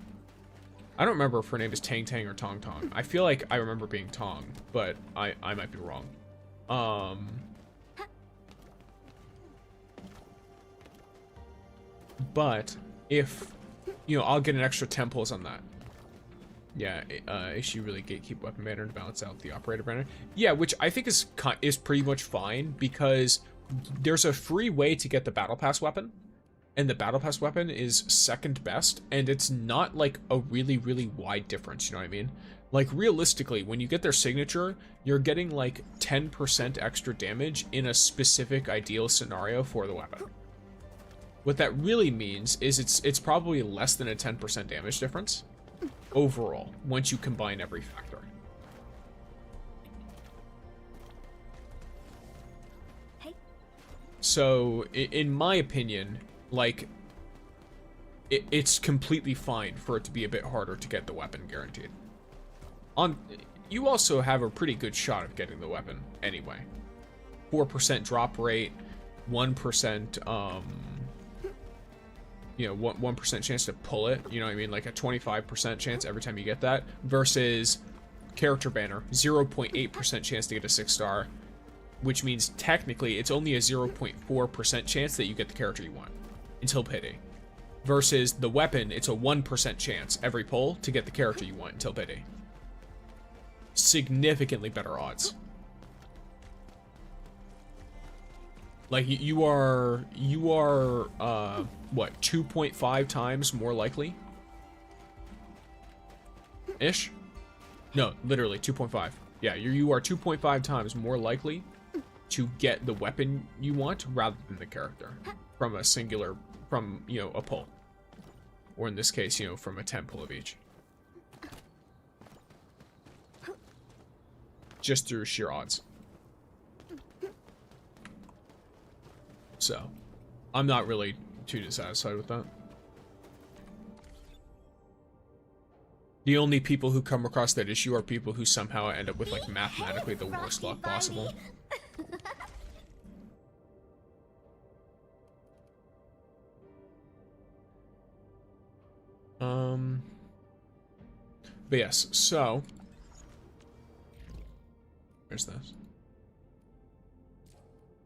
I don't remember if her name is Tang Tang or Tong Tong. I feel like I remember being Tong, but I might be wrong. But if, I'll get an extra 10 pulls on that. Yeah, is she really gatekeep weapon banner to balance out the operator banner? Yeah, which I think is pretty much fine, because there's a free way to get the battle pass weapon, and the battle pass weapon is second best, and it's not like a really, really wide difference, you know what I mean? Like, realistically, when you get their signature, you're getting like 10% extra damage in a specific ideal scenario for the weapon. What that really means is it's probably less than a 10% damage difference overall, once you combine every factor. So, in my opinion, like, it's completely fine for it to be a bit harder to get the weapon guaranteed. You also have a pretty good shot of getting the weapon anyway. 4% drop rate, 1%, 1% chance to pull it, you know what I mean? Like a 25% chance every time you get that, versus character banner, 0.8% chance to get a 6-star, which means technically it's only a 0.4% chance that you get the character you want until pity. Versus the weapon, it's a 1% chance every pull to get the character you want until pity. Significantly better odds. Like, you are what, 2.5 times more likely? Ish? No, literally 2.5. Yeah, you are 2.5 times more likely to get the weapon you want rather than the character from a singular, a pull. Or in this case, from a 10 pull of each. Just through sheer odds. So, I'm not really too dissatisfied with that. The only people who come across that issue are people who somehow end up with, like, mathematically the worst luck possible. But yes, so... Where's this?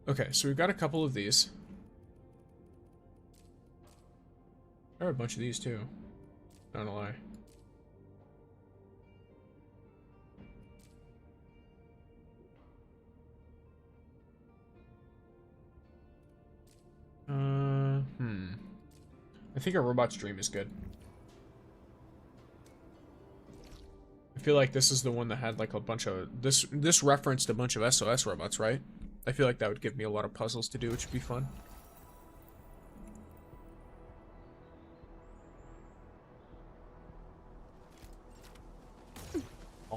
Okay, so we've got a couple of these. There are a bunch of these too. Not a lie. I think a robot's dream is good. I feel like this is the one that had like a bunch of this referenced a bunch of SOS robots, right? I feel like that would give me a lot of puzzles to do, which would be fun.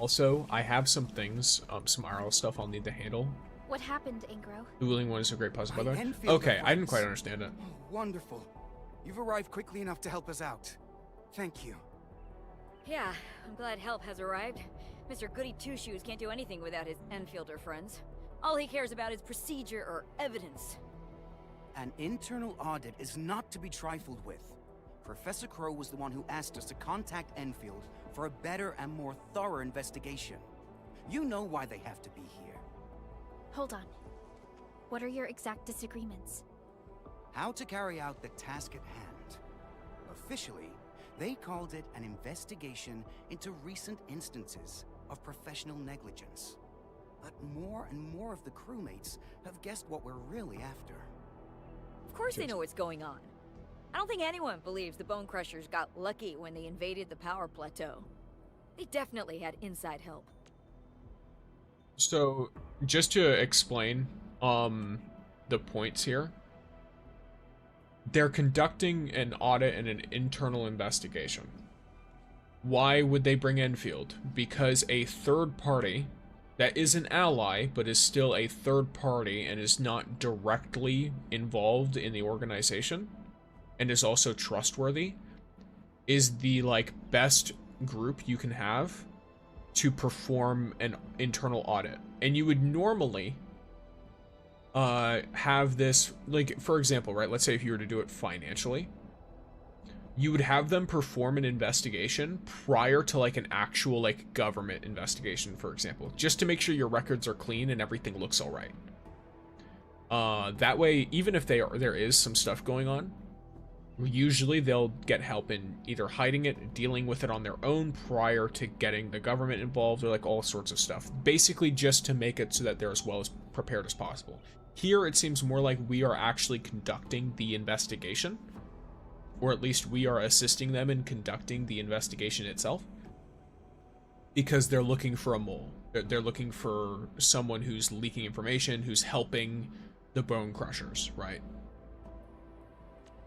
also, I have some things, some IRL stuff I'll need to handle. What happened, Ingro? The wheeling one is a great puzzle, by the way. Endfield Okay, I didn't friends. quite understand it. Oh, wonderful. You've arrived quickly enough to help us out. Thank you. Yeah, I'm glad help has arrived. Mr. Goody Two-Shoes can't do anything without his Enfielder friends. All he cares about is procedure or evidence. An internal audit is not to be trifled with. Professor Crow was the one who asked us to contact Enfield for a better and more thorough investigation. You know why they have to be here. Hold on. What are your exact disagreements? How to carry out the task at hand. Officially, they called it an investigation into recent instances of professional negligence. But more and more of the crewmates have guessed what we're really after. Of course they know what's going on. I don't think anyone believes the Bone Crushers got lucky when they invaded the power plateau. They definitely had inside help. So, just to explain, the points here. They're conducting an audit and an internal investigation. Why would they bring Enfield? Because a third party that is an ally, but is still a third party and is not directly involved in the organization, and is also trustworthy, is the, like, best group you can have to perform an internal audit. And you would normally have this, like, for example, right, let's say if you were to do it financially, you would have them perform an investigation prior to, like, an actual, like, government investigation, for example, just to make sure your records are clean and everything looks all right. That way, even if there is some stuff going on, usually they'll get help in either hiding it, dealing with it on their own prior to getting the government involved, or like all sorts of stuff. Basically just to make it so that they're as well as prepared as possible. Here it seems more like we are actually conducting the investigation, or at least we are assisting them in conducting the investigation itself, because they're looking for a mole. They're looking for someone who's leaking information, who's helping the Bone Crushers, right?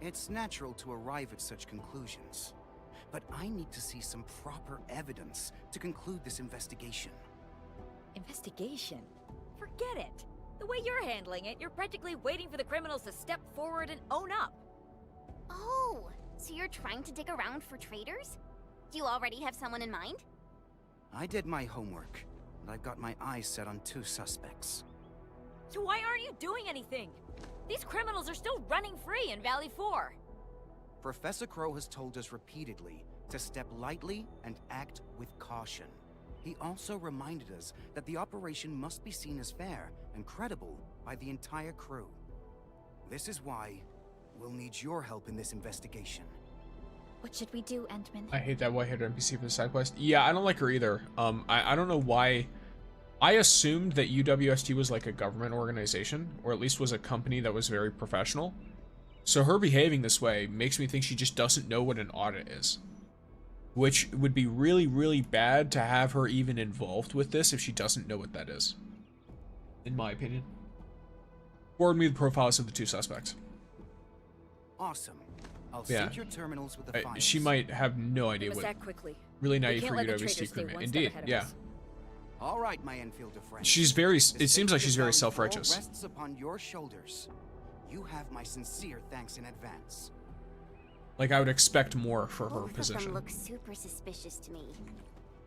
It's natural to arrive at such conclusions, but I need to see some proper evidence to conclude this investigation. Investigation? Forget it. The way you're handling it, you're practically waiting for the criminals to step forward and own up. Oh, so you're trying to dig around for traitors? Do you already have someone in mind? I did my homework, and I've got my eyes set on 2 suspects. So why aren't you doing anything? These criminals are still running free in Valley 4. Professor Crow has told us repeatedly to step lightly and act with caution. He also reminded us that the operation must be seen as fair and credible by the entire crew. This is why we'll need your help in this investigation. What should we do, Endman? I hate that white-haired NPC for the side quest. Yeah, I don't like her either. I don't know why. I assumed that UWST was like a government organization, or at least was a company that was very professional. So her behaving this way makes me think she just doesn't know what an audit is. Which would be really, really bad to have her even involved with this if she doesn't know what that is. In my opinion. Forward me the profiles of the 2 suspects. Awesome. I'll Yeah. sync your terminals with the files. She might have no idea We must what. act quickly. Really We naive can't for let the UWST traitors stay crewman. one step Indeed, ahead of yeah. us. All right, my Enfielder friend. She's very. It seems like she's very All self-righteous. rests upon your shoulders. You have my sincere thanks in advance. Like I would expect more for her Both of position. them look super suspicious to me.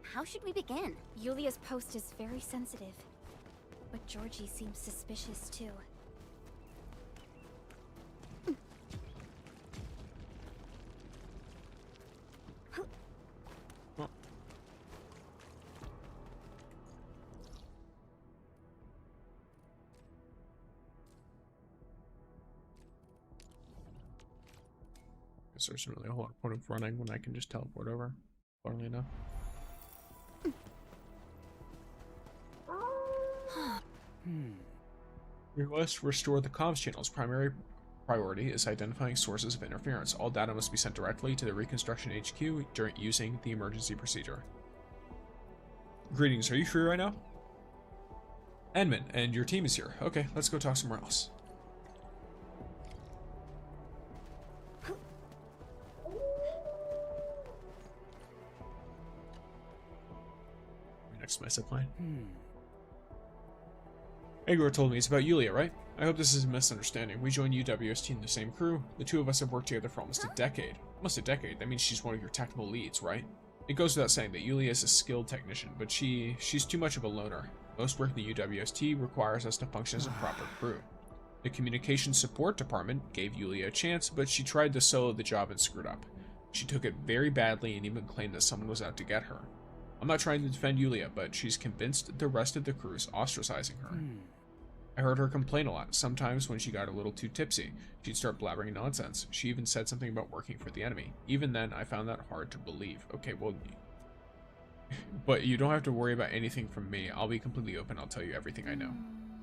How should we begin? Yulia's post is very sensitive, but Georgie seems suspicious too. Guess there's really a whole lot of point of running when I can just teleport over. Funnily enough. We must restore the comms channels. Primary priority is identifying sources of interference. All data must be sent directly to the Reconstruction HQ during using the emergency procedure. Greetings, are you free right now? Endman, and your team is here. Okay, let's go talk somewhere else. That's my zipline. Igor told me it's about Yulia, right? I hope this is a misunderstanding. We joined UWST in the same crew. The two of us have worked together for almost a decade. Almost a decade? That means she's one of your technical leads, right? It goes without saying that Yulia is a skilled technician, but she's too much of a loner. Most work in the UWST requires us to function as a proper crew. The communications support department gave Yulia a chance, but she tried to solo the job and screwed up. She took it very badly and even claimed that someone was out to get her. I'm not trying to defend Yulia, but she's convinced the rest of the crew is ostracizing her. I heard her complain a lot. Sometimes when she got a little too tipsy, she'd start blabbering nonsense. She even said something about working for the enemy. Even then, I found that hard to believe. Okay, well, but you don't have to worry about anything from me. I'll be completely open. I'll tell you everything I know.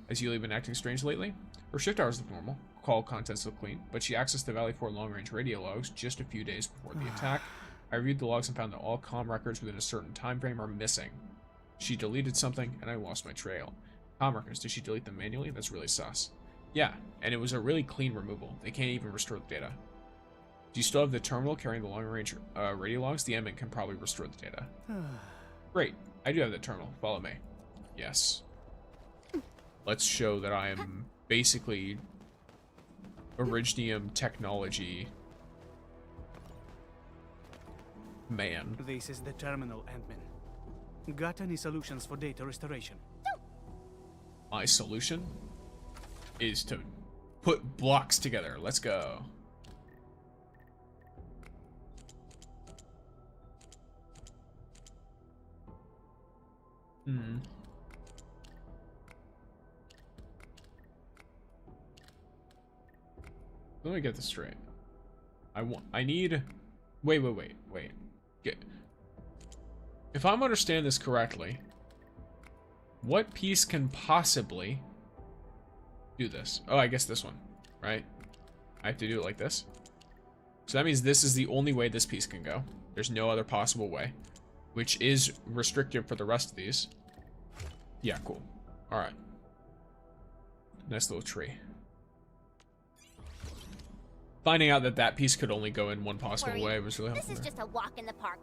Has Yulia been acting strange lately? Her shift hours look normal. Call contents look clean, but she accessed the Valley 4 long-range radio logs just a few days before the attack. I reviewed the logs and found that all comm records within a certain time frame are missing. She deleted something, and I lost my trail. Comm records, did she delete them manually? That's really sus. Yeah, and it was a really clean removal. They can't even restore the data. Do you still have the terminal carrying the long-range radio logs? The admin can probably restore the data. Great, I do have the terminal. Follow me. Yes. Let's show that I am basically Originium technology man. This is the terminal, admin. Got any solutions for data restoration? My solution is to put blocks together. Let's go. Let me get this straight. I need... Wait. If I'm understanding this correctly, what piece can possibly do this? Oh, I guess this one, right? I have to do it like this. So that means this is the only way this piece can go. There's no other possible way, which is restrictive for the rest of these. Yeah, cool. All right. Nice little tree. Finding out that that piece could only go in one possible way was really helpful. This is just a walk in the park.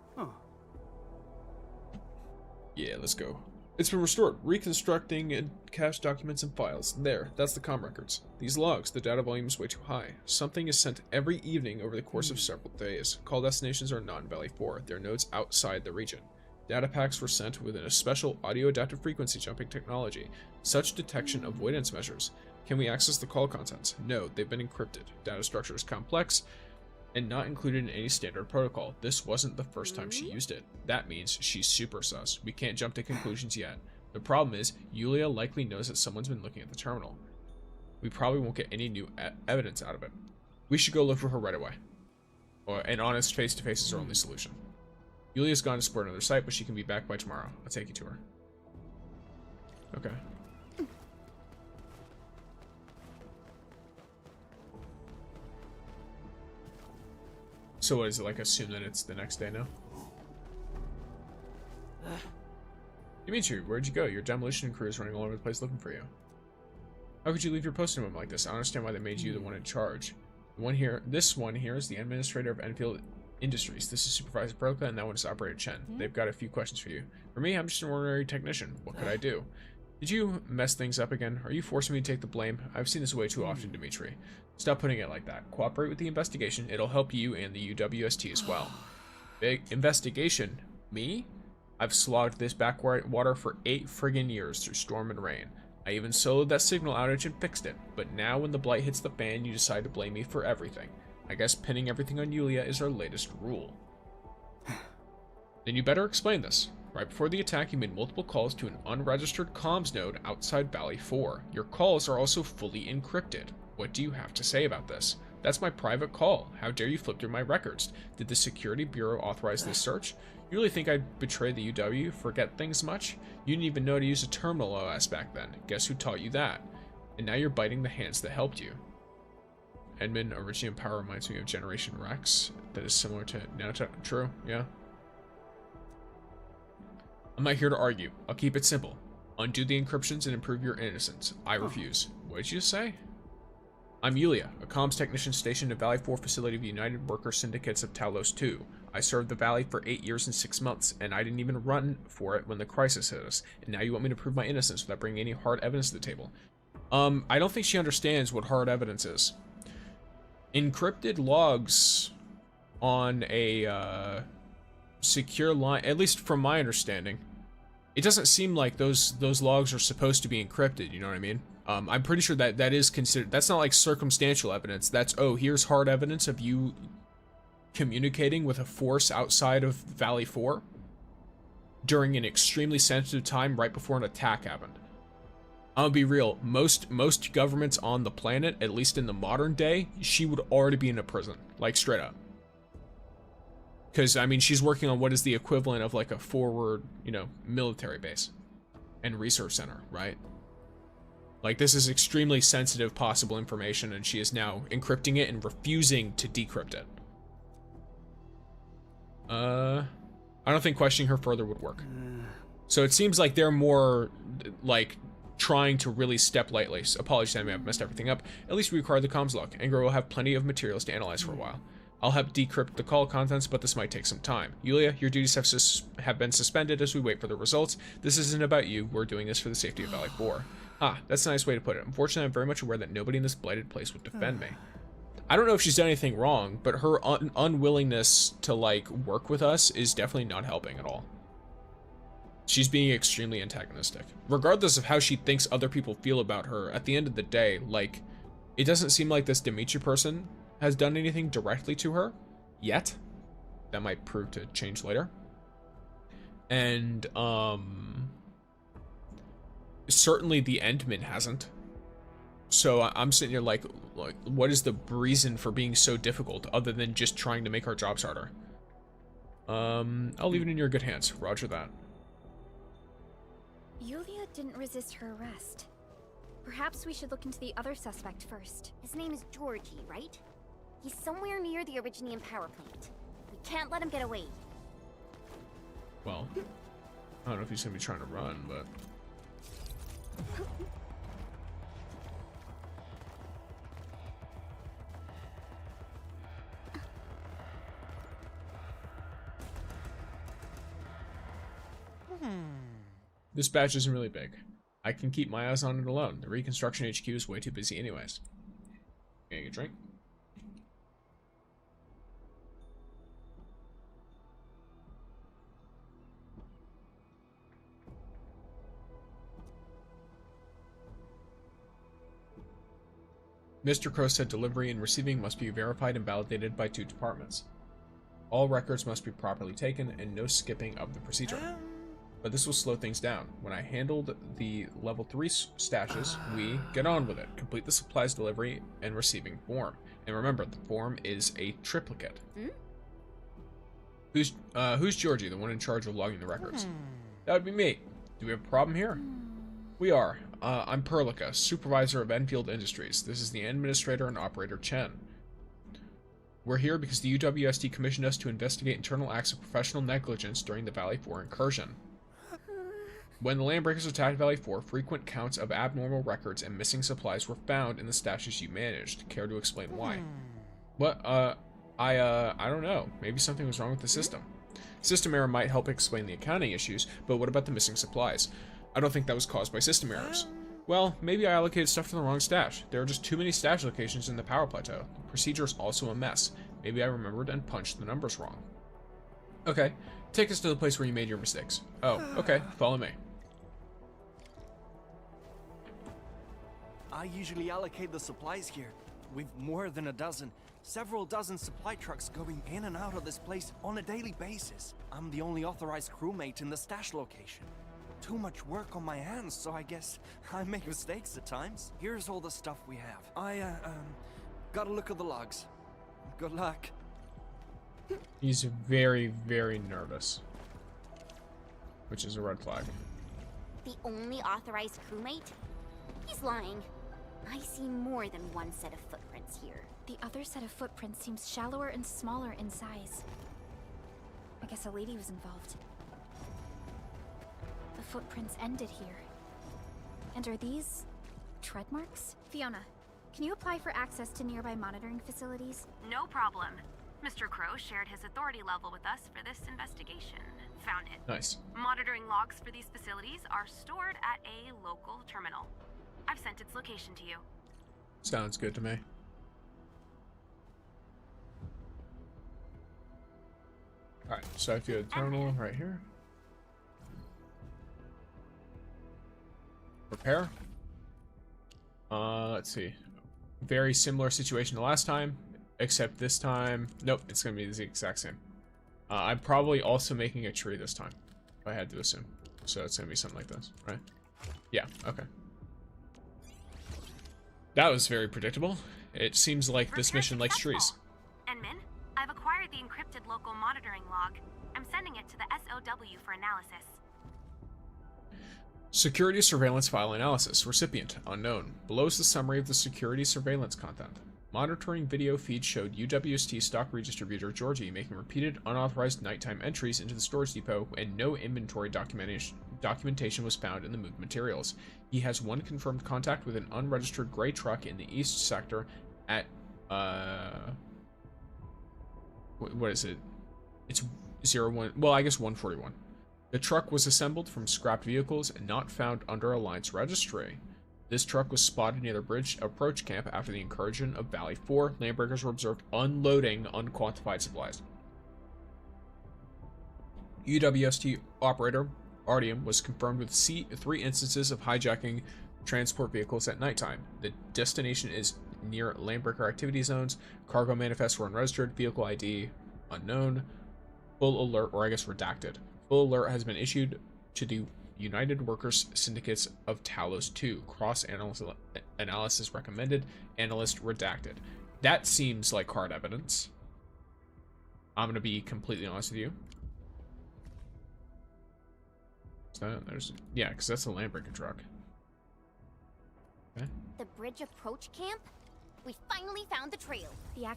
Yeah, let's go. It's been restored. Reconstructing and cache documents and files. There, that's the comm records. These logs, the data volume is way too high. Something is sent every evening over the course of several days. Call destinations are not in Valley 4. They're nodes outside the region. Data packs were sent within a special audio adaptive frequency jumping technology. Such detection avoidance measures. Can we access the call contents? No, they've been encrypted. Data structure is complex and not included in any standard protocol. This wasn't the first time she used it. That means she's super sus. We can't jump to conclusions yet. The problem is, Yulia likely knows that someone's been looking at the terminal. We probably won't get any new evidence out of it. We should go look for her right away. An honest face-to-face is our only solution. Yulia's gone to support another site, but she can be back by tomorrow. I'll take you to her. Okay. So what is it, like, assume that it's the next day now? Dimitri, where'd you go? Your demolition crew is running all over the place looking for you. How could you leave your post in a moment like this? I don't understand why they made you the one in charge. This one here is the administrator of Enfield Industries. This is Supervisor Broca, and that one is Operator Chen. They've got a few questions for you. For me, I'm just an ordinary technician. What could I do? Did you mess things up again? Are you forcing me to take the blame? I've seen this way too often, Dimitri. Stop putting it like that. Cooperate with the investigation. It'll help you and the UWST as well. Big investigation? Me? I've slogged this backwater for 8 friggin' years through storm and rain. I even soloed that signal outage and fixed it. But now when the blight hits the fan, you decide to blame me for everything. I guess pinning everything on Yulia is our latest rule. Then you better explain this. Right before the attack, you made multiple calls to an unregistered comms node outside Valley 4. Your calls are also fully encrypted. What do you have to say about this? That's my private call. How dare you flip through my records? Did the Security Bureau authorize this search? You really think I'd betray the UW? Forget things much? You didn't even know to use a terminal OS back then. Guess who taught you that? And now you're biting the hands that helped you. Edmund, Originium power reminds me of Generation Rex. That is similar to nanotech. True, yeah. I'm not here to argue. I'll keep it simple. Undo the encryptions and improve your innocence. I refuse. What did you say? I'm Yulia, a comms technician stationed at Valley 4 facility of the United Worker Syndicates of Talos 2. I served the Valley for 8 years and 6 months, and I didn't even run for it when the crisis hit us. And now you want me to prove my innocence without bringing any hard evidence to the table. I don't think she understands what hard evidence is. Encrypted logs on a secure line, at least from my understanding, it doesn't seem like those logs are supposed to be encrypted, you know what I mean? I'm pretty sure that that is considered, that's not like circumstantial evidence. That's, oh, here's hard evidence of you communicating with a force outside of Valley 4 during an extremely sensitive time right before an attack happened. I'm gonna be real, most governments on the planet, at least in the modern day, she would already be in a prison, like straight up. Because, I mean, she's working on what is the equivalent of like a forward, you know, military base and research center, right? Like, this is extremely sensitive possible information, and she is now encrypting it and refusing to decrypt it. I don't think questioning her further would work. So it seems like they're more, like, trying to really step lightly. So apologies, I may have messed everything up. At least we require the comms log. Anger will have plenty of materials to analyze for a while. I'll help decrypt the call contents, but this might take some time. Yulia, your duties have been suspended as we wait for the results. This isn't about you. We're doing this for the safety of Valley 4. Ah, that's a nice way to put it. Unfortunately, I'm very much aware that nobody in this blighted place would defend me. I don't know if she's done anything wrong, but her unwillingness to, like, work with us is definitely not helping at all. She's being extremely antagonistic. Regardless of how she thinks other people feel about her, at the end of the day, like, it doesn't seem like this Dimitri person has done anything directly to her yet. That might prove to change later. And, certainly the Endman hasn't. So I'm sitting here like, what is the reason for being so difficult other than just trying to make our jobs harder? I'll leave it in your good hands. Roger that. Yulia didn't resist her arrest. Perhaps we should look into the other suspect first. His name is Georgie, right? He's somewhere near the Originium power plant. We can't let him get away. Well, I don't know if he's gonna be trying to run, but... This batch isn't really big. I can keep my eyes on it alone. The reconstruction HQ is way too busy anyways. Gonna get a drink? Mr. Crow said delivery and receiving must be verified and validated by 2 departments. All records must be properly taken and no skipping of the procedure. But this will slow things down. When I handled the level 3 stashes, we get on with it. Complete the supplies delivery and receiving form. And remember, the form is a triplicate. Who's Georgie, the one in charge of logging the records? That would be me. Do we have a problem here? We are. I'm Perlica, supervisor of Enfield Industries. This is the administrator and operator Chen. We're here because the UWST commissioned us to investigate internal acts of professional negligence during the Valley 4 incursion. When the Landbreakers attacked Valley 4, frequent counts of abnormal records and missing supplies were found in the stashes you managed. Care to explain why? What, I don't know. Maybe something was wrong with the system. System error might help explain the accounting issues, but what about the missing supplies? I don't think that was caused by system errors. Well, maybe I allocated stuff to the wrong stash. There are just too many stash locations in the power plateau. The procedure is also a mess. Maybe I remembered and punched the numbers wrong. Okay, take us to the place where you made your mistakes. Oh, okay, follow me. I usually allocate the supplies here. We've more than a dozen, several dozen supply trucks going in and out of this place on a daily basis. I'm the only authorized crewmate in the stash location. Too much work on my hands, so I guess I make mistakes at times. Here's all the stuff we have. I, got a look at the logs. Good luck. He's very, very nervous. Which is a red flag. The only authorized crewmate? He's lying. I see more than one set of footprints here. The other set of footprints seems shallower and smaller in size. I guess a lady was involved. The footprints ended here. And are these tread marks? Fiona, Can you apply for access to nearby monitoring facilities? No problem. Mr. Crow shared his authority level with us for this investigation. Found it. Nice. Monitoring logs for these facilities are stored at a local terminal. I've sent its location to you. Sounds good to me. Alright, so I have to go to the terminal right here. Repair. Let's see. Very similar situation to last time, except this time, nope, it's gonna be the exact same. I'm probably also making a tree this time, if I had to assume. So it's gonna be something like this, right? Yeah, okay. That was very predictable. It seems like this mission likes trees. Enmin, I've acquired the encrypted local monitoring log. I'm sending it to the SOW for analysis. Security surveillance file analysis. Recipient unknown. Below is the summary of the security surveillance content. Monitoring video feed showed UWST stock redistributor Georgie making repeated unauthorized nighttime entries into the storage depot, and no inventory documentation was found in the moved materials. He has one confirmed contact with an unregistered gray truck in the east sector at what is it? It's 01. Well, I guess 141. The truck was assembled from scrapped vehicles and not found under Alliance registry. This truck was spotted near the bridge approach camp after the incursion of Valley 4. Landbreakers were observed unloading unquantified supplies. UWST operator Artyom was confirmed with 3 instances of hijacking transport vehicles at nighttime. The destination is near Landbreaker activity zones. Cargo manifests were unregistered. Vehicle ID unknown. Full alert, or I guess redacted. Full alert has been issued to the United Workers Syndicates of Talos 2. Cross analysis recommended. Analyst redacted. That seems like hard evidence. I'm going to be completely honest with you. So yeah, because that's the Landbreaker truck. Okay. The bridge approach camp? We finally found the trail. The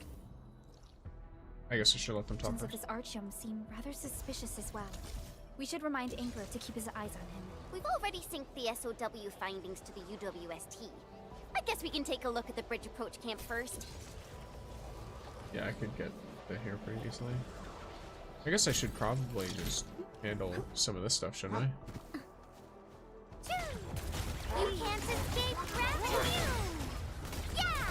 I guess I should let them talk actions of first. this Artyom seem rather suspicious as well. We should remind Angler to keep his eyes on him. We've already synced the SOW findings to the UWST. I guess we can take a look at the bridge approach camp first. Yeah, I could get the hair pretty easily. I guess I should probably just handle some of this stuff, shouldn't I? You can't escape gravity! Yeah!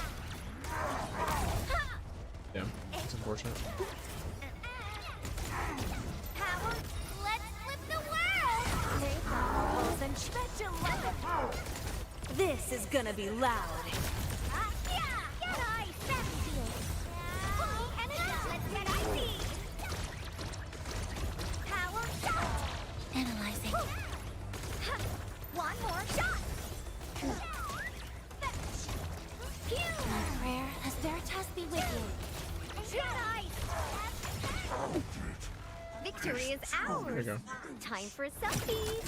Yeah, it's unfortunate. Power, let's flip the world! Take on and special weapon. This is gonna be loud. Get ice, Endfield! Let's get icy! Power shot! Analyzing. One more shot! My prayer has Veritas be with you. Get ice! Victory is ours! There you go. Time for a selfie!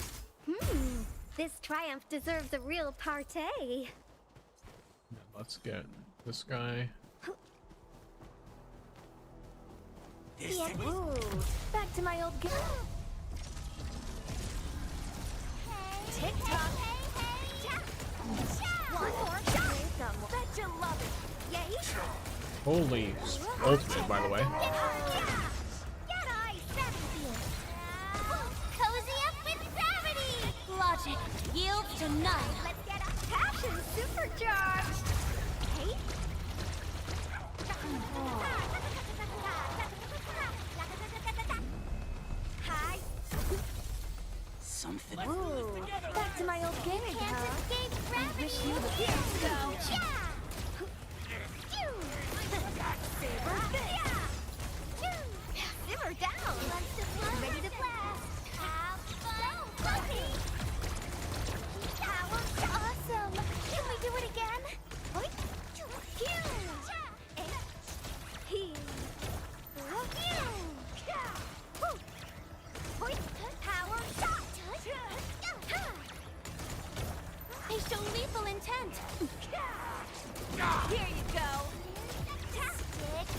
This triumph deserves a real party. Let's get this guy. Ooh, back to my old game. Tick tock. One more shot! Bet you love it. Yay! Holy ultimate, by the way. Get ice, Endfield! Cozy up with gravity! Logic yields to none. Let's get a passion supercharged! Hey? Hi! Something. Ooh, back to my old game, Can't huh? escape I gravity! wish you the best, though. Yeah! Simmer down! Ready to blast! Have fun! Power! Awesome! Can we do it again? Power shot! They show lethal intent! Here you go!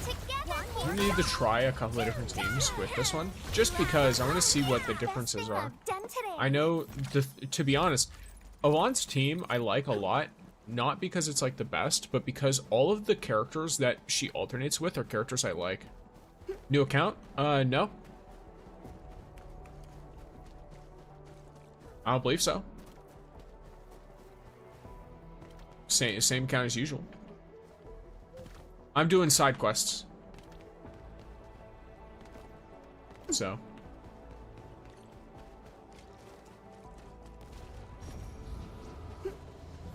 Stick together! We need to try a couple of different teams with this one, just because I want to see what the differences are. I know, to be honest, Yvonne's team I like a lot, not because it's like the best, but because all of the characters that she alternates with are characters I like. New account? No. I don't believe so. Same account as usual. I'm doing side quests. So.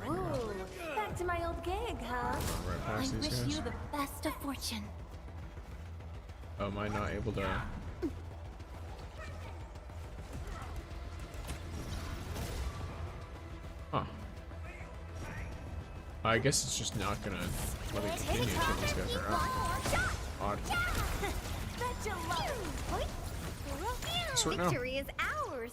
Ooh, back to my old gig, huh? Right I past these wish guys. you the best of fortune. Oh, am I not able to? Huh. I guess it's just not gonna let me continue until these guys are out. Odd. Sort now. Victory is ours.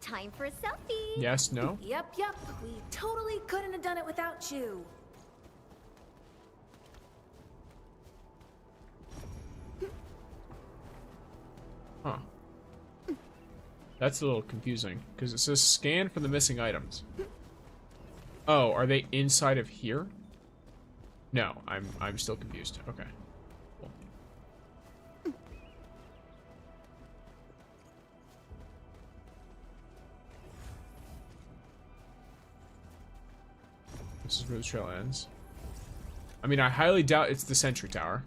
Time for a selfie. Yes, no? Yep. We totally couldn't have done it without you. Huh. That's a little confusing, because it says scan for the missing items. Oh, are they inside of here? No, I'm still confused. Okay. Cool. This is where the trail ends. I mean, I highly doubt it's the sentry tower.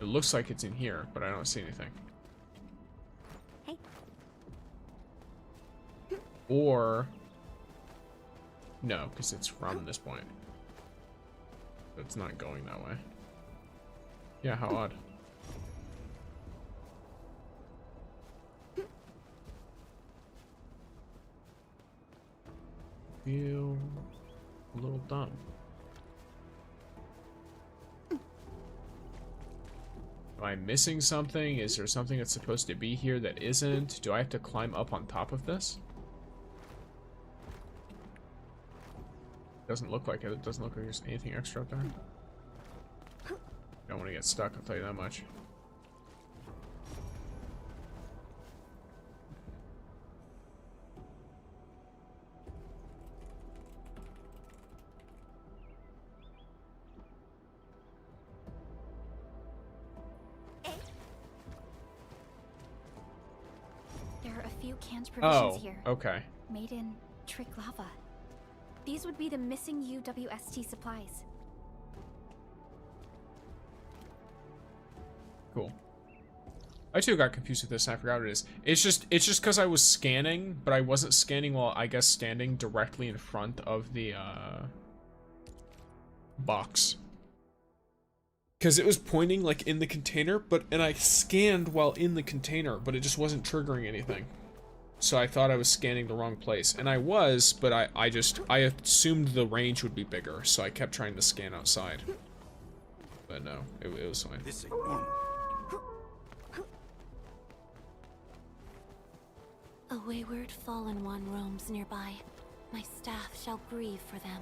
It looks like it's in here, but I don't see anything. Hey. Or... no, because it's from this point. It's not going that way. Yeah, how odd. Feel a little dumb. Am I missing something? Is there something that's supposed to be here that isn't? Do I have to climb up on top of this? Doesn't look like it. It doesn't look like there's anything extra up there. Don't want to get stuck, I'll tell you that much. There are a few canned provisions Oh, here. okay. Made in Trick Lava. These would be the missing UWST supplies. Cool. I too got confused with this. I forgot what it is. It's just because I was scanning, but I wasn't scanning while I guess standing directly in front of the box. Because it was pointing like in the container, and I scanned while in the container, but it just wasn't triggering anything. So I thought I was scanning the wrong place, and I was, but I assumed the range would be bigger, so I kept trying to scan outside. But no, it was fine. This ain't normal. A wayward fallen one roams nearby. My staff shall grieve for them.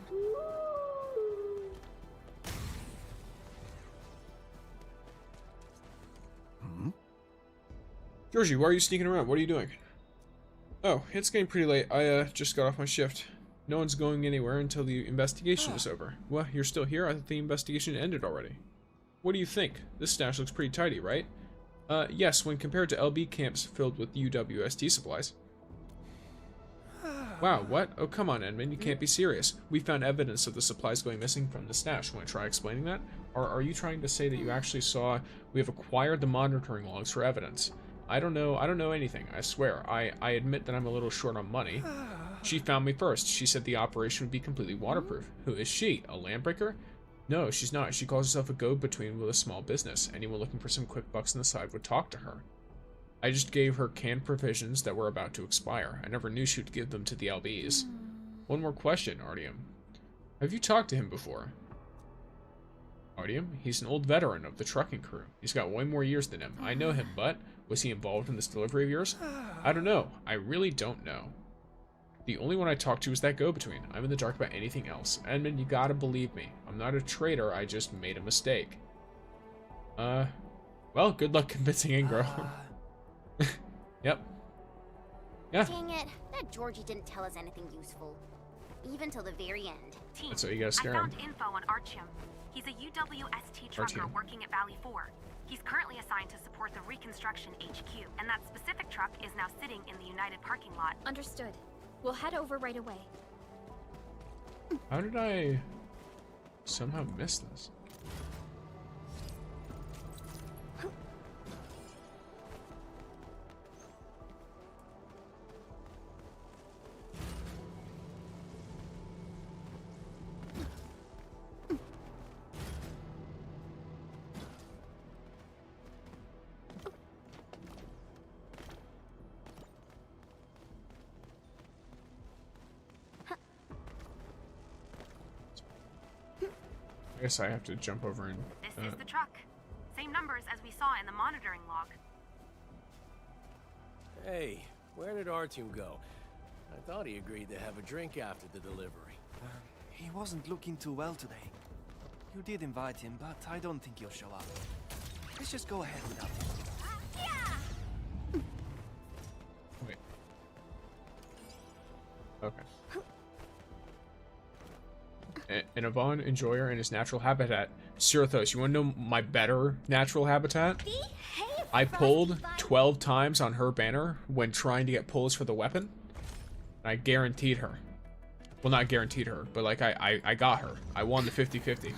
Georgie, why are you sneaking around? What are you doing? Oh, it's getting pretty late. I just got off my shift. No one's going anywhere until the investigation is over. Well, you're still here? I thought the investigation ended already. What do you think? This stash looks pretty tidy, right? Yes, when compared to LB camps filled with UWST supplies. Wow, what? Oh, come on, Edmund, you can't be serious. We found evidence of the supplies going missing from the stash. Want to try explaining that? Or are you trying to say that you actually saw we have acquired the monitoring logs for evidence? I don't know anything, I swear. I admit that I'm a little short on money. She found me first. She said the operation would be completely waterproof. Who is she? A landbreaker? No, she's not. She calls herself a go-between with a small business. Anyone looking for some quick bucks on the side would talk to her. I just gave her canned provisions that were about to expire. I never knew she would give them to the LBs. One more question, Artyom. Have you talked to him before? Artyom? He's an old veteran of the trucking crew. He's got way more years than him. I know him, but was he involved in this delivery of yours? I don't know. I really don't know. The only one I talked to is that go-between. I'm in the dark about anything else. Edmund, you gotta believe me. I'm not a traitor, I just made a mistake. Well, good luck convincing Ingro. Yep. Yeah. Dang it, that Georgie didn't tell us anything useful. Even till the very end. Team, That's what you gotta scare I him. found info on Artyom. He's a UWST trucker Artyom. working at Valley 4. He's currently assigned to support the Reconstruction HQ, and that specific truck is now sitting in the United parking lot. Understood. We'll head over right away. How did I somehow miss this? I guess I have to jump over and... This is the truck. Same numbers as we saw in the monitoring log. Hey, where did Artyom go? I thought he agreed to have a drink after the delivery. He wasn't looking too well today. You did invite him, but I don't think he'll show up. Let's just go ahead without him. Wait. Okay. An Yvonne enjoyer in his natural habitat. Sirathos, you want to know my better natural habitat? I pulled 12 times on her banner when trying to get pulls for the weapon. I guaranteed her. Well, not guaranteed her, but like I got her. I won the 50-50.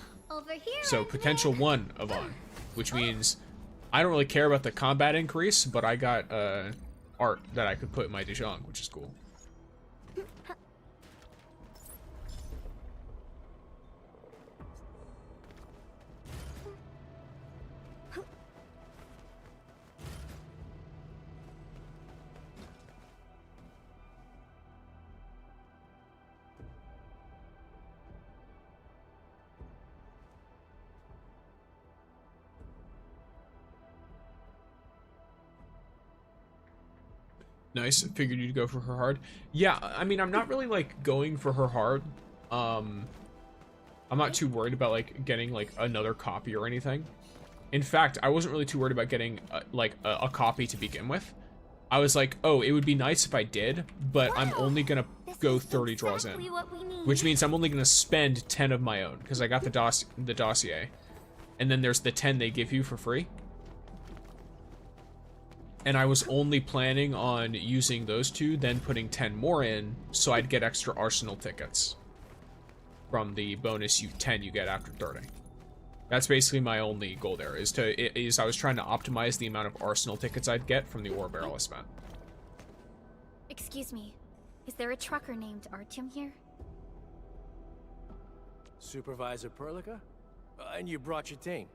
So potential 1 Yvonne, which means I don't really care about the combat increase, but I got art that I could put in my Dijon, which is cool. Nice. Figured you'd go for her hard. Yeah, I mean, I'm not really like going for her hard. I'm not too worried about like getting like another copy or anything. In fact, I wasn't really too worried about getting a copy to begin with. I was like, oh, it would be nice if I did, but I'm only gonna go 30 draws in, which means I'm only gonna spend 10 of my own because I got the dossier, and then there's the 10 they give you for free. And I was only planning on using those 2, then putting 10 more in, so I'd get extra arsenal tickets from the bonus 10 you get after 30. That's basically my only goal there, is I was trying to optimize the amount of arsenal tickets I'd get from the ore barrel I spent. Excuse me. Is there a trucker named Artyom here? Supervisor Perlica? And you brought your team.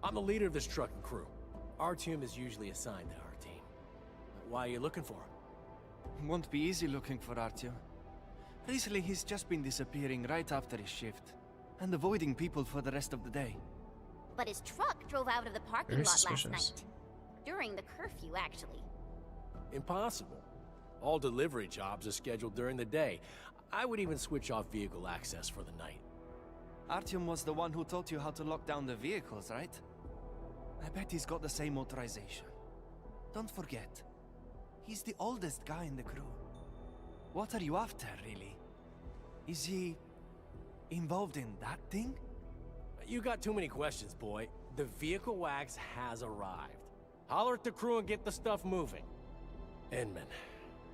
I'm the leader of this trucking crew. Artyom is usually assigned to our team. Why are you looking for him? Won't be easy looking for Artyom. Recently, he's just been disappearing right after his shift, and avoiding people for the rest of the day. But his truck drove out of the parking Very lot suspicious. last night. During the curfew, actually. Impossible. All delivery jobs are scheduled during the day. I would even switch off vehicle access for the night. Artyom was the one who taught you how to lock down the vehicles, right? I bet he's got the same authorization. Don't forget, he's the oldest guy in the crew. What are you after, really? Is he involved in that thing? You got too many questions, boy. The vehicle wax has arrived. Holler at the crew and get the stuff moving. Inman,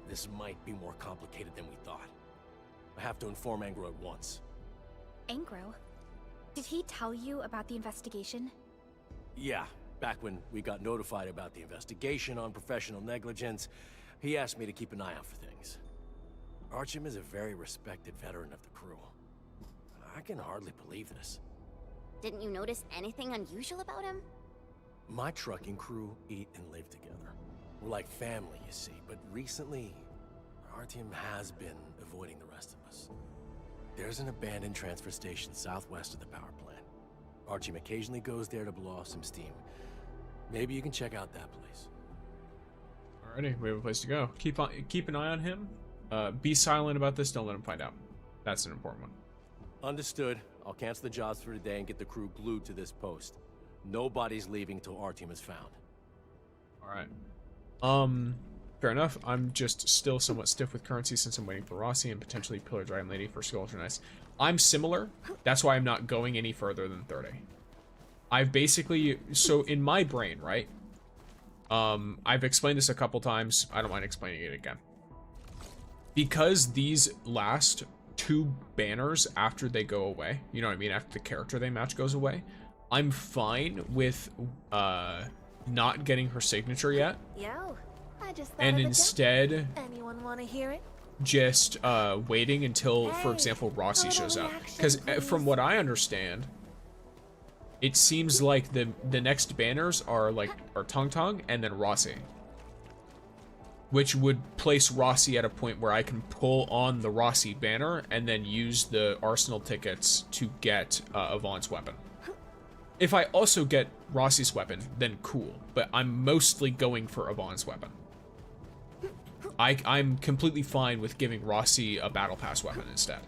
this might be more complicated than we thought. I have to inform Angro at once. Angro? Did he tell you about the investigation? Yeah, back when we got notified about the investigation on professional negligence, he asked me to keep an eye out for things. Artyom is a very respected veteran of the crew. I can hardly believe this. Didn't you notice anything unusual about him? My trucking crew eat and live together. We're like family, you see, but recently, Artyom has been avoiding the rest of us. There's an abandoned transfer station southwest of the power plant. Artyom occasionally goes there to blow off some steam. Maybe you can check out that place. Alrighty, we have a place to go. Keep an eye on him. Be silent about this, don't let him find out. That's an important one. Understood. I'll cancel the jobs for today and get the crew glued to this post. Nobody's leaving till Artyom is found. Alright. fair enough. I'm just still somewhat stiff with currency since I'm waiting for Rossi and potentially Pillar Dragon Lady for Sculpture Nice. I'm similar. That's why I'm not going any further than 30. I've basically, so in my brain, right? I've explained this a couple times. I don't mind explaining it again. Because these last 2 banners after they go away, you know what I mean? After the character they match goes away, I'm fine with not getting her signature yet. Yo, I just thought And of a instead, joke. Anyone want to hear it? just waiting until, for example, Rossi shows up. Because from what I understand, it seems like the next banners are Tong Tong and then Rossi, which would place Rossi at a point where I can pull on the Rossi banner and then use the Arsenal tickets to get Yvonne's weapon. If I also get Rossi's weapon, then cool, but I'm mostly going for Yvonne's weapon. I'm completely fine with giving Rossi a Battle Pass weapon instead.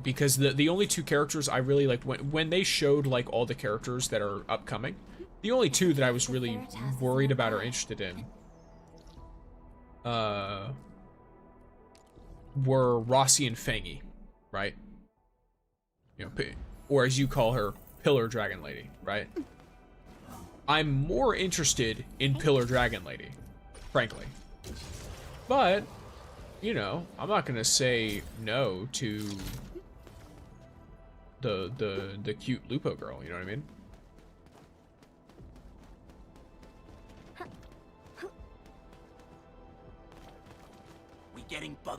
Because the only 2 characters I really like, when they showed like all the characters that are upcoming, the only 2 that I was really worried about or interested in were Rossi and Fangy, right? You know, or as you call her, Pillar Dragon Lady, right? I'm more interested in Pillar Dragon Lady, frankly. But, you know, I'm not gonna say no to the cute Lupo girl, you know what I mean?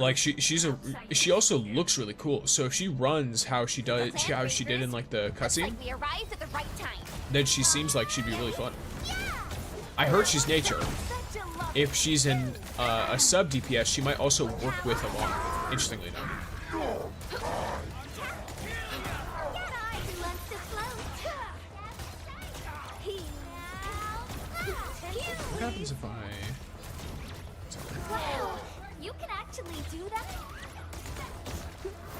Like she also looks really cool. So if she runs how she did in like the cutscene, We arrived at the right time. then she seems like she'd be really fun. I heard she's nature. If she's in a sub DPS, she might also work with Yvonne. Interestingly enough. What happens if I? Wow, you can actually do that?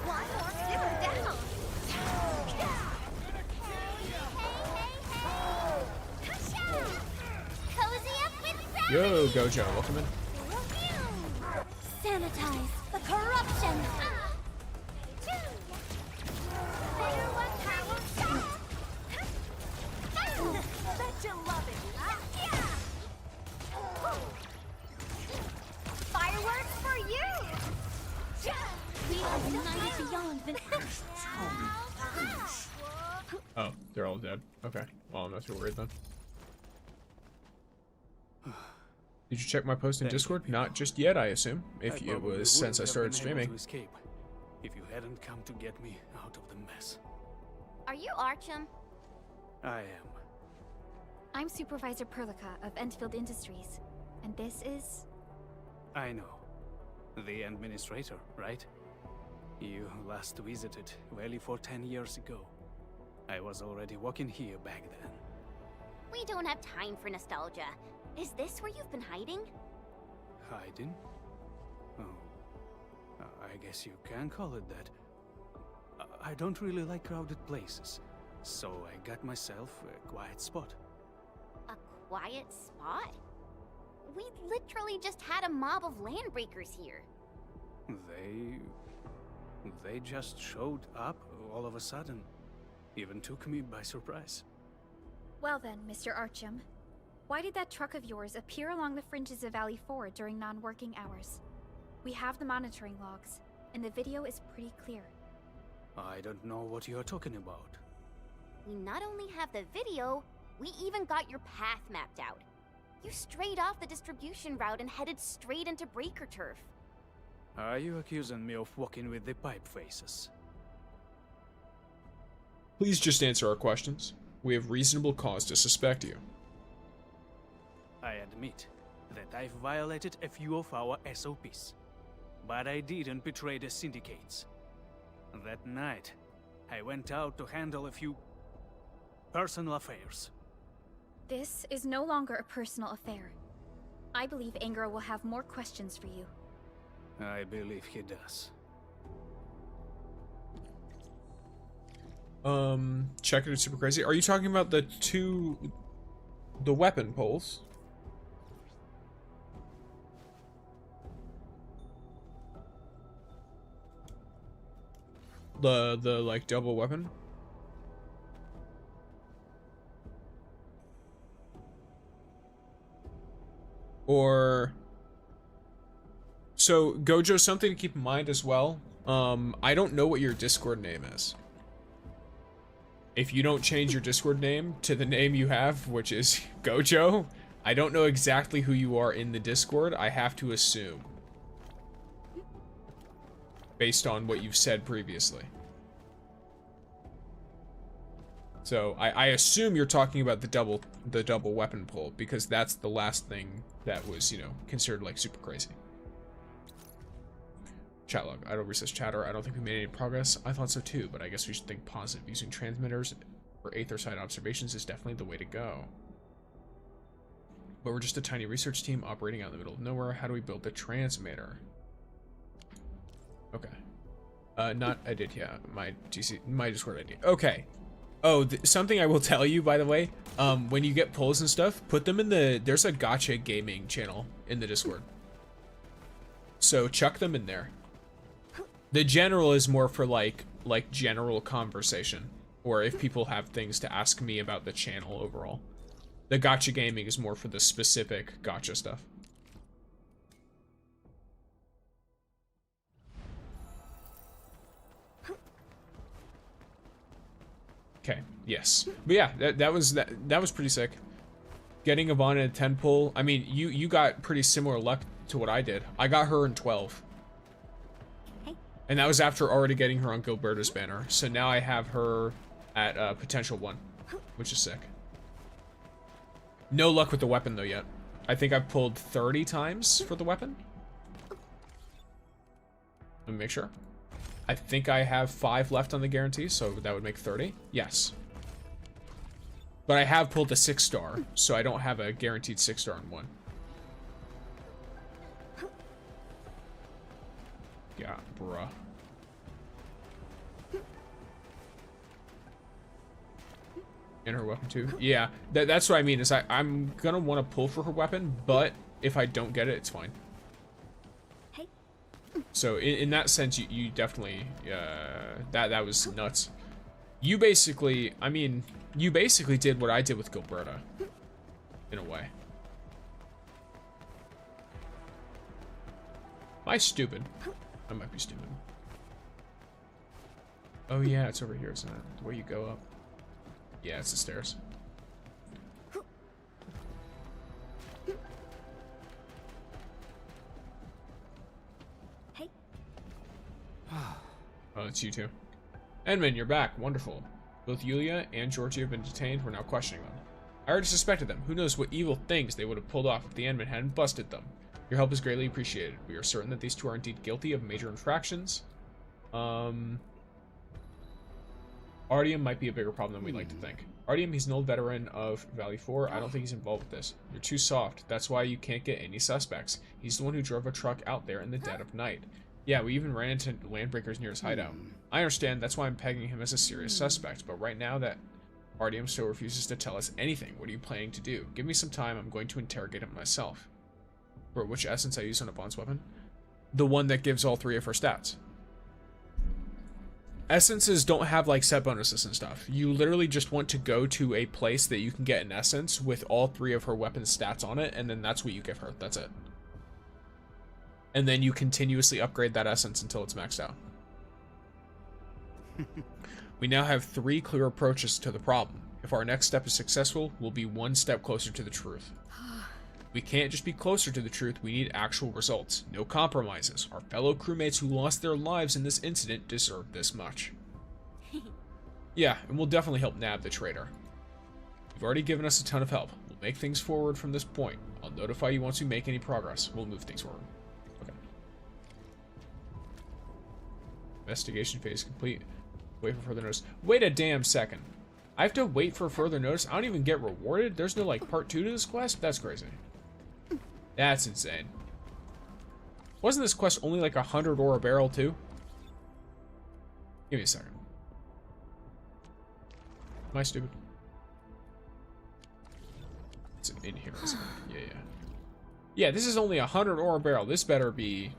One more simmer down. Cozy up with Yo, Gojo, welcome in. sanitize the corruption. Bet you love it. Fireworks for you! We are united beyond the... Oh, they're all dead. Okay. Well, I'm not too worried then. Did you check my post in Discord? Not just yet, I assume. If it was since I started streaming. Escape if you hadn't come to get me out of the mess. Are you Archum? I am. I'm Supervisor Perlica of Endfield Industries, and this is... I know. The administrator, right? You last visited Valley for 10 years ago. I was already working here back then. We don't have time for nostalgia. Is this where you've been hiding? Hiding? Oh. I guess you can call it that. I don't really like crowded places, so I got myself a quiet spot. A quiet spot? We literally just had a mob of landbreakers here. They just showed up all of a sudden. Even took me by surprise. Well then, Mr. Archum, why did that truck of yours appear along the fringes of Valley 4 during non-working hours? We have the monitoring logs, and the video is pretty clear. I don't know what you're talking about. We not only have the video, we even got your path mapped out. You strayed off the distribution route and headed straight into Breaker Turf. Are you accusing me of walking with the pipe faces? Please just answer our questions. We have reasonable cause to suspect you. I admit that I've violated a few of our SOPs, but I didn't betray the syndicates. That night, I went out to handle a few personal affairs. This is no longer a personal affair. I believe Anger will have more questions for you. I believe he does. Check it, it's super crazy. Are you talking about the weapon pulls? The like double weapon. Or so Gojo, something to keep in mind as well. I don't know what your Discord name is. If you don't change your Discord name to the name you have, which is Gojo, I don't know exactly who you are in the Discord. I have to assume, based on what you've said previously. So I assume you're talking about the double weapon pull, because that's the last thing that was, you know, considered like super crazy. Chat log. I don't recess chatter. I don't think we made any progress. I thought so too, but I guess we should think positive. Using transmitters for aether side observations is definitely the way to go. But we're just a tiny research team operating out in the middle of nowhere. How do we build the transmitter? Okay. Not Aditya. My Discord ID. Okay. Oh, something I will tell you, by the way, when you get polls and stuff, put them in there's a gacha gaming channel in the Discord. So chuck them in there. The general is more for like general conversation, or if people have things to ask me about the channel overall. The gacha gaming is more for the specific gacha stuff. Okay, yes. But yeah, that was pretty sick. Getting Yvonne in a 10 pull. I mean, you got pretty similar luck to what I did. I got her in 12. And that was after already getting her on Gilberto's banner. So now I have her at potential 1, which is sick. No luck with the weapon though yet. I think I've pulled 30 times for the weapon. Let me make sure. I think I have 5 left on the guarantee, so that would make 30. Yes. But I have pulled a 6-star, so I don't have a guaranteed 6-star in 1. Yeah, bruh. And her weapon too. Yeah, that's what I mean, is I'm gonna want to pull for her weapon, but if I don't get it, it's fine. So in that sense, you definitely, that was nuts. You basically, I mean, you basically did what I did with Gilberta, in a way. Am I stupid? I might be stupid. Oh yeah, it's over here, isn't it? The way you go up. Yeah, it's the stairs. Oh, it's you two. Edmund, you're back. Wonderful. Both Yulia and Georgie have been detained. We're now questioning them. I already suspected them. Who knows what evil things they would have pulled off if the Endmen hadn't busted them. Your help is greatly appreciated. We are certain that these two are indeed guilty of major infractions. Artyom might be a bigger problem than we'd like to think. Artyom, he's an old veteran of Valley 4. I don't think he's involved with this. You're too soft. That's why you can't get any suspects. He's the one who drove a truck out there in the dead of night. Yeah, we even ran into landbreakers near his hideout. I understand, that's why I'm pegging him as a serious suspect, but right now that Artyom still refuses to tell us anything, what are you planning to do? Give me some time, I'm going to interrogate him myself. Bro, which essence I use on Yvonne's weapon? The one that gives all 3 of her stats. Essences don't have like set bonuses and stuff. You literally just want to go to a place that you can get an essence with all 3 of her weapon stats on it, and then that's what you give her. That's it. And then you continuously upgrade that essence until it's maxed out. We now have 3 clear approaches to the problem. If our next step is successful, we'll be 1 step closer to the truth. We can't just be closer to the truth, we need actual results. No compromises. Our fellow crewmates who lost their lives in this incident deserve this much. Yeah, and we'll definitely help nab the traitor. You've already given us a ton of help. We'll make things forward from this point. I'll notify you once we make any progress. We'll move things forward. Okay. Investigation phase complete. Wait for further notice. Wait a damn second. I have to wait for further notice? I don't even get rewarded? There's no, like, part 2 to this quest? That's crazy. That's insane. Wasn't this quest only like 100 ore a barrel too? Give me a second. Am I stupid? It's in here, isn't it? Yeah, yeah. Yeah, this is only 100 ore a barrel. This better be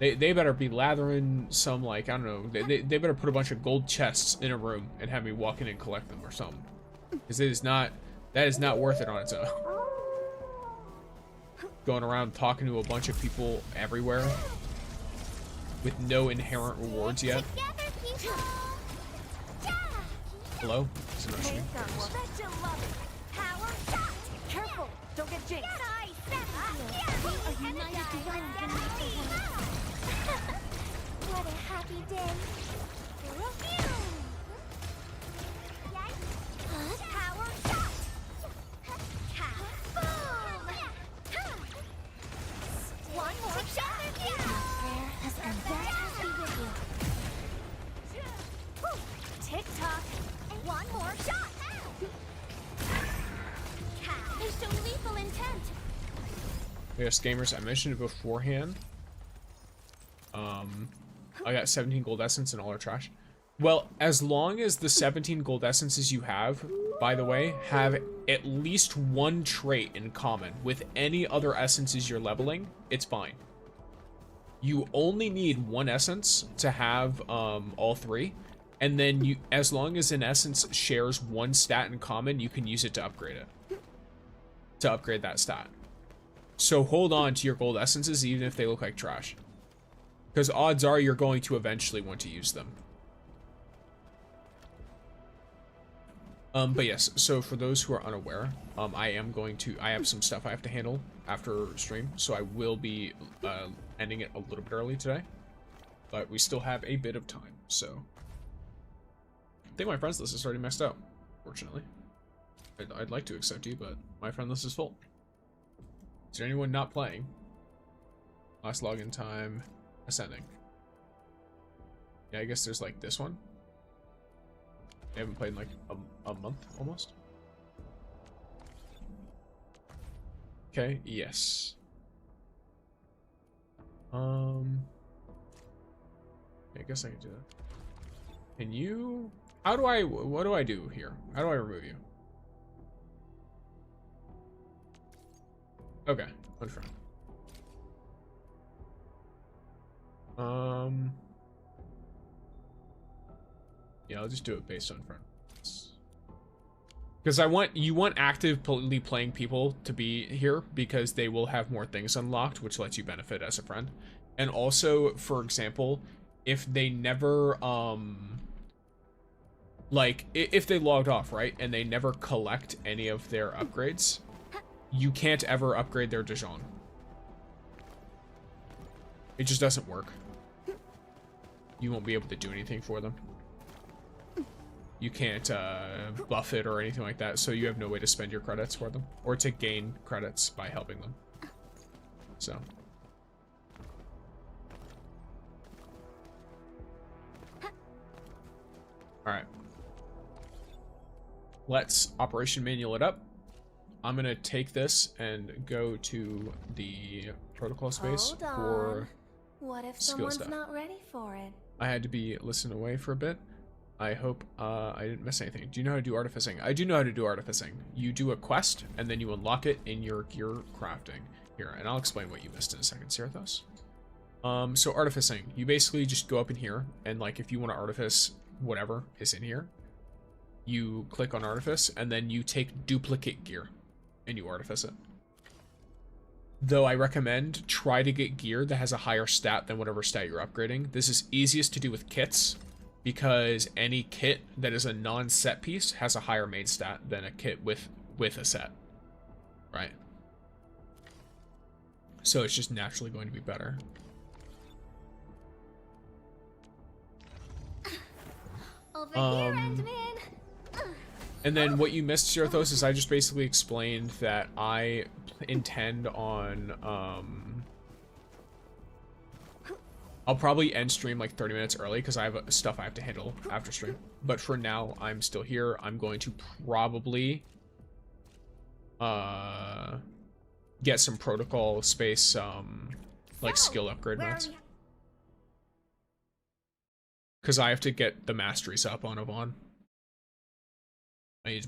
They better be lathering some, like, I don't know, they better put a bunch of gold chests in a room and have me walk in and collect them or something. Because that is not worth it on its own. Going around talking to a bunch of people everywhere with no inherent rewards yet. Hello? Is it not stream? Careful! Don't get jinxed! What a happy day. Power shot. One more shot. Prayer has ended. Be with you. Tick tock. One more shot. They show lethal intent. Yes, gamers, I mentioned it beforehand. I got 17 gold essence and all are trash. Well, as long as the 17 gold essences you have, by the way, have at least one trait in common with any other essences you're leveling, it's fine. You only need one essence to have all three, and then you, as long as an essence shares one stat in common, you can use it to upgrade it. To upgrade that stat. So hold on to your gold essences even if they look like trash. Because odds are you're going to eventually want to use them. But yes, so for those who are unaware, I have some stuff I have to handle after stream, so I will be ending it a little bit early today. But we still have a bit of time, so. I think my friends list is already messed up, fortunately. I'd like to accept you, but my friend list is full. Is there anyone not playing? Last login time, ascending. Yeah, I guess there's like this one. I haven't played in like a month almost. Okay, yes. I guess I can do that. Can you? What do I do here? How do I remove you? Okay, unfriend. Yeah, I'll just do it based on friends. Because you want actively playing people to be here because they will have more things unlocked, which lets you benefit as a friend. And also, for example, if they never, like, if they logged off, right, and they never collect any of their upgrades, you can't ever upgrade their Dijon. It just doesn't work. You won't be able to do anything for them. You can't buff it or anything like that, so you have no way to spend your credits for them, or to gain credits by helping them. So. Alright. Let's operation manual it up. I'm gonna take this and go to the protocol space for what if skill someone's stuff. not ready for it? I had to be listened away for a bit. I hope I didn't miss anything. Do you know how to do artificing? I do know how to do artificing. You do a quest, and then you unlock it in your gear crafting. Here, and I'll explain what you missed in a second, Serathos. So artificing. You basically just go up in here, and like if you want to artifice whatever is in here, you click on artifice, and then you take duplicate gear, and you artifice it. Though I recommend try to get gear that has a higher stat than whatever stat you're upgrading. This is easiest to do with kits, because any kit that is a non-set piece has a higher main stat than a kit with a set, right? So it's just naturally going to be better. Over here, Endman. And then what you missed, Serathos, is I just basically explained that I intend on, I'll probably end stream like 30 minutes early because I have stuff I have to handle after stream. But for now, I'm still here. I'm going to probably get some protocol space, like skill upgrade mats. Because I have to get the masteries up on Yvonne. I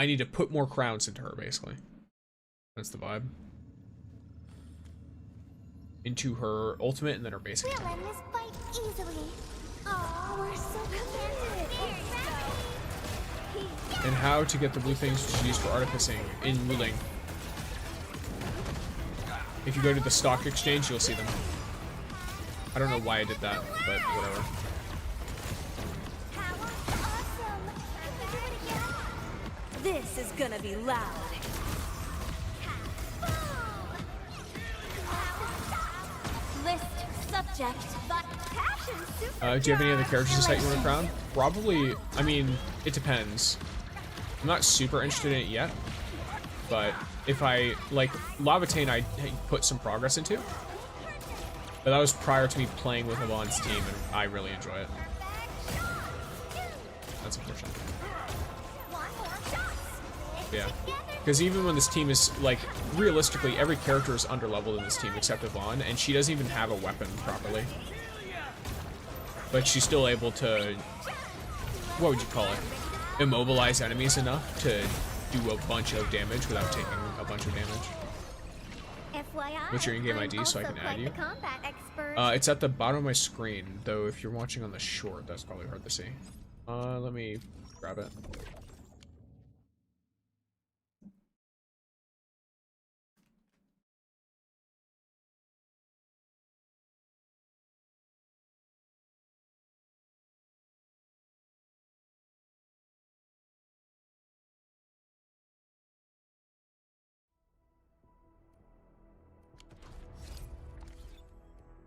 need to put more crowns into her, basically. That's the vibe. into her ultimate and then her basic. We'll end this fight easily. Oh, we're so committed. And how to get the blue things which is used for artificing in Wuling. If you go to the stock exchange, you'll see them. I don't know why I did that, but whatever. This is gonna be loud. List subject, but passion super. Do you have any other characters that you want to crown? Probably, I mean, it depends. I'm not super interested in it yet, but if I, like, Lavatane I put some progress into. But that was prior to me playing with Yvonne's team, and I really enjoy it. That's unfortunate. Yeah. Because even when this team is, like, realistically, every character is underleveled in this team except Yvonne, and she doesn't even have a weapon properly. But she's still able to, what would you call it? Immobilize enemies enough to do a bunch of damage without taking a bunch of damage. FYI, What's your in-game ID so I can add you? It's at the bottom of my screen, though if you're watching on the short, that's probably hard to see. Let me grab it.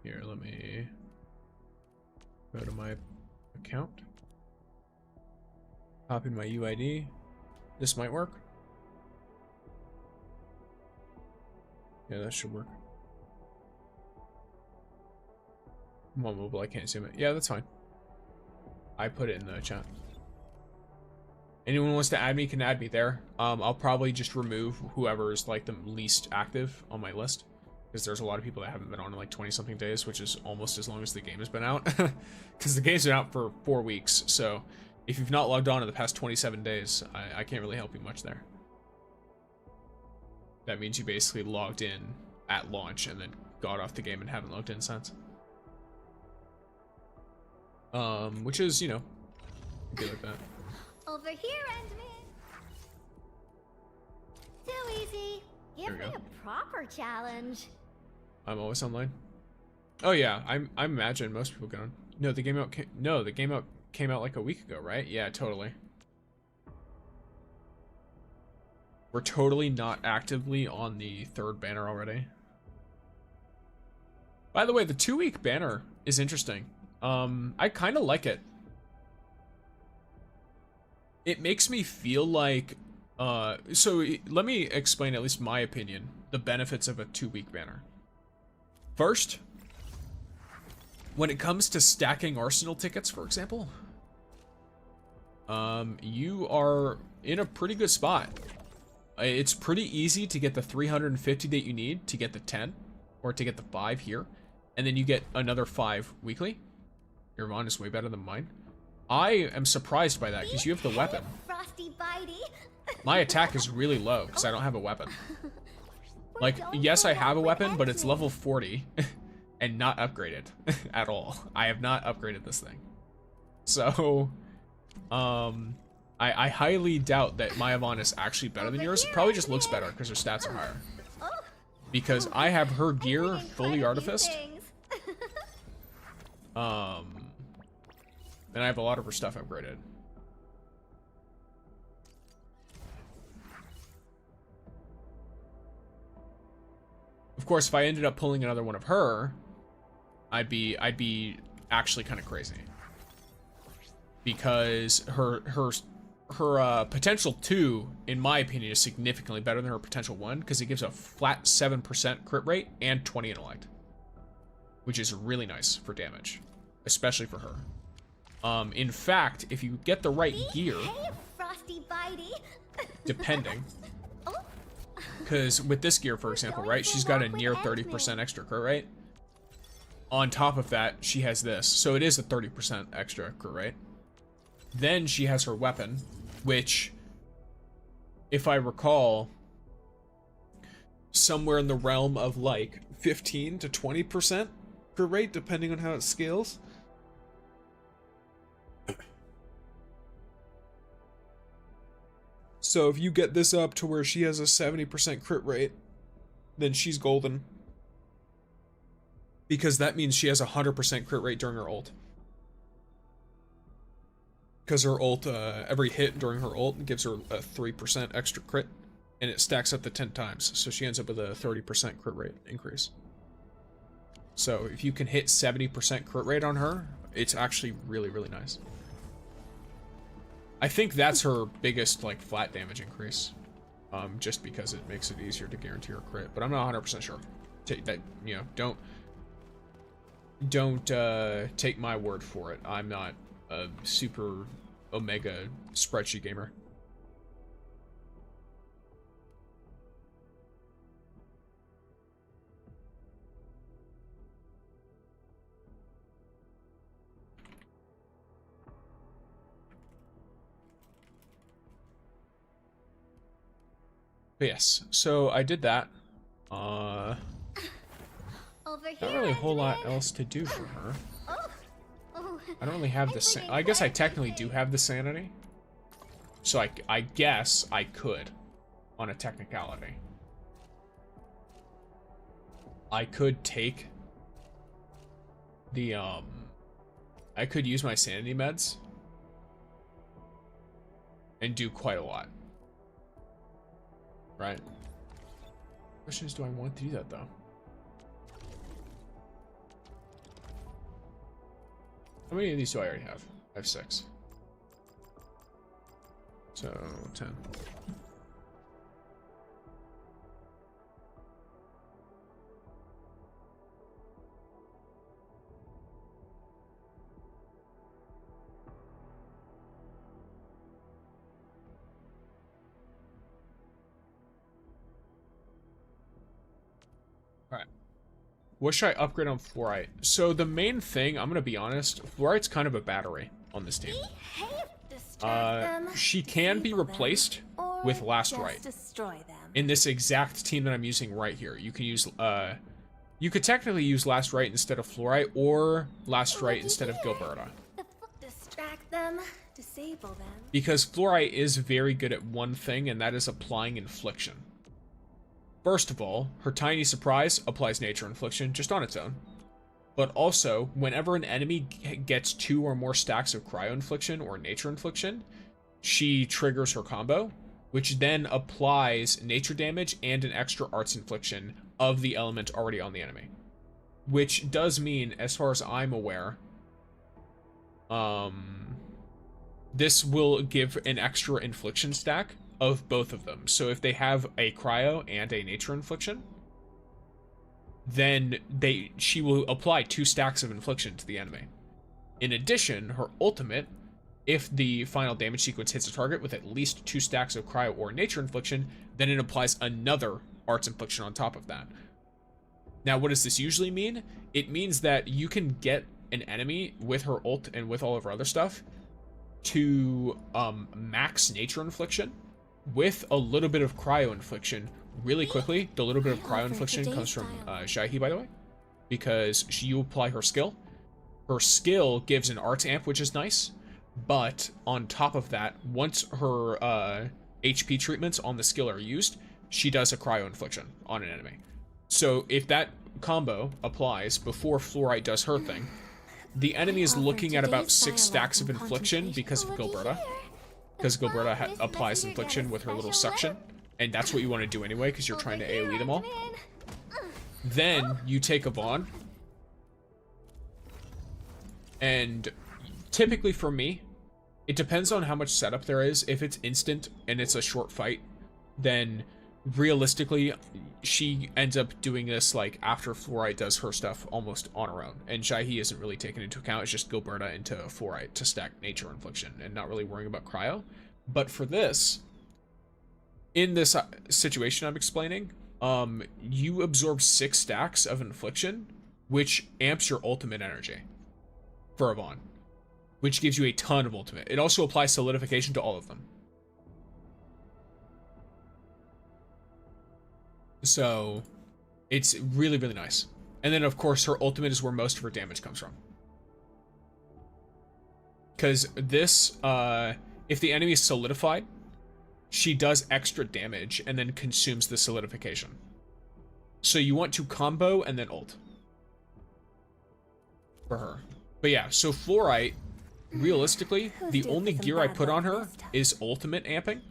Here, let me go to my account. Hop in my UID. This might work. Yeah, that should work. I'm on mobile, I can't zoom it. Yeah, that's fine. I put it in the chat. Anyone wants to add me can add me there. I'll probably just remove whoever is like the least active on my list. Because there's a lot of people that haven't been on in like 20-something days, which is almost as long as the game has been out. Because the game's been out for 4 weeks, so if you've not logged on in the past 27 days, I can't really help you much there. That means you basically logged in at launch and then got off the game and haven't logged in since. Which is, you know, good like that. Over here, Endman. Too easy. Give me a proper challenge. I'm always online. Oh yeah, I imagine most people get on. No, the game out came out like a week ago, right? Yeah, totally. We're totally not actively on the 3rd banner already. By the way, the 2-week banner is interesting. I kind of like it. It makes me feel like so let me explain at least my opinion, the benefits of a 2-week banner. First, when it comes to stacking arsenal tickets, for example, you are in a pretty good spot. It's pretty easy to get the 350 that you need to get the 10, or to get the 5 here, and then you get another 5 weekly. Your Yvonne is way better than mine. I am surprised by that, because you have the weapon. Frosty Bitey. My attack is really low, because I don't have a weapon. Like, yes, I have a weapon, but it's level 40, and not upgraded at all. I have not upgraded this thing. So, I highly doubt that my Yvonne is actually better than yours. It probably just looks better, because her stats are higher. Because I have her gear fully artificed. And I have a lot of her stuff upgraded. Of course, if I ended up pulling another one of her, I'd be actually kind of crazy. Because her potential 2, in my opinion, is significantly better than her potential 1, because it gives a flat 7% crit rate and 20 intellect, which is really nice for damage, especially for her. In fact, if you get the right gear, Frosty Bitey. depending, because with this gear, for example, right, she's got a near 30% extra crit rate. On top of that, she has this, so it is a 30% extra crit rate. Then she has her weapon, which, if I recall, somewhere in the realm of like 15 to 20% crit rate, depending on how it scales. So if you get this up to where she has a 70% crit rate, then she's golden. Because that means she has a 100% crit rate during her ult. Because her ult, every hit during her ult gives her a 3% extra crit, and it stacks up to 10 times, so she ends up with a 30% crit rate increase. So if you can hit 70% crit rate on her, it's actually really, really nice. I think that's her biggest, like, flat damage increase, just because it makes it easier to guarantee her crit, but I'm not 100% sure. Take that, you know, don't take my word for it. I'm not a super omega spreadsheet gamer. But yes, so I did that. Over Not here, really a whole lot else to do for her. Oh, I don't really have the I guess I technically do have the sanity. So I guess I could, on a technicality. I could take the, I could use my sanity meds and do quite a lot. Right? Question is, do I want to do that, though? How many of these do I already have? I have 6. So, 10. Alright. What should I upgrade on Fluorite? So the main thing, I'm gonna be honest, Fluorite's kind of a battery on this team. She can be replaced with Last Rite. In this exact team that I'm using right here. You can use, you could technically use Last Rite instead of Fluorite, or Last Rite instead of Gilberta. Distract them, disable them. Because Fluorite is very good at one thing, and that is applying Infliction. First of all, her Tiny Surprise applies Nature Infliction just on its own. But also, whenever an enemy gets 2 or more stacks of Cryo Infliction or Nature Infliction, she triggers her combo, which then applies Nature damage and an extra Arts Infliction of the element already on the enemy. Which does mean, as far as I'm aware, this will give an extra Infliction stack of both of them. So if they have a Cryo and a Nature Infliction, then she will apply 2 stacks of Infliction to the enemy. In addition, her ultimate, if the final damage sequence hits a target with at least 2 stacks of Cryo or Nature Infliction, then it applies another Arts Infliction on top of that. Now, what does this usually mean? It means that you can get an enemy with her ult and with all of her other stuff to max Nature Infliction with a little bit of Cryo Infliction really quickly. The little bit of Cryo Infliction comes from Shaihi, by the way, because you apply her skill. Her skill gives an Arts Amp, which is nice, but on top of that, once her HP treatments on the skill are used, she does a Cryo Infliction on an enemy. So if that combo applies before Fluorite does her thing, the enemy is looking at about 6 stacks of Infliction because of Gilberta. Because Gilberta applies Infliction with her little suction, and that's what you want to do anyway, because you're trying to AoE them all. Then you take Yvonne, and typically for me, it depends on how much setup there is. If it's instant and it's a short fight, then realistically, she ends up doing this like after Fluorite does her stuff almost on her own. And Shaihi isn't really taken into account. It's just Gilberta into Fluorite to stack Nature Infliction and not really worrying about Cryo. But for this, in this situation I'm explaining, you absorb 6 stacks of Infliction, which amps your ultimate energy for Yvonne, which gives you a ton of ultimate. It also applies Solidification to all of them. So it's really, really nice. And then, of course, her ultimate is where most of her damage comes from. Because this, if the enemy is solidified, she does extra damage and then consumes the solidification. So you want to combo and then ult. For her. But yeah, so Fluorite, realistically, the only gear I put on her is ultimate amping.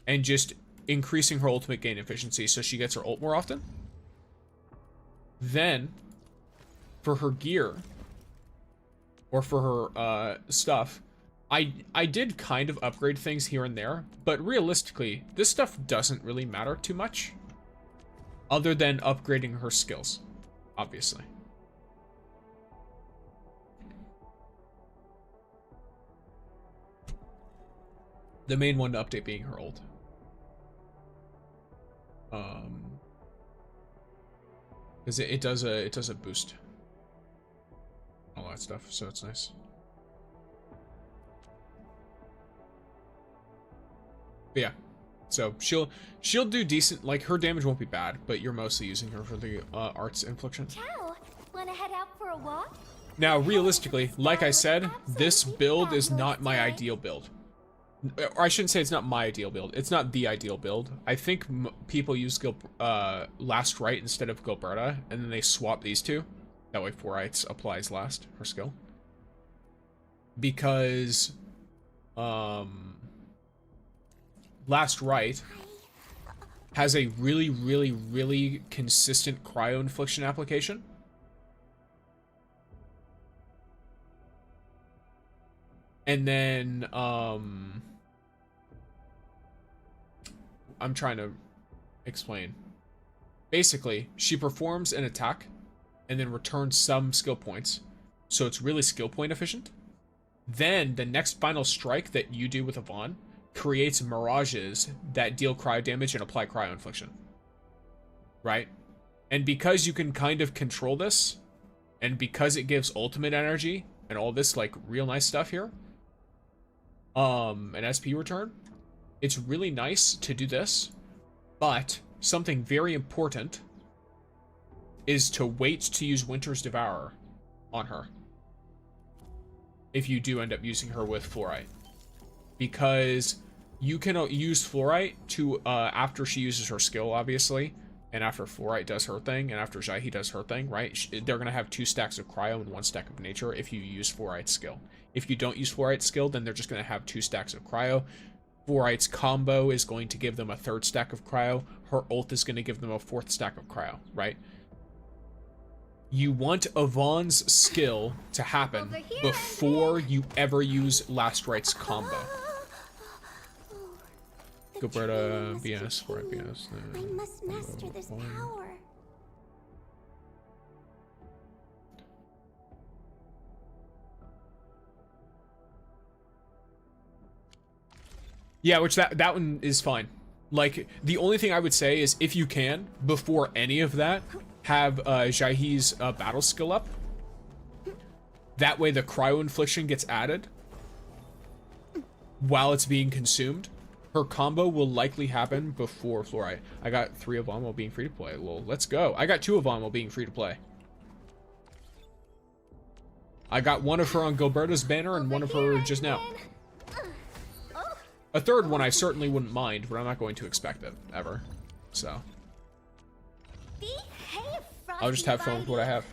And just increasing her ultimate gain efficiency so she gets her ult more often. Then, for her gear, or for her stuff, I did kind of upgrade things here and there, but realistically, this stuff doesn't really matter too much, other than upgrading her skills, obviously. The main one to update being her ult. Because it does a boost. All that stuff, so it's nice. But yeah, so she'll do decent. Like, her damage won't be bad, but you're mostly using her for the arts infliction. Ciao. Wanna head out for a walk? Now, realistically, like I said, this build is not my ideal build. Or I shouldn't say it's not my ideal build. It's not the ideal build. I think people use Last Right instead of Gilberta, and then they swap these two. That way 4 rights applies last, her skill. Because, Last Right has a really, really, really consistent cryo infliction application. And then, I'm trying to explain. Basically, she performs an attack and then returns some skill points. So it's really skill point efficient. Then the next final strike that you do with Yvonne creates mirages that deal cryo damage and apply cryo infliction. Right? And because you can kind of control this, and because it gives ultimate energy and all this like real nice stuff here, an SP return, it's really nice to do this, but something very important is to wait to use Winter's Devourer on her if you do end up using her with Fluorite, because you can use Fluorite to after she uses her skill, obviously, and after Fluorite does her thing, and after Jaihi does her thing, right? They're gonna have 2 stacks of cryo and 1 stack of nature if you use Fluorite's skill. If you don't use Fluorite's skill, then they're just gonna have 2 stacks of cryo. Fluorite's combo is going to give them a 3rd stack of cryo. Her ult is gonna give them a 4th stack of cryo, right? You want Yvonne's skill to happen before you ever use Last Right's combo. Gilberta, BS, Fluorite, BS. I must master this power. Yeah, which that one is fine. Like, the only thing I would say is if you can, before any of that, have Jaihi's battle skill up. That way the cryo infliction gets added while it's being consumed. Her combo will likely happen before Fluorite. I got 3 of them while being free to play. Well, let's go. I got 2 of them while being free to play. I got 1 of her on Gilberta's banner and 1 of her just now. A 3rd one I certainly wouldn't mind, but I'm not going to expect it, ever. So. I'll just have fun with what I have.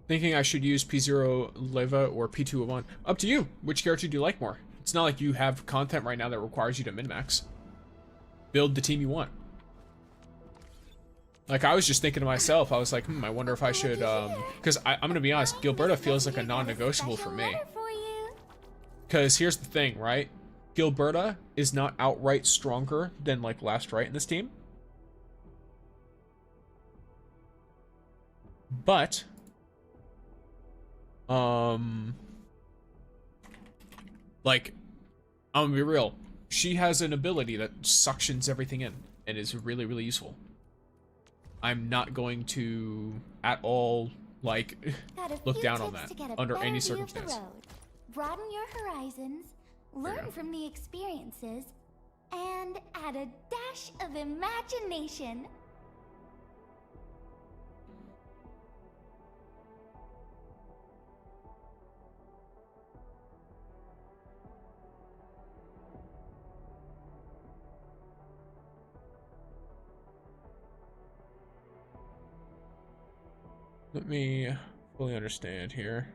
Thinking I should use P0 Leva or P2 Yvonne. Up to you. Which character do you like more? It's not like you have content right now that requires you to min-max. Build the team you want. Like, I was just thinking to myself, I was like, I wonder if I should, because I'm gonna be honest, Gilberta feels like a non-negotiable for me. Because here's the thing, right? Gilberta is not outright stronger than, like, Last Right in this team. But, like, I'm gonna be real. She has an ability that suctions everything in and is really, really useful. I'm not going to at all like, Got a look few down on tips that to get a under better any view of the circumstance. road. Broaden your horizons, learn from the experiences, and add a dash of imagination. Let me fully understand here.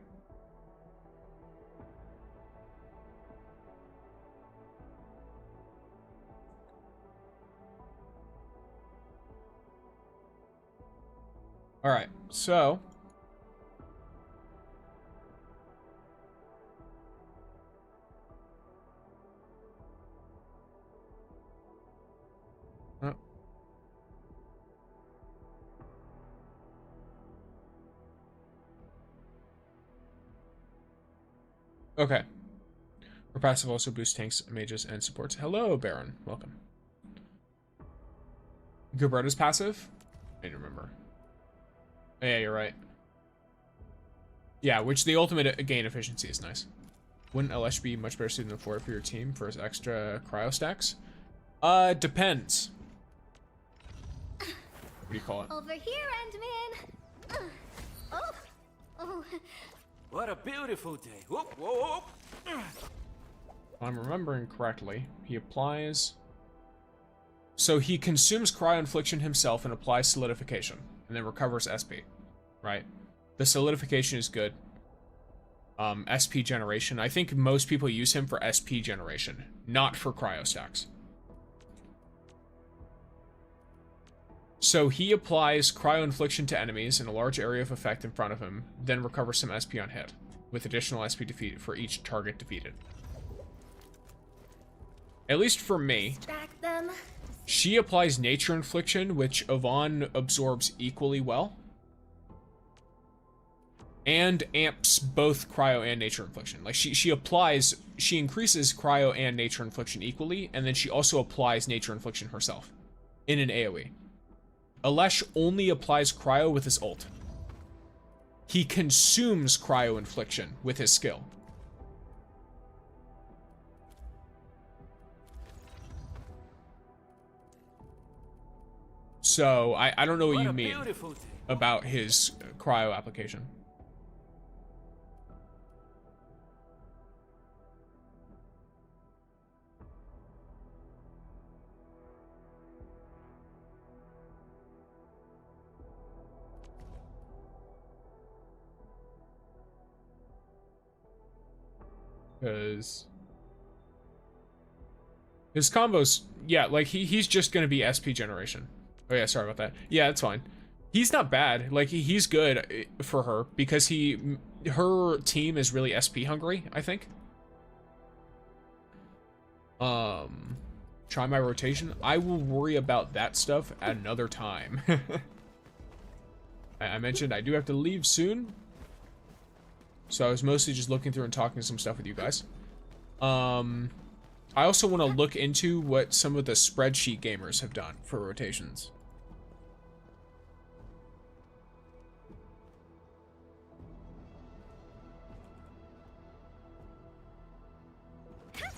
All right, so okay. Her passive also boosts tanks, mages, and supports. Hello, Baron. Welcome. Gilberta's passive? I don't remember. Yeah, you're right. Yeah, which the ultimate gain efficiency is nice. Wouldn't LH be much better suited than 4 for your team for his extra cryo stacks? Depends. What do you call it? Over here, Endman. Oh. What a beautiful day. Whoop, whoop, whoop. If I'm remembering correctly, he applies... So he consumes cryo infliction himself and applies solidification, and then recovers SP, right? The solidification is good. SP generation. I think most people use him for SP generation, not for cryo stacks. So he applies cryo infliction to enemies in a large area of effect in front of him, then recovers some SP on hit, with additional SP defeat for each target defeated. At least for me, Distract them. she applies nature infliction, which Yvonne absorbs equally well. And amps both cryo and nature infliction. Like she increases cryo and nature infliction equally, and then she also applies nature infliction herself in an AoE. Alesh only applies cryo with his ult. He consumes cryo infliction with his skill. So, I don't know what you mean about his cryo application. Because his combos, yeah, like he's just gonna be SP generation. Oh yeah, sorry about that. Yeah, that's fine. He's not bad. Like he's good for her because her team is really SP hungry, I think. Try my rotation. I will worry about that stuff at another time. I mentioned I do have to leave soon. So I was mostly just looking through and talking some stuff with you guys. I also want to look into what some of the spreadsheet gamers have done for rotations.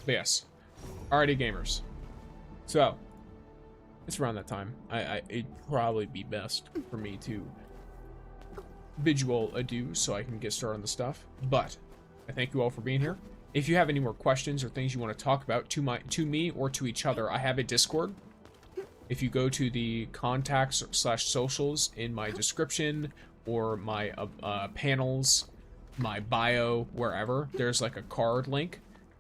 But yes. Alrighty, gamers. So, it's around that time. It'd probably be best for me to bid you all adieu so I can get started on the stuff. But I thank you all for being here. If you have any more questions or things you want to talk about to me or to each other, I have a Discord. If you go to the contacts / socials in my description or my panels, my bio, wherever, there's like a card link,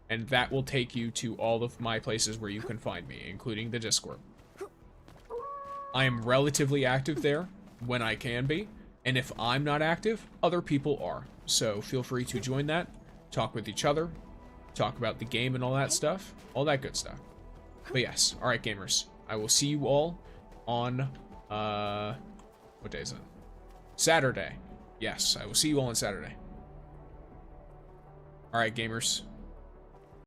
and that will take you to all of my places where you can find me, including the Discord. I am relatively active there when I can be, and if I'm not active, other people are. So feel free to join that, talk with each other, talk about the game and all that stuff, all that good stuff. But yes, alright gamers, I will see you all on, what day is it? Saturday. Yes, I will see you all on Saturday. Alright gamers,